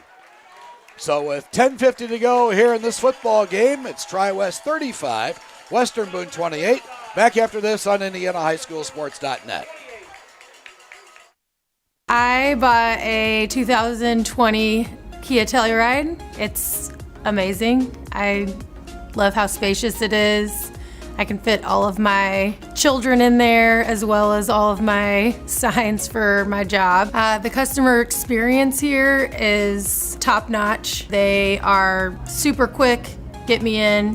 So with 10:50 to go here in this football game, it's Tri-West 35, Western Boone 28. Back after this on IndianaHighSchoolSports.net. I bought a 2020 Kia Telluride. It's amazing. I love how spacious it is. I can fit all of my children in there as well as all of my signs for my job. The customer experience here is top notch. They are super quick, get me in,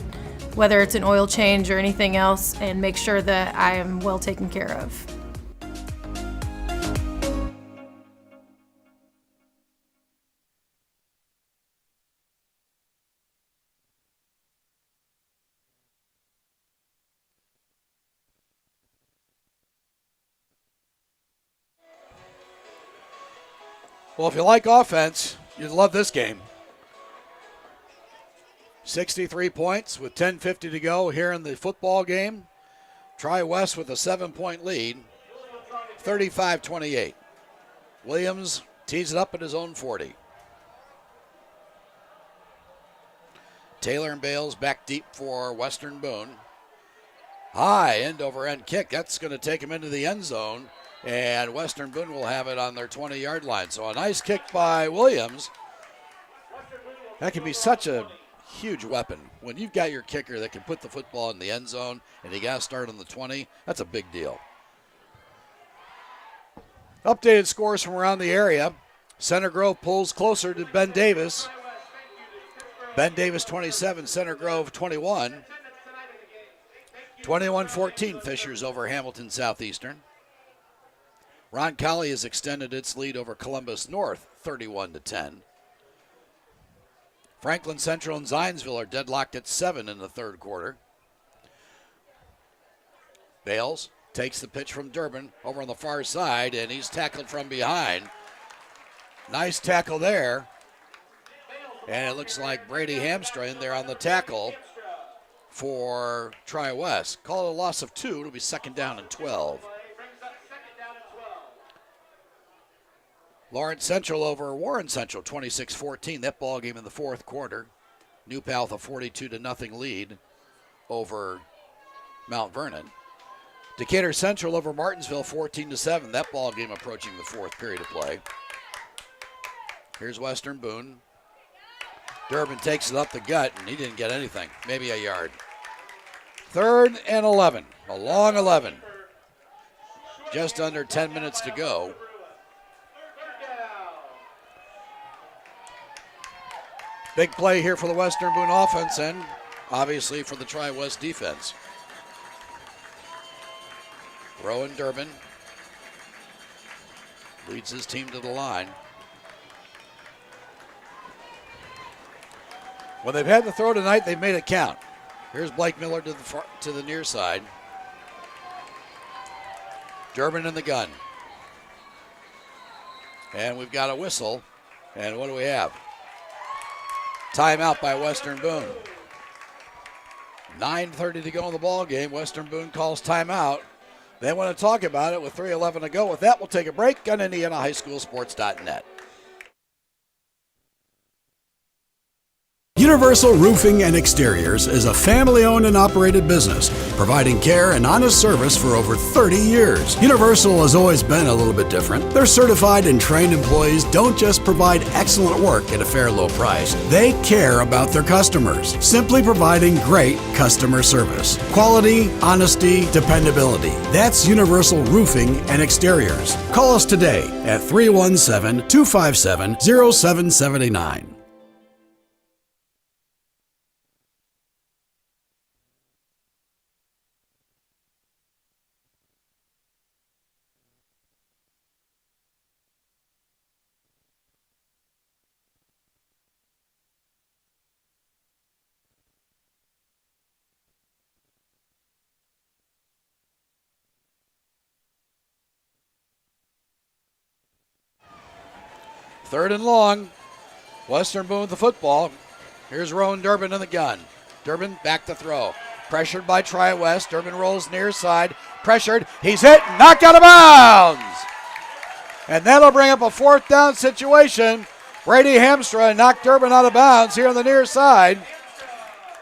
whether it's an oil change or anything else, and make sure that I am well taken care of. Well, if you like offense, you'd love this game. 63 points with 10:50 to go here in the football game. Tri-West with a 7-point lead, 35-28. Williams tees it up at his own 40. Taylor and Bales back deep for Western Boone. High end-over-end kick. That's going to take him into the end zone. And Western Boone will have it on their 20-yard line. So a nice kick by Williams. That can be such a huge weapon. When you've got your kicker that can put the football in the end zone and you got to start on the 20, that's a big deal. Updated scores from around the area. Center Grove pulls closer to Ben Davis. Ben Davis 27, Center Grove 21. 21-14 Fishers over Hamilton Southeastern. Roncalli has extended its lead over Columbus North 31-10. Franklin Central and Zionsville are deadlocked at 7 in the third quarter. Bales takes the pitch from Durbin over on the far side, and he's tackled from behind. Nice tackle there. And it looks like Brady Hamstring there on the tackle for Tri-West. Call it a loss of 2. It'll be second down and 12. Lawrence Central over Warren Central, 26-14. That ball game in the fourth quarter. New Palth a 42-0 lead over Mount Vernon. Decatur Central over Martinsville, 14-7. That ball game approaching the fourth period of play. Here's Western Boone. Durbin takes it up the gut, and he didn't get anything. Maybe a yard. 3rd and 11. A long 11. Just under 10 minutes to go. Big play here for the Western Boone offense and obviously for the Tri-West defense. Rowan Durbin leads his team to the line. When they've had the throw tonight, they've made it count. Here's Blake Miller to the near side. Durbin in the gun. And we've got a whistle. And what do we have? Timeout by Western Boone. 9:30 to go in the ball game. Western Boone calls timeout. They want to talk about it with 3:11 to go. With that, we'll take a break on IndianaHighSchoolSports.net. Universal Roofing and Exteriors is a family-owned and operated business, providing care and honest service for over 30 years. Universal has always been a little bit different. Their certified and trained employees don't just provide excellent work at a fair low price. They care about their customers, simply providing great customer service. Quality, honesty, dependability. That's Universal Roofing and Exteriors. Call us today at 317-257-0779. Third and long. Western Boone with the football. Here's Rowan Durbin in the gun. Durbin back to throw. Pressured by Tri-West. Durbin rolls near side. Pressured. He's hit and knocked out of bounds. And that'll bring up a fourth down situation. Brady Hamstra knocked Durbin out of bounds here on the near side.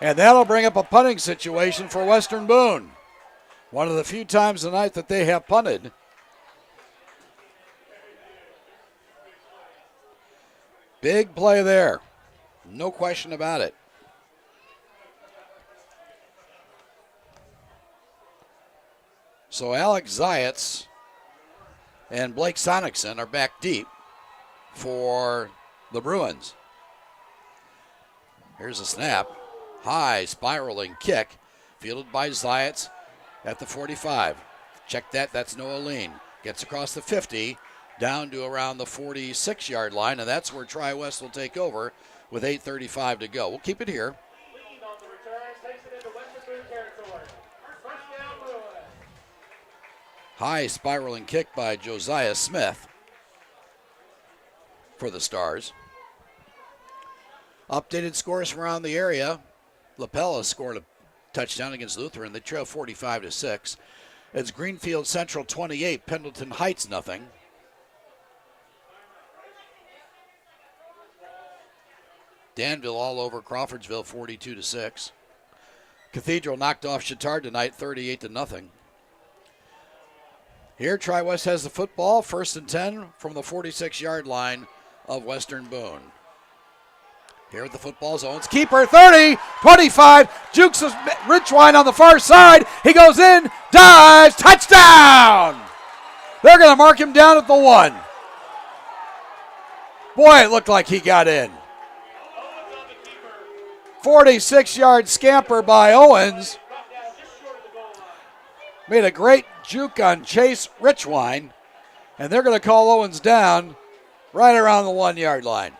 And that'll bring up a punting situation for Western Boone. One of the few times tonight that they have punted. Big play there. No question about it. So Alex Zayats and Blake Sonicson are back deep for the Bruins. Here's a snap. High spiraling kick. Fielded by Zayats at the 45. Check that. That's Noah Lean. Gets across the 50. Down to around the 46-yard line, and that's where Tri-West will take over with 8:35 to go. We'll keep it here. High spiraling kick by Josiah Smith for the Stars. Updated scores from around the area. LaPella has scored a touchdown against Lutheran. They trail 45-6. It's Greenfield Central 28, Pendleton Heights nothing. Danville all over Crawfordsville, 42-6. Cathedral knocked off Chittard tonight, 38-0. Here, Tri-West has the football, 1st and 10 from the 46-yard line of Western Boone. Here with the football zones. Keeper 30, 25. Jukes Richwine on the far side. He goes in, dives, touchdown! They're going to mark him down at the 1. Boy, it looked like he got in. 46-yard scamper by Owens. Made a great juke on Chase Richwine. And they're going to call Owens down right around the 1-yard line.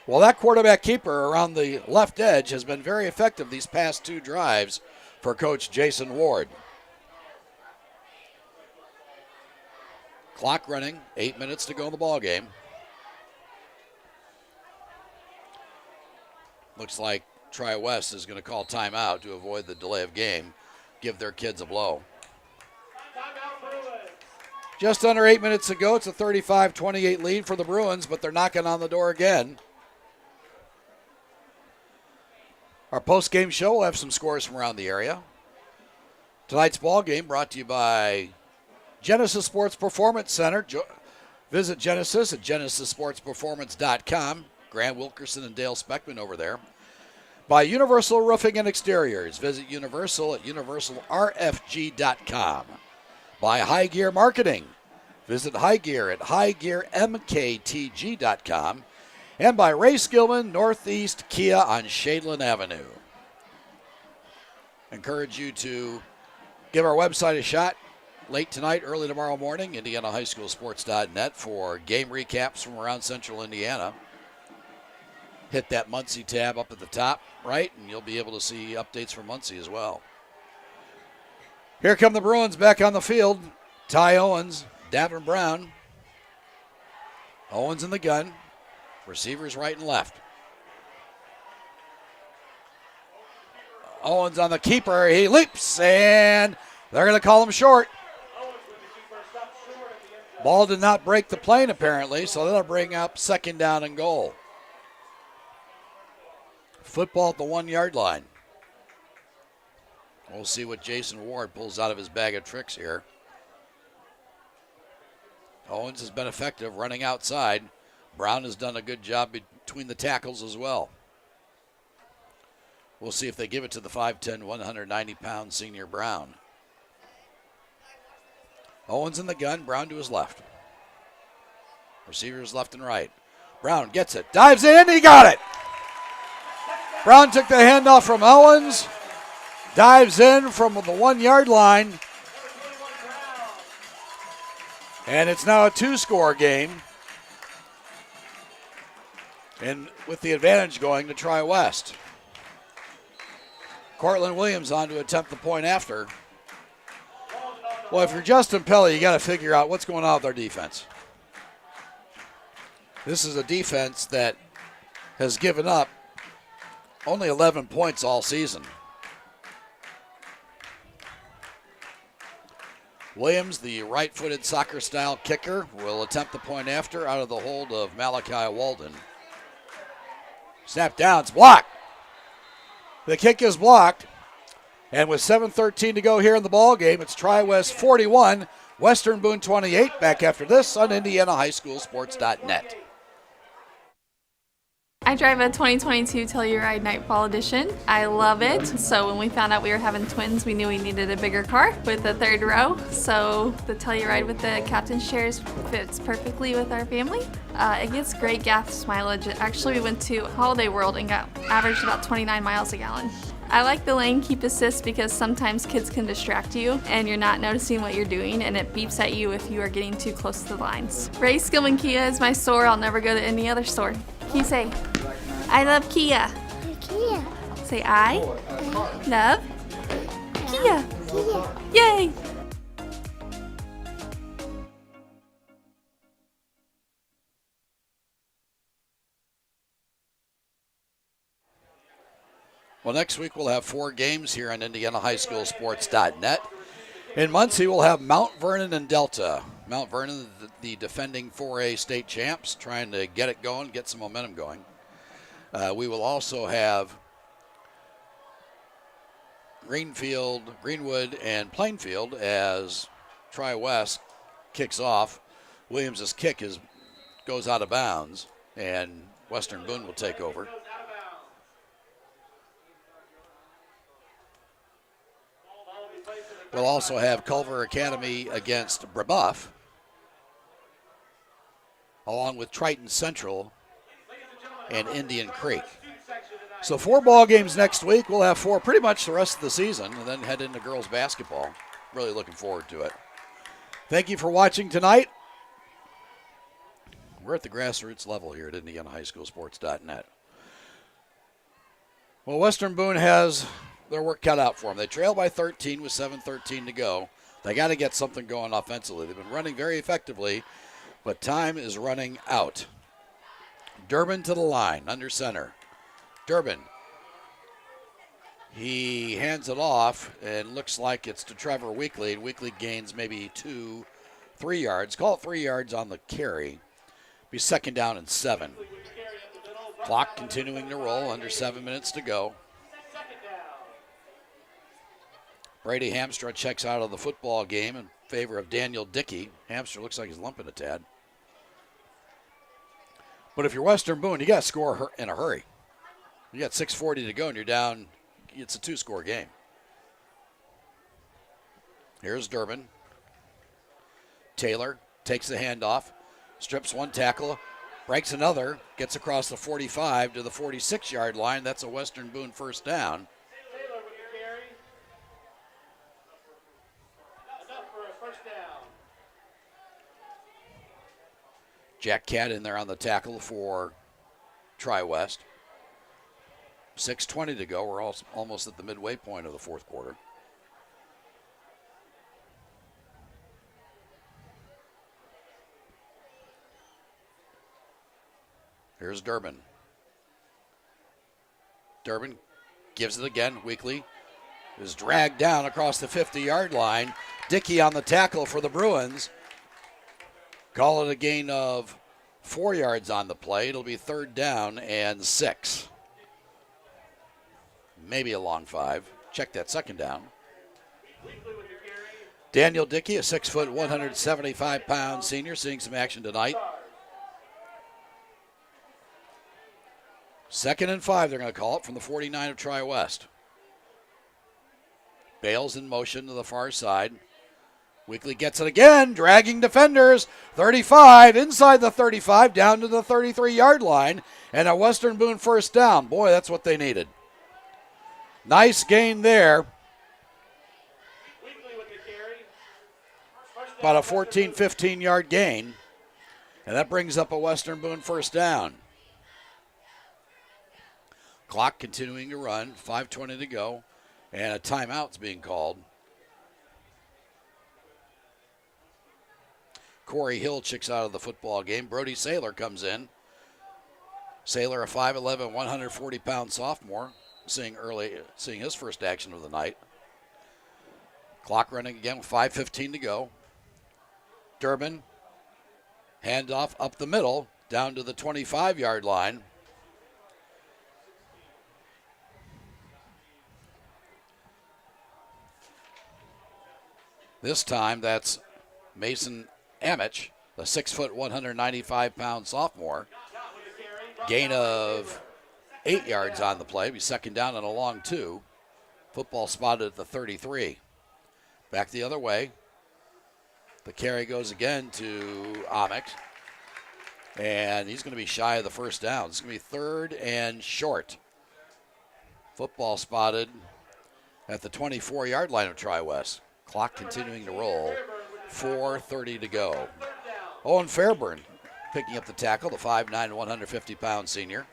Well, that quarterback keeper around the left edge has been very effective these past 2 drives for Coach Jason Ward. Clock running, 8 minutes to go in the ball game. Looks like Tri-West is going to call timeout to avoid the delay of game, give their kids a blow. Just under 8 minutes to go. It's a 35-28 lead for the Bruins, but they're knocking on the door again. Our post-game show will have some scores from around the area. Tonight's ball game brought to you by Genesis Sports Performance Center. Visit Genesis at genesissportsperformance.com. Grant Wilkerson and Dale Speckman over there. By Universal Roofing and Exteriors. Visit Universal at universalrfg.com. By High Gear Marketing. Visit High Gear at highgearmktg.com. And by Ray Skillman, Northeast Kia on Shadeland Avenue. Encourage you to give our website a shot late tonight, early tomorrow morning, IndianaHighSchoolSports.net for game recaps from around central Indiana. Hit that Muncie tab up at the top right, and you'll be able to see updates from Muncie as well. Here come the Bruins back on the field. Ty Owens, Davin Brown. Owens in the gun. Receivers right and left. Owens on the keeper. He leaps, and they're going to call him short. Ball did not break the plane, apparently, so that'll bring up 2nd down and goal. Football at the 1-yard line. We'll see what Jason Ward pulls out of his bag of tricks here. Owens has been effective running outside. Brown has done a good job between the tackles as well. We'll see if they give it to the 5'10", 190-pound senior Brown. Owens in the gun, Brown to his left. Receivers left and right. Brown gets it, dives in, he got it! Brown took the handoff from Owens, dives in from the 1-yard line, and it's now a 2-score game. And with the advantage going to Tri-West. Cortland Williams on to attempt the point after. Well, if you're Justin Pelly, you got to figure out what's going on with our defense. This is a defense that has given up only 11 points all season. Williams, the right-footed soccer-style kicker, will attempt the point after out of the hold of Malachi Walden. Snap down, it's blocked. The kick is blocked. And with 7:13 to go here in the ball game, it's Tri-West 41, Western Boone 28. Back after this on IndianaHighSchoolSports.net. I drive a 2022 Telluride Nightfall Edition. I love it. So when we found out we were having twins, we knew we needed a bigger car with a 3rd row. So the Telluride with the captain's chairs fits perfectly with our family. It gets great gas mileage. Actually, we went to Holiday World and got averaged about 29 miles a gallon. I like the lane keep assist because sometimes kids can distract you and you're not noticing what you're doing, and it beeps at you if you are getting too close to the lines. Ray Skillman Kia is my store. I'll never go to any other store. Can you say, I love Kia? Kia. Say, I love Kia. Kia. Yay! Well, next week we'll have 4 games here on IndianaHighSchoolSports.net. In Muncie, we'll have Mount Vernon and Delta. Mount Vernon, the defending 4A state champs, trying to get it going, get some momentum going. We will also have Greenwood, and Plainfield as Tri-West kicks off. Williams' kick has goes out of bounds, and Western Boone will take over. We'll also have Culver Academy against Brebeuf, along with Triton Central and Indian Creek. So 4 ball games next week. We'll have 4 pretty much the rest of the season, and then head into girls basketball. Really looking forward to it. Thank you for watching tonight. We're at the grassroots level here at IndianaHighSchoolSports.net. Well, Western Boone has their work cut out for them. They trail by 13 with 7:13 to go. They got to get something going offensively. They've been running very effectively, but time is running out. Durbin to the line, under center. Durbin. He hands it off, and looks like it's to Trevor Weekly. And Weekly gains maybe 2-3 yards. Call it 3 yards on the carry. Be second down and 7. Clock continuing to roll, under 7 minutes to go. Brady Hamstra checks out of the football game in favor of Daniel Dickey. Hamstra looks like he's limping a tad. But if you're Western Boone, you got to score in a hurry. You got 6:40 to go, and you're down. It's a 2-score game. Here's Durbin. Taylor takes the handoff, strips one tackle, breaks another, gets across the 45 to the 46-yard line. That's a Western Boone first down. Taylor with the carry. Enough for a first down. Jack Catt in there on the tackle for Tri-West. 6:20 to go. We're almost at the midway point of the fourth quarter. Here's Durbin. Durbin gives it again. Weekly is dragged down across the 50-yard line. Dickey on the tackle for the Bruins. Call it a gain of 4 yards on the play. It'll be third down and 6. Maybe a long 5. Check that second down. Daniel Dickey, a 6 foot, 175-pound senior, seeing some action tonight. 2nd and 5, they're going to call it from the 49 of Tri-West. Bales in motion to the far side. Weekly gets it again, dragging defenders. 35, inside the 35, down to the 33-yard line. And a Western Boone first down. Boy, that's what they needed. Nice gain there. About a 14, 15-yard gain. And that brings up a Western Boone first down. Clock continuing to run, 5:20 to go, and a timeout's being called. Corey Hill checks out of the football game. Brody Saylor comes in. Saylor, a 5'11", 140-pound sophomore, seeing his first action of the night. Clock running again with 5:15 to go. Durbin, handoff up the middle, down to the 25-yard line. This time that's Mason Amich, the 6 foot, 195-pound sophomore. Gain of 8 yards on the play. Be second down and a long 2. Football spotted at the 33. Back the other way. The carry goes again to Amich. And he's going to be shy of the first down. It's going to be third and short. Football spotted at the 24-yard line of Tri-West. Clock continuing to roll. 4:30 to go. Owen Fairburn picking up the tackle, the 5'9", 150-pound senior.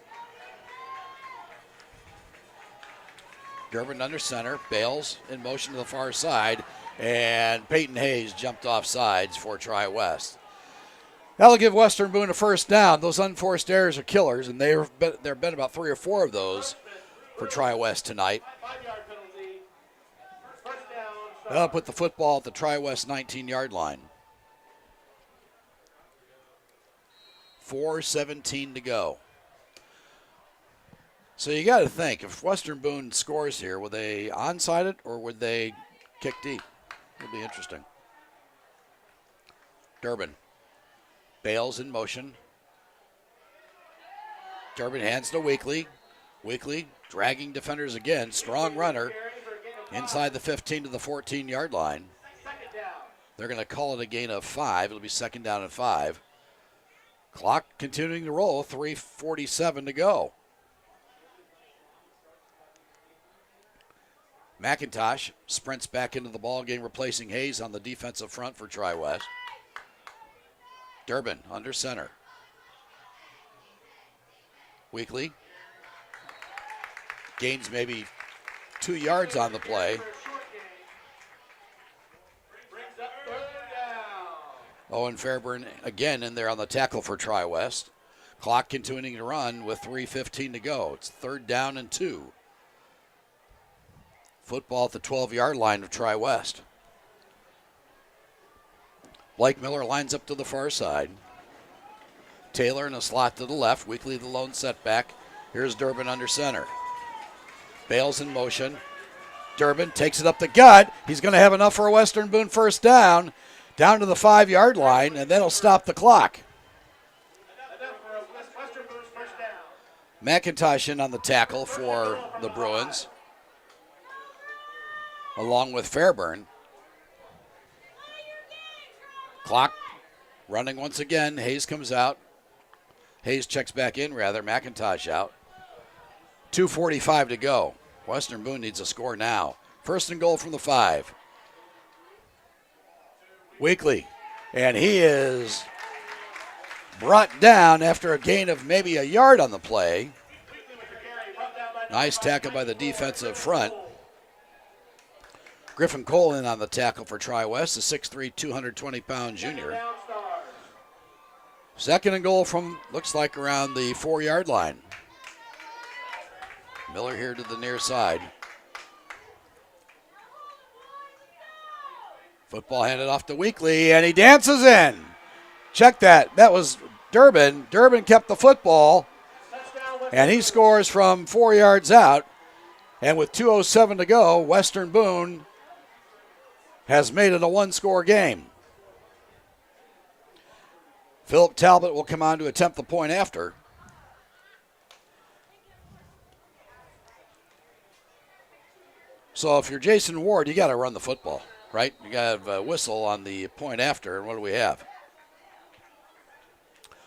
Durbin under center. Bales in motion to the far side. And Peyton Hayes jumped off sides for Tri-West. That'll give Western Boone a first down. Those unforced errors are killers, and there have been about 3 or 4 of those for Tri-West tonight. That'll put the football at the Tri-West 19-yard line. 4:17 to go. So you got to think, if Western Boone scores here, would they onside it or would they kick deep? It'll be interesting. Durbin. Bales in motion. Durbin hands to Weekly. Weekly dragging defenders again. Strong runner inside the 15 to the 14-yard line. They're going to call it a gain of 5. It'll be 2nd down and 5. Clock continuing to roll. 3:47 to go. McIntosh sprints back into the ball game, replacing Hayes on the defensive front for Tri-West. Durbin under center. Weekly gains maybe 2 yards on the play. Owen Fairburn again in there on the tackle for Tri-West. Clock continuing to run with 3:15 to go. It's 3rd down and 2. Football at the 12-yard line of Tri-West. Blake Miller lines up to the far side. Taylor in a slot to the left. Weekly the lone setback. Here's Durbin under center. Bales in motion. Durbin takes it up the gut. He's going to have enough for a Western Boone first down. Down to the 5-yard line, and that'll stop the clock. McIntosh in on the tackle for the Bruins, along with Fairburn. Clock running once again. Hayes comes out. Hayes checks back in, rather. McIntosh out. 2:45 to go. Western Boone needs a score now. 1st and goal from the 5. Weekly, and he is brought down after a gain of maybe a yard on the play. Nice tackle by the defensive front. Griffin Cole in on the tackle for Tri-West, a 6'3", 220-pound junior. 2nd and goal from, looks like, around the 4-yard line. Miller here to the near side. Football handed off to Weekly, and he dances in. Check that. That was Durbin. Durbin kept the football, and he scores from 4 yards out. And with 2:07 to go, Western Boone has made it a 1-score game. Philip Talbot will come on to attempt the point after. So if you're Jason Ward, you got to run the football, right? You got to have a whistle on the point after, and what do we have?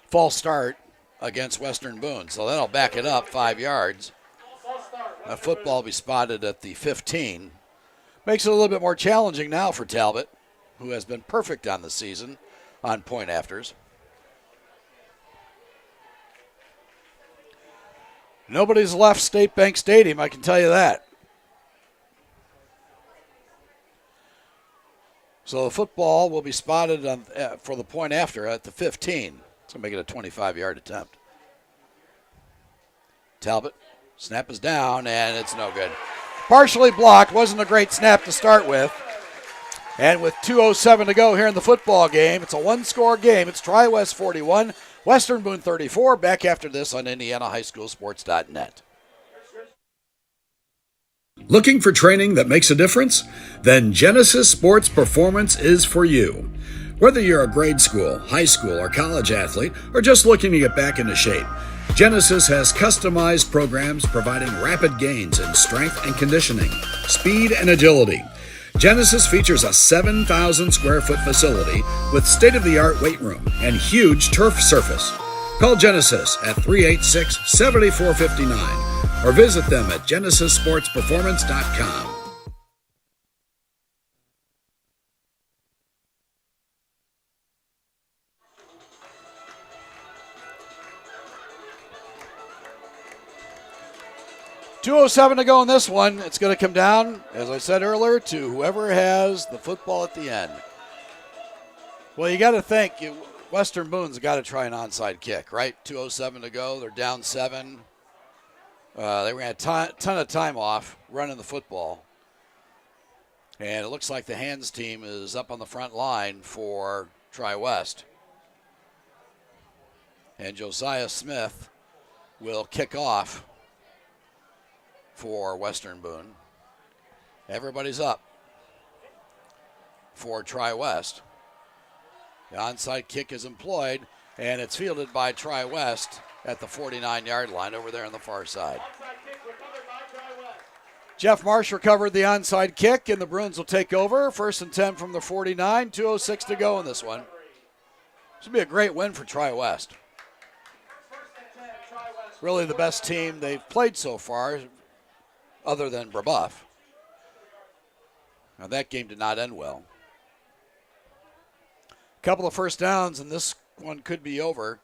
False start against Western Boone, so that'll back it up 5 yards. That football will be spotted at the 15. Makes it a little bit more challenging now for Talbot, who has been perfect on the season on point afters. Nobody's left State Bank Stadium, I can tell you that. So the football will be spotted on, for the point after at the 15. It's going to make it a 25-yard attempt. Talbot, snap is down, and it's no good. Partially blocked, wasn't a great snap to start with. And with 2:07 to go here in the football game, it's a 1-score game. It's Tri-West 41, Western Boone 34. Back after this on IndianaHighSchoolSports.net. Looking for training that makes a difference? Then Genesis Sports Performance is for you. Whether you're a grade school, high school, or college athlete, or just looking to get back into shape, Genesis has customized programs providing rapid gains in strength and conditioning, speed and agility. Genesis features a 7,000 square foot facility with state-of-the-art weight room and huge turf surface. Call Genesis at 386-7459 or visit them at GenesisSportsPerformance.com. .207 to go in this one. It's going to come down, as I said earlier, to whoever has the football at the end. Well, you got to think Western Boone's got to try an onside kick, right? 2:07 to go. They're down 7. They ran a ton of time off running the football. And it looks like the hands team is up on the front line for Tri-West. And Josiah Smith will kick off for Western Boone. Everybody's up for Tri-West. The onside kick is employed, and it's fielded by Tri-West. at the 49-yard line over there on the far side. Onside kick recovered by Tri-West. Jeff Marsh recovered the onside kick, and the Bruins will take over. 1st and 10 from the 49, 2:06 to go in this one. This would be a great win for Tri-West. Really the best team they've played so far, other than Brebeuf. Now that game did not end well. A couple of first downs, and this one could be over.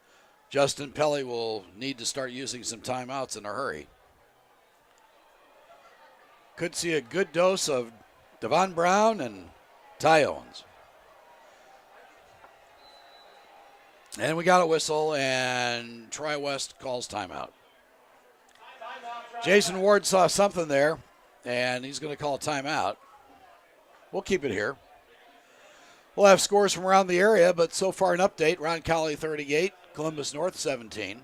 Justin Pelly will need to start using some timeouts in a hurry. Could see a good dose of Devon Brown and Ty Owens. And we got a whistle, and Tri-West calls timeout. Jason Ward saw something there, and he's going to call timeout. We'll keep it here. We'll have scores from around the area, but so far an update. Roncalli 38, Columbus North 17.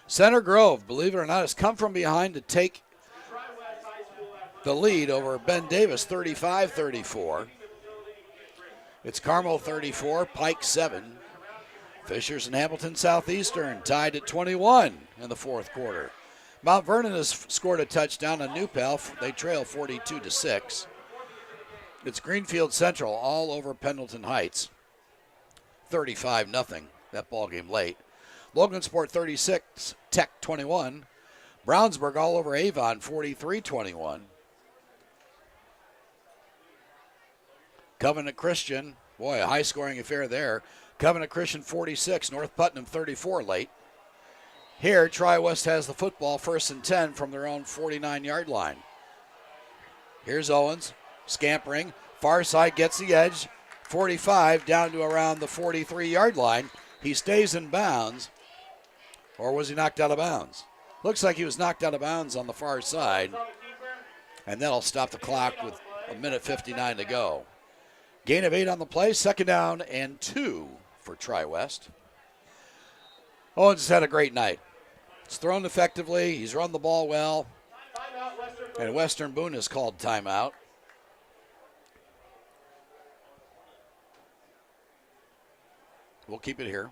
Center Grove, believe it or not, has come from behind to take the lead over Ben Davis 35-34. It's Carmel 34, Pike 7. Fishers and Hamilton Southeastern tied at 21 in the fourth quarter. Mount Vernon has scored a touchdown on New Pal. They trail 42-6. It's Greenfield Central all over Pendleton Heights. 35-0, that ball game late. Logansport 36, Tech 21. Brownsburg all over Avon 43-21. Covenant Christian, boy, a high-scoring affair there. Covenant Christian 46, North Putnam 34 late. Here, Tri-West has the football, 1st and 10 from their own 49-yard line. Here's Owens, scampering. Far side gets the edge, 45 down to around the 43-yard line. He stays in bounds, or was he knocked out of bounds? Looks like he was knocked out of bounds on the far side, and that'll stop the clock with 1:59 to go. Gain of 8 on the play, 2nd down and 2 for Tri-West. Owens has had a great night. He's thrown effectively, he's run the ball well, and Western Boone has called timeout. We'll keep it here.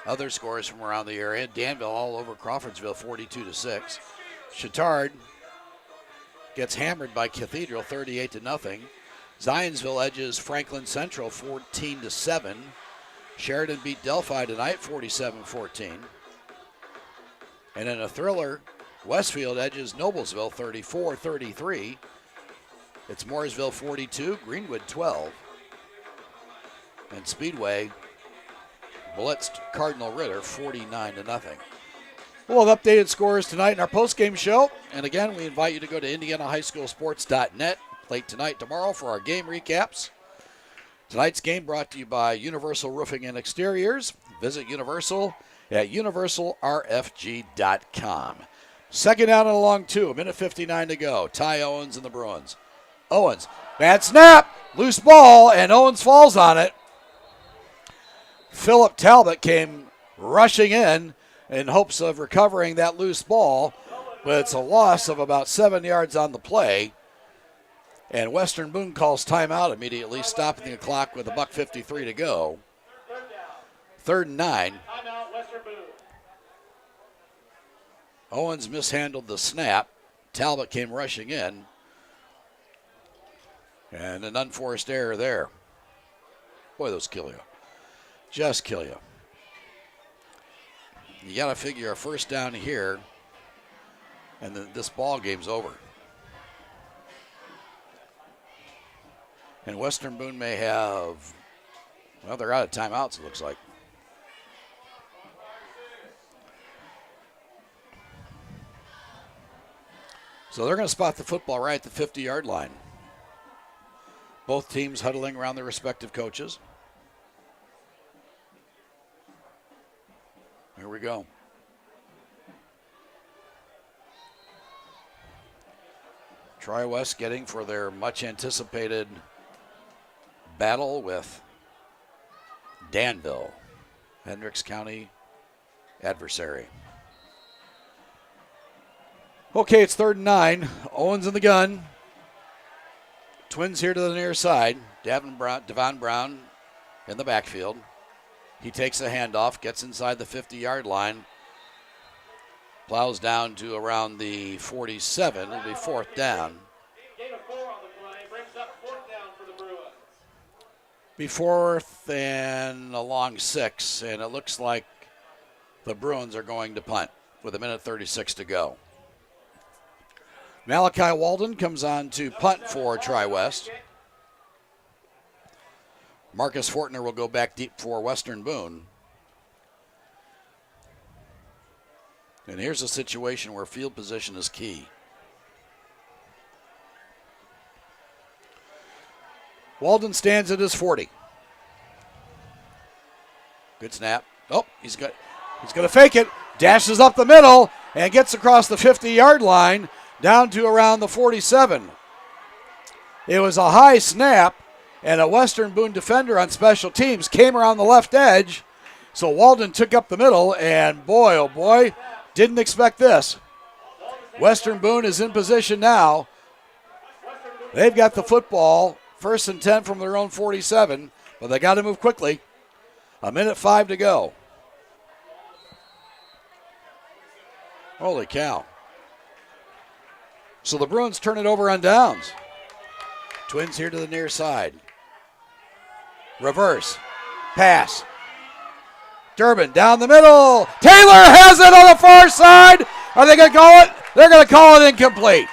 Other scores from around the area. Danville all over Crawfordsville, 42-6. Chittard gets hammered by Cathedral, 38-0. Zionsville edges Franklin Central, 14-7. Sheridan beat Delphi tonight, 47-14. And in a thriller, Westfield edges Noblesville, 34-33. It's Mooresville, 42, Greenwood, 12. And Speedway blitzed Cardinal Ritter 49-0. We'll have updated scores tonight in our postgame show. And again, we invite you to go to IndianaHighSchoolSports.net late tonight, tomorrow for our game recaps. Tonight's game brought to you by Universal Roofing and Exteriors. Visit Universal at universalrfg.com. 2nd down and a long 2, 1:59 to go. Ty Owens and the Bruins. Owens, bad snap, loose ball, and Owens falls on it. Philip Talbot came rushing in hopes of recovering that loose ball, but it's a loss of about 7 yards on the play. And Western Boone calls timeout immediately, stopping the clock with $1:53 to go. 3rd and 9. Timeout, Western Boone. Owens mishandled the snap. Talbot came rushing in. And an unforced error there. Boy, those kill you. Just kill you. You got to figure a 1st down here, and then this ball game's over. And Western Boone may have, well, they're out of timeouts, it looks like. So they're going to spot the football right at the 50-yard line. Both teams huddling around their respective coaches. Here we go. Tri-West getting for their much-anticipated battle with Danville, Hendricks County adversary. Okay, it's 3rd and 9. Owens in the gun. Twins here to the near side. Devon Brown in the backfield. He takes a handoff, gets inside the 50-yard line, plows down to around the 47. It'll be fourth down. Gain of 4 on the play brings up 4th down for the Bruins. Be fourth and a long 6, and it looks like the Bruins are going to punt with 1:36 to go. Malachi Walden comes on to punt for Tri-West. Marcus Fortner will go back deep for Western Boone. And here's a situation where field position is key. Walden stands at his 40. Good snap. Oh, he's going to fake it. Dashes up the middle and gets across the 50-yard line down to around the 47. It was a high snap, and a Western Boone defender on special teams came around the left edge. So Walden took up the middle, and boy, oh boy, didn't expect this. Western Boone is in position now. They've got the football, 1st and 10 from their own 47, but they got to move quickly. 1:05 to go. Holy cow. So the Bruins turn it over on downs. Twins here to the near side. Reverse. Pass. Durbin down the middle. Taylor has it on the far side. Are they going to call it? They're going to call it incomplete.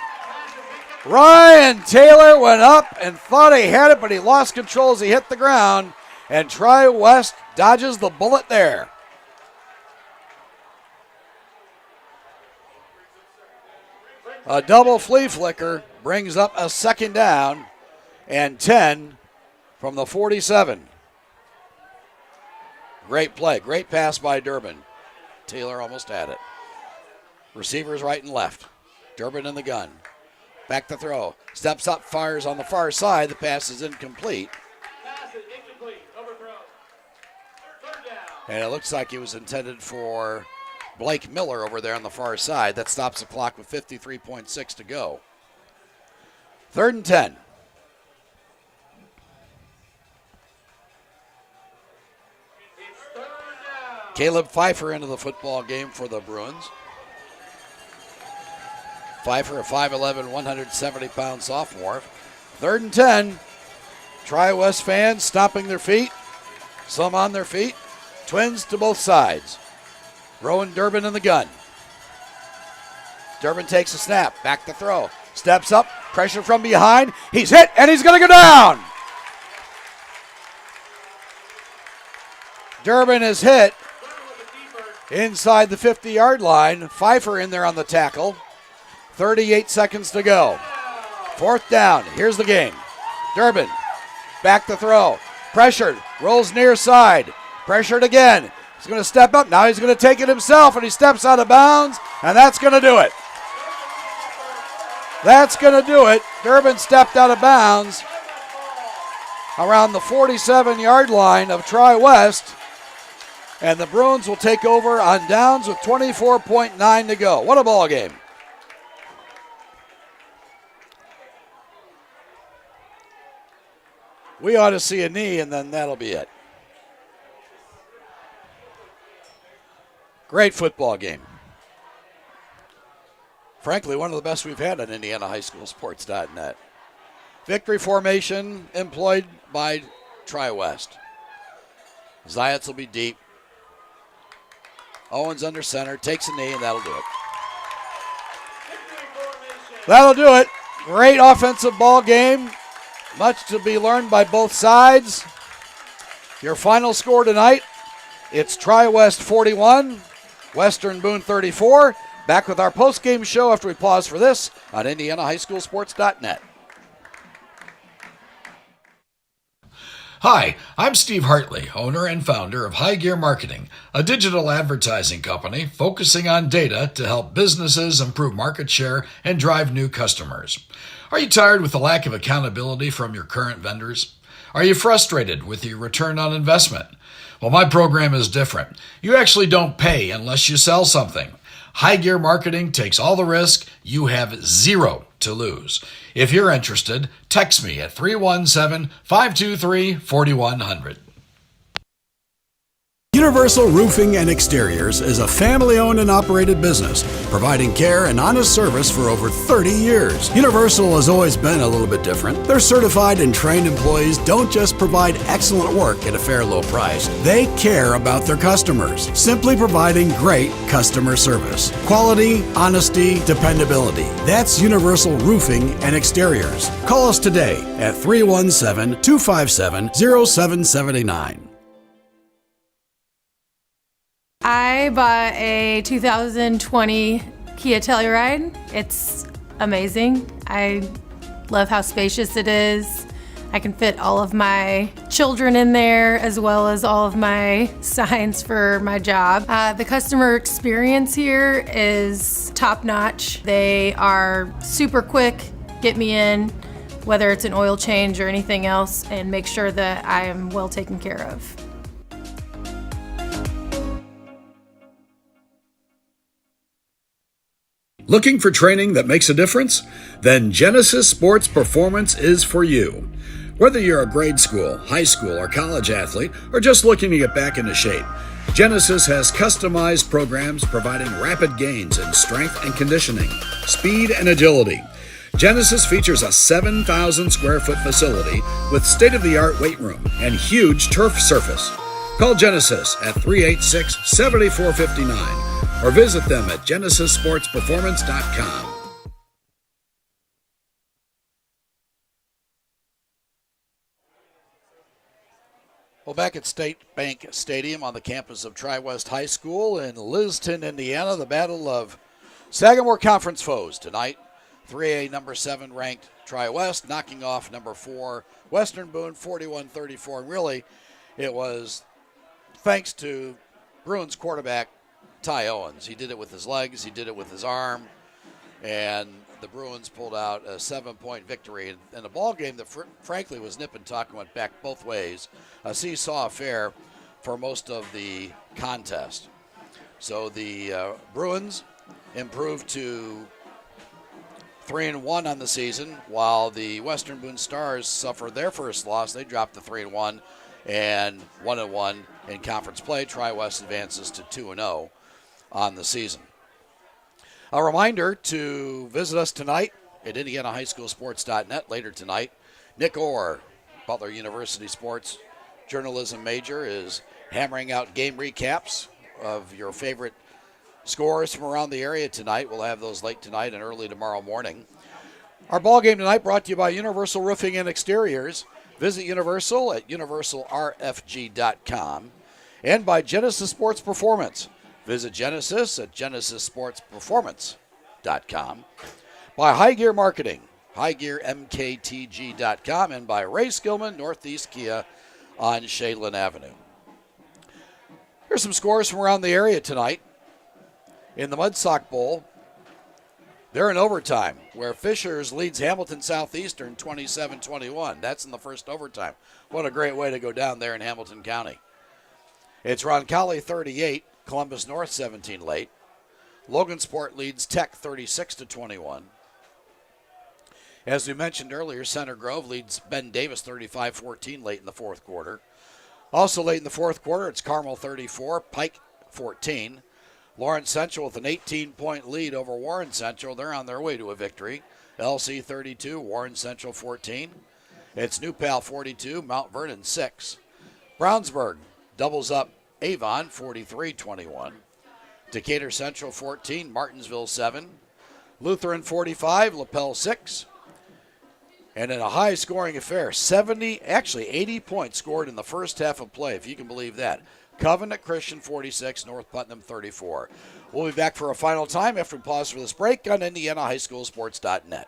Ryan Taylor went up and thought he had it, but he lost control as he hit the ground. And Tri-West dodges the bullet there. A double flea flicker brings up a 2nd down and 10 from the 47. Great play. Great pass by Durbin. Taylor almost had it. Receivers right and left. Durbin in the gun. Back to throw. Steps up, fires on the far side. The pass is incomplete. Pass is incomplete. Overthrow. 3rd down. And it looks like it was intended for Blake Miller over there on the far side. That stops the clock with 53.6 to go. 3rd and 10. It's 3rd down. Caleb Pfeiffer into the football game for the Bruins. Pfeiffer, a 5'11", 170-pound sophomore. 3rd and 10. Tri-West fans stomping their feet. Some on their feet. Twins to both sides. Rowan Durbin in the gun. Durbin takes a snap. Back to throw. Steps up. Pressure from behind. He's hit, and he's going to go down. Durbin is hit inside the 50-yard line. Pfeiffer in there on the tackle. 38 seconds to go. 4th down. Here's the game. Durbin. Back to throw. Pressured. Rolls near side. Pressured again. He's going to step up. Now he's going to take it himself, and he steps out of bounds, and that's going to do it. That's going to do it. Durbin stepped out of bounds around the 47-yard line of Tri-West, and the Bruins will take over on downs with 24.9 to go. What a ball game. We ought to see a knee, and then that'll be it. Great football game. Frankly, one of the best we've had on IndianaHighSchoolSports.net. Victory formation employed by Tri-West. Zayats will be deep. Owens under center, takes a knee, and that'll do it. That'll do it. Great offensive ball game. Much to be learned by both sides. Your final score tonight, it's Tri-West 41, Western Boone 34. Back with our post-game show after we pause for this on IndianaHighSchoolSports.net. Hi, I'm Steve Hartley, owner and founder of High Gear Marketing, a digital advertising company focusing on data to help businesses improve market share and drive new customers. Are you tired with the lack of accountability from your current vendors? Are you frustrated with your return on investment? Well, my program is different. You actually don't pay unless you sell something. High Gear Marketing takes all the risk. You have zero to lose. If you're interested, text me at 317-523-4100. Universal Roofing and Exteriors is a family-owned and operated business, providing care and honest service for over 30 years. Universal has always been a little bit different. Their certified and trained employees don't just provide excellent work at a fair low price. They care about their customers, simply providing great customer service. Quality, honesty, dependability. That's Universal Roofing and Exteriors. Call us today at 317-257-0779. I bought a 2020 Kia Telluride. It's amazing. I love how spacious it is. I can fit all of my children in there as well as all of my signs for my job. The customer experience here is top notch. They are super quick, get me in, whether it's an oil change or anything else, and make sure that I am well taken care of. Looking for training that makes a difference? Then Genesis Sports Performance is for you. Whether you're a grade school, high school, or college athlete, or just looking to get back into shape, Genesis has customized programs providing rapid gains in strength and conditioning, speed and agility. Genesis features a 7,000 square foot facility with state-of-the-art weight room and huge turf surface. Call Genesis at 386-7459 or visit them at genesissportsperformance.com. Well, back at State Bank Stadium on the campus of Tri-West High School in Liston, Indiana, the battle of Sagamore Conference foes tonight. 3A number 7 ranked Tri-West knocking off number 4 Western Boone 41-34. And really, it was thanks to Bruins quarterback Ty Owens. He did it with his legs, he did it with his arm, and the Bruins pulled out a 7-point victory in a ball game that frankly was nip and tuck and went back both ways. A seesaw affair for most of the contest. So the Bruins improved to 3-1 on the season, while the Western Boone Stars suffered their first loss. They dropped to 3-1 and 1-1 in conference play. Tri-West advances to 2-0 on the season. A reminder to visit us tonight at IndianaHighSchoolSports.net later tonight. Nick Orr, Butler University sports journalism major, is hammering out game recaps of your favorite scores from around the area tonight. We'll have those late tonight and early tomorrow morning. Our ball game tonight brought to you by Universal Roofing and Exteriors. Visit Universal at universalrfg.com and by Genesis Sports Performance. Visit Genesis at genesissportsperformance.com. By High Gear Marketing, highgearmktg.com, and by Ray Skillman, Northeast Kia on Shadeland Avenue. Here's some scores from around the area tonight. In the Mudsock Bowl, they're in overtime, where Fishers leads Hamilton Southeastern 27-21. That's in the first overtime. What a great way to go down there in Hamilton County. It's Roncalli 38, Columbus North 17 late. Logansport leads Tech 36-21. As we mentioned earlier, Center Grove leads Ben Davis 35-14 late in the fourth quarter. Also late in the fourth quarter, it's Carmel 34, Pike 14. Lawrence Central with an 18-point lead over Warren Central. They're on their way to a victory. LC 32, Warren Central 14. It's New Pal 42, Mount Vernon 6. Brownsburg doubles up Avon 43-21. Decatur Central 14, Martinsville 7. Lutheran 45, LaPel 6. And in a high-scoring affair, 80 points scored in the first half of play, if you can believe that. Covenant Christian 46, North Putnam 34. We'll be back for a final time after we pause for this break on IndianaHighSchoolSports.net.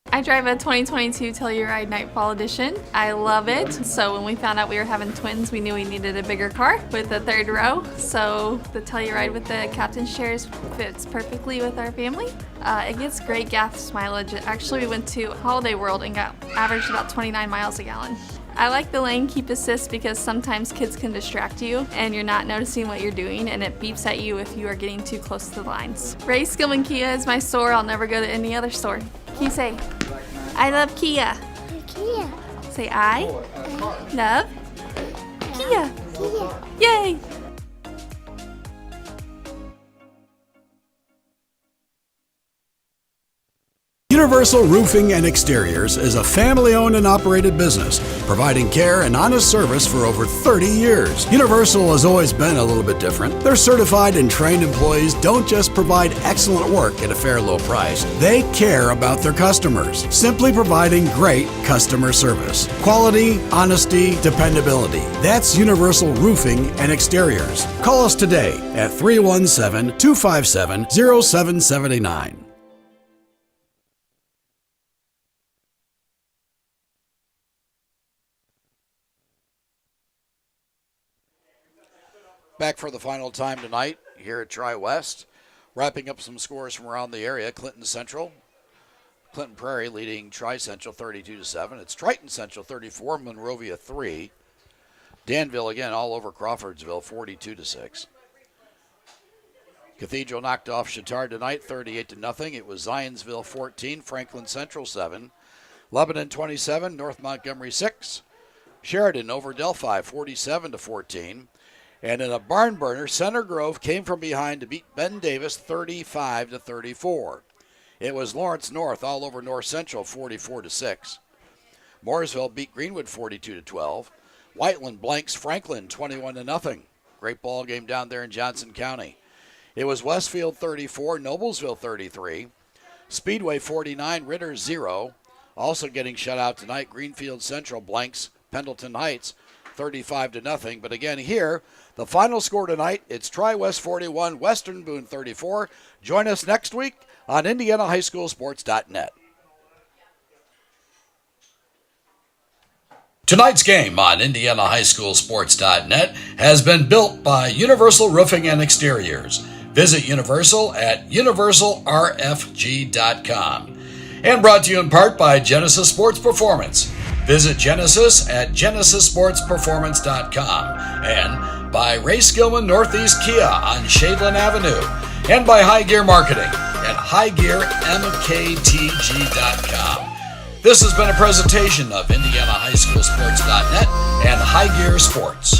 I drive a 2022 Telluride Nightfall Edition. I love it. So when we found out we were having twins, we knew we needed a bigger car with a third row. So the Telluride with the captain's chairs fits perfectly with our family. It gets great gas mileage. Actually, we went to Holiday World and got averaged about 29 miles a gallon. I like the lane keep assist because sometimes kids can distract you and you're not noticing what you're doing, and it beeps at you if you are getting too close to the lines. Ray Skillman Kia is my store. I'll never go to any other store. Can you say, I love Kia? Kia. Say, I love Kia. Yay! Universal Roofing and Exteriors is a family-owned and operated business, providing care and honest service for over 30 years. Universal has always been a little bit different. Their certified and trained employees don't just provide excellent work at a fair low price. They care about their customers, simply providing great customer service. Quality, honesty, dependability. That's Universal Roofing and Exteriors. Call us today at 317-257-0779. Back for the final time tonight here at Tri-West. Wrapping up some scores from around the area. Clinton Prairie leading Tri-Central 32-7. It's Triton Central 34, Monrovia 3. Danville again all over Crawfordsville 42-6. Cathedral knocked off Chittard tonight 38-0. It was Zionsville 14, Franklin Central 7. Lebanon 27, North Montgomery 6. Sheridan over Delphi 47-14. And in a barn burner, Center Grove came from behind to beat Ben Davis 35-34. It was Lawrence North all over North Central 44-6. Mooresville beat Greenwood 42-12. Whiteland blanks Franklin 21-0. Great ball game down there in Johnson County. It was Westfield 34, Noblesville 33. Speedway 49, Ritter 0. Also getting shut out tonight, Greenfield Central blanks Pendleton Heights 35-0. But again here, the final score tonight, it's Tri-West 41, Western Boone 34. Join us next week on IndianaHighSchoolSports.net. Tonight's game on IndianaHighSchoolSports.net has been built by Universal Roofing and Exteriors. Visit Universal at universalrfg.com. And brought to you in part by Genesis Sports Performance. Visit Genesis at genesissportsperformance.com. And by Ray Skillman Northeast Kia on Shadeland Avenue. And by High Gear Marketing at highgearmktg.com. This has been a presentation of IndianaHighSchoolSports.net and High Gear Sports.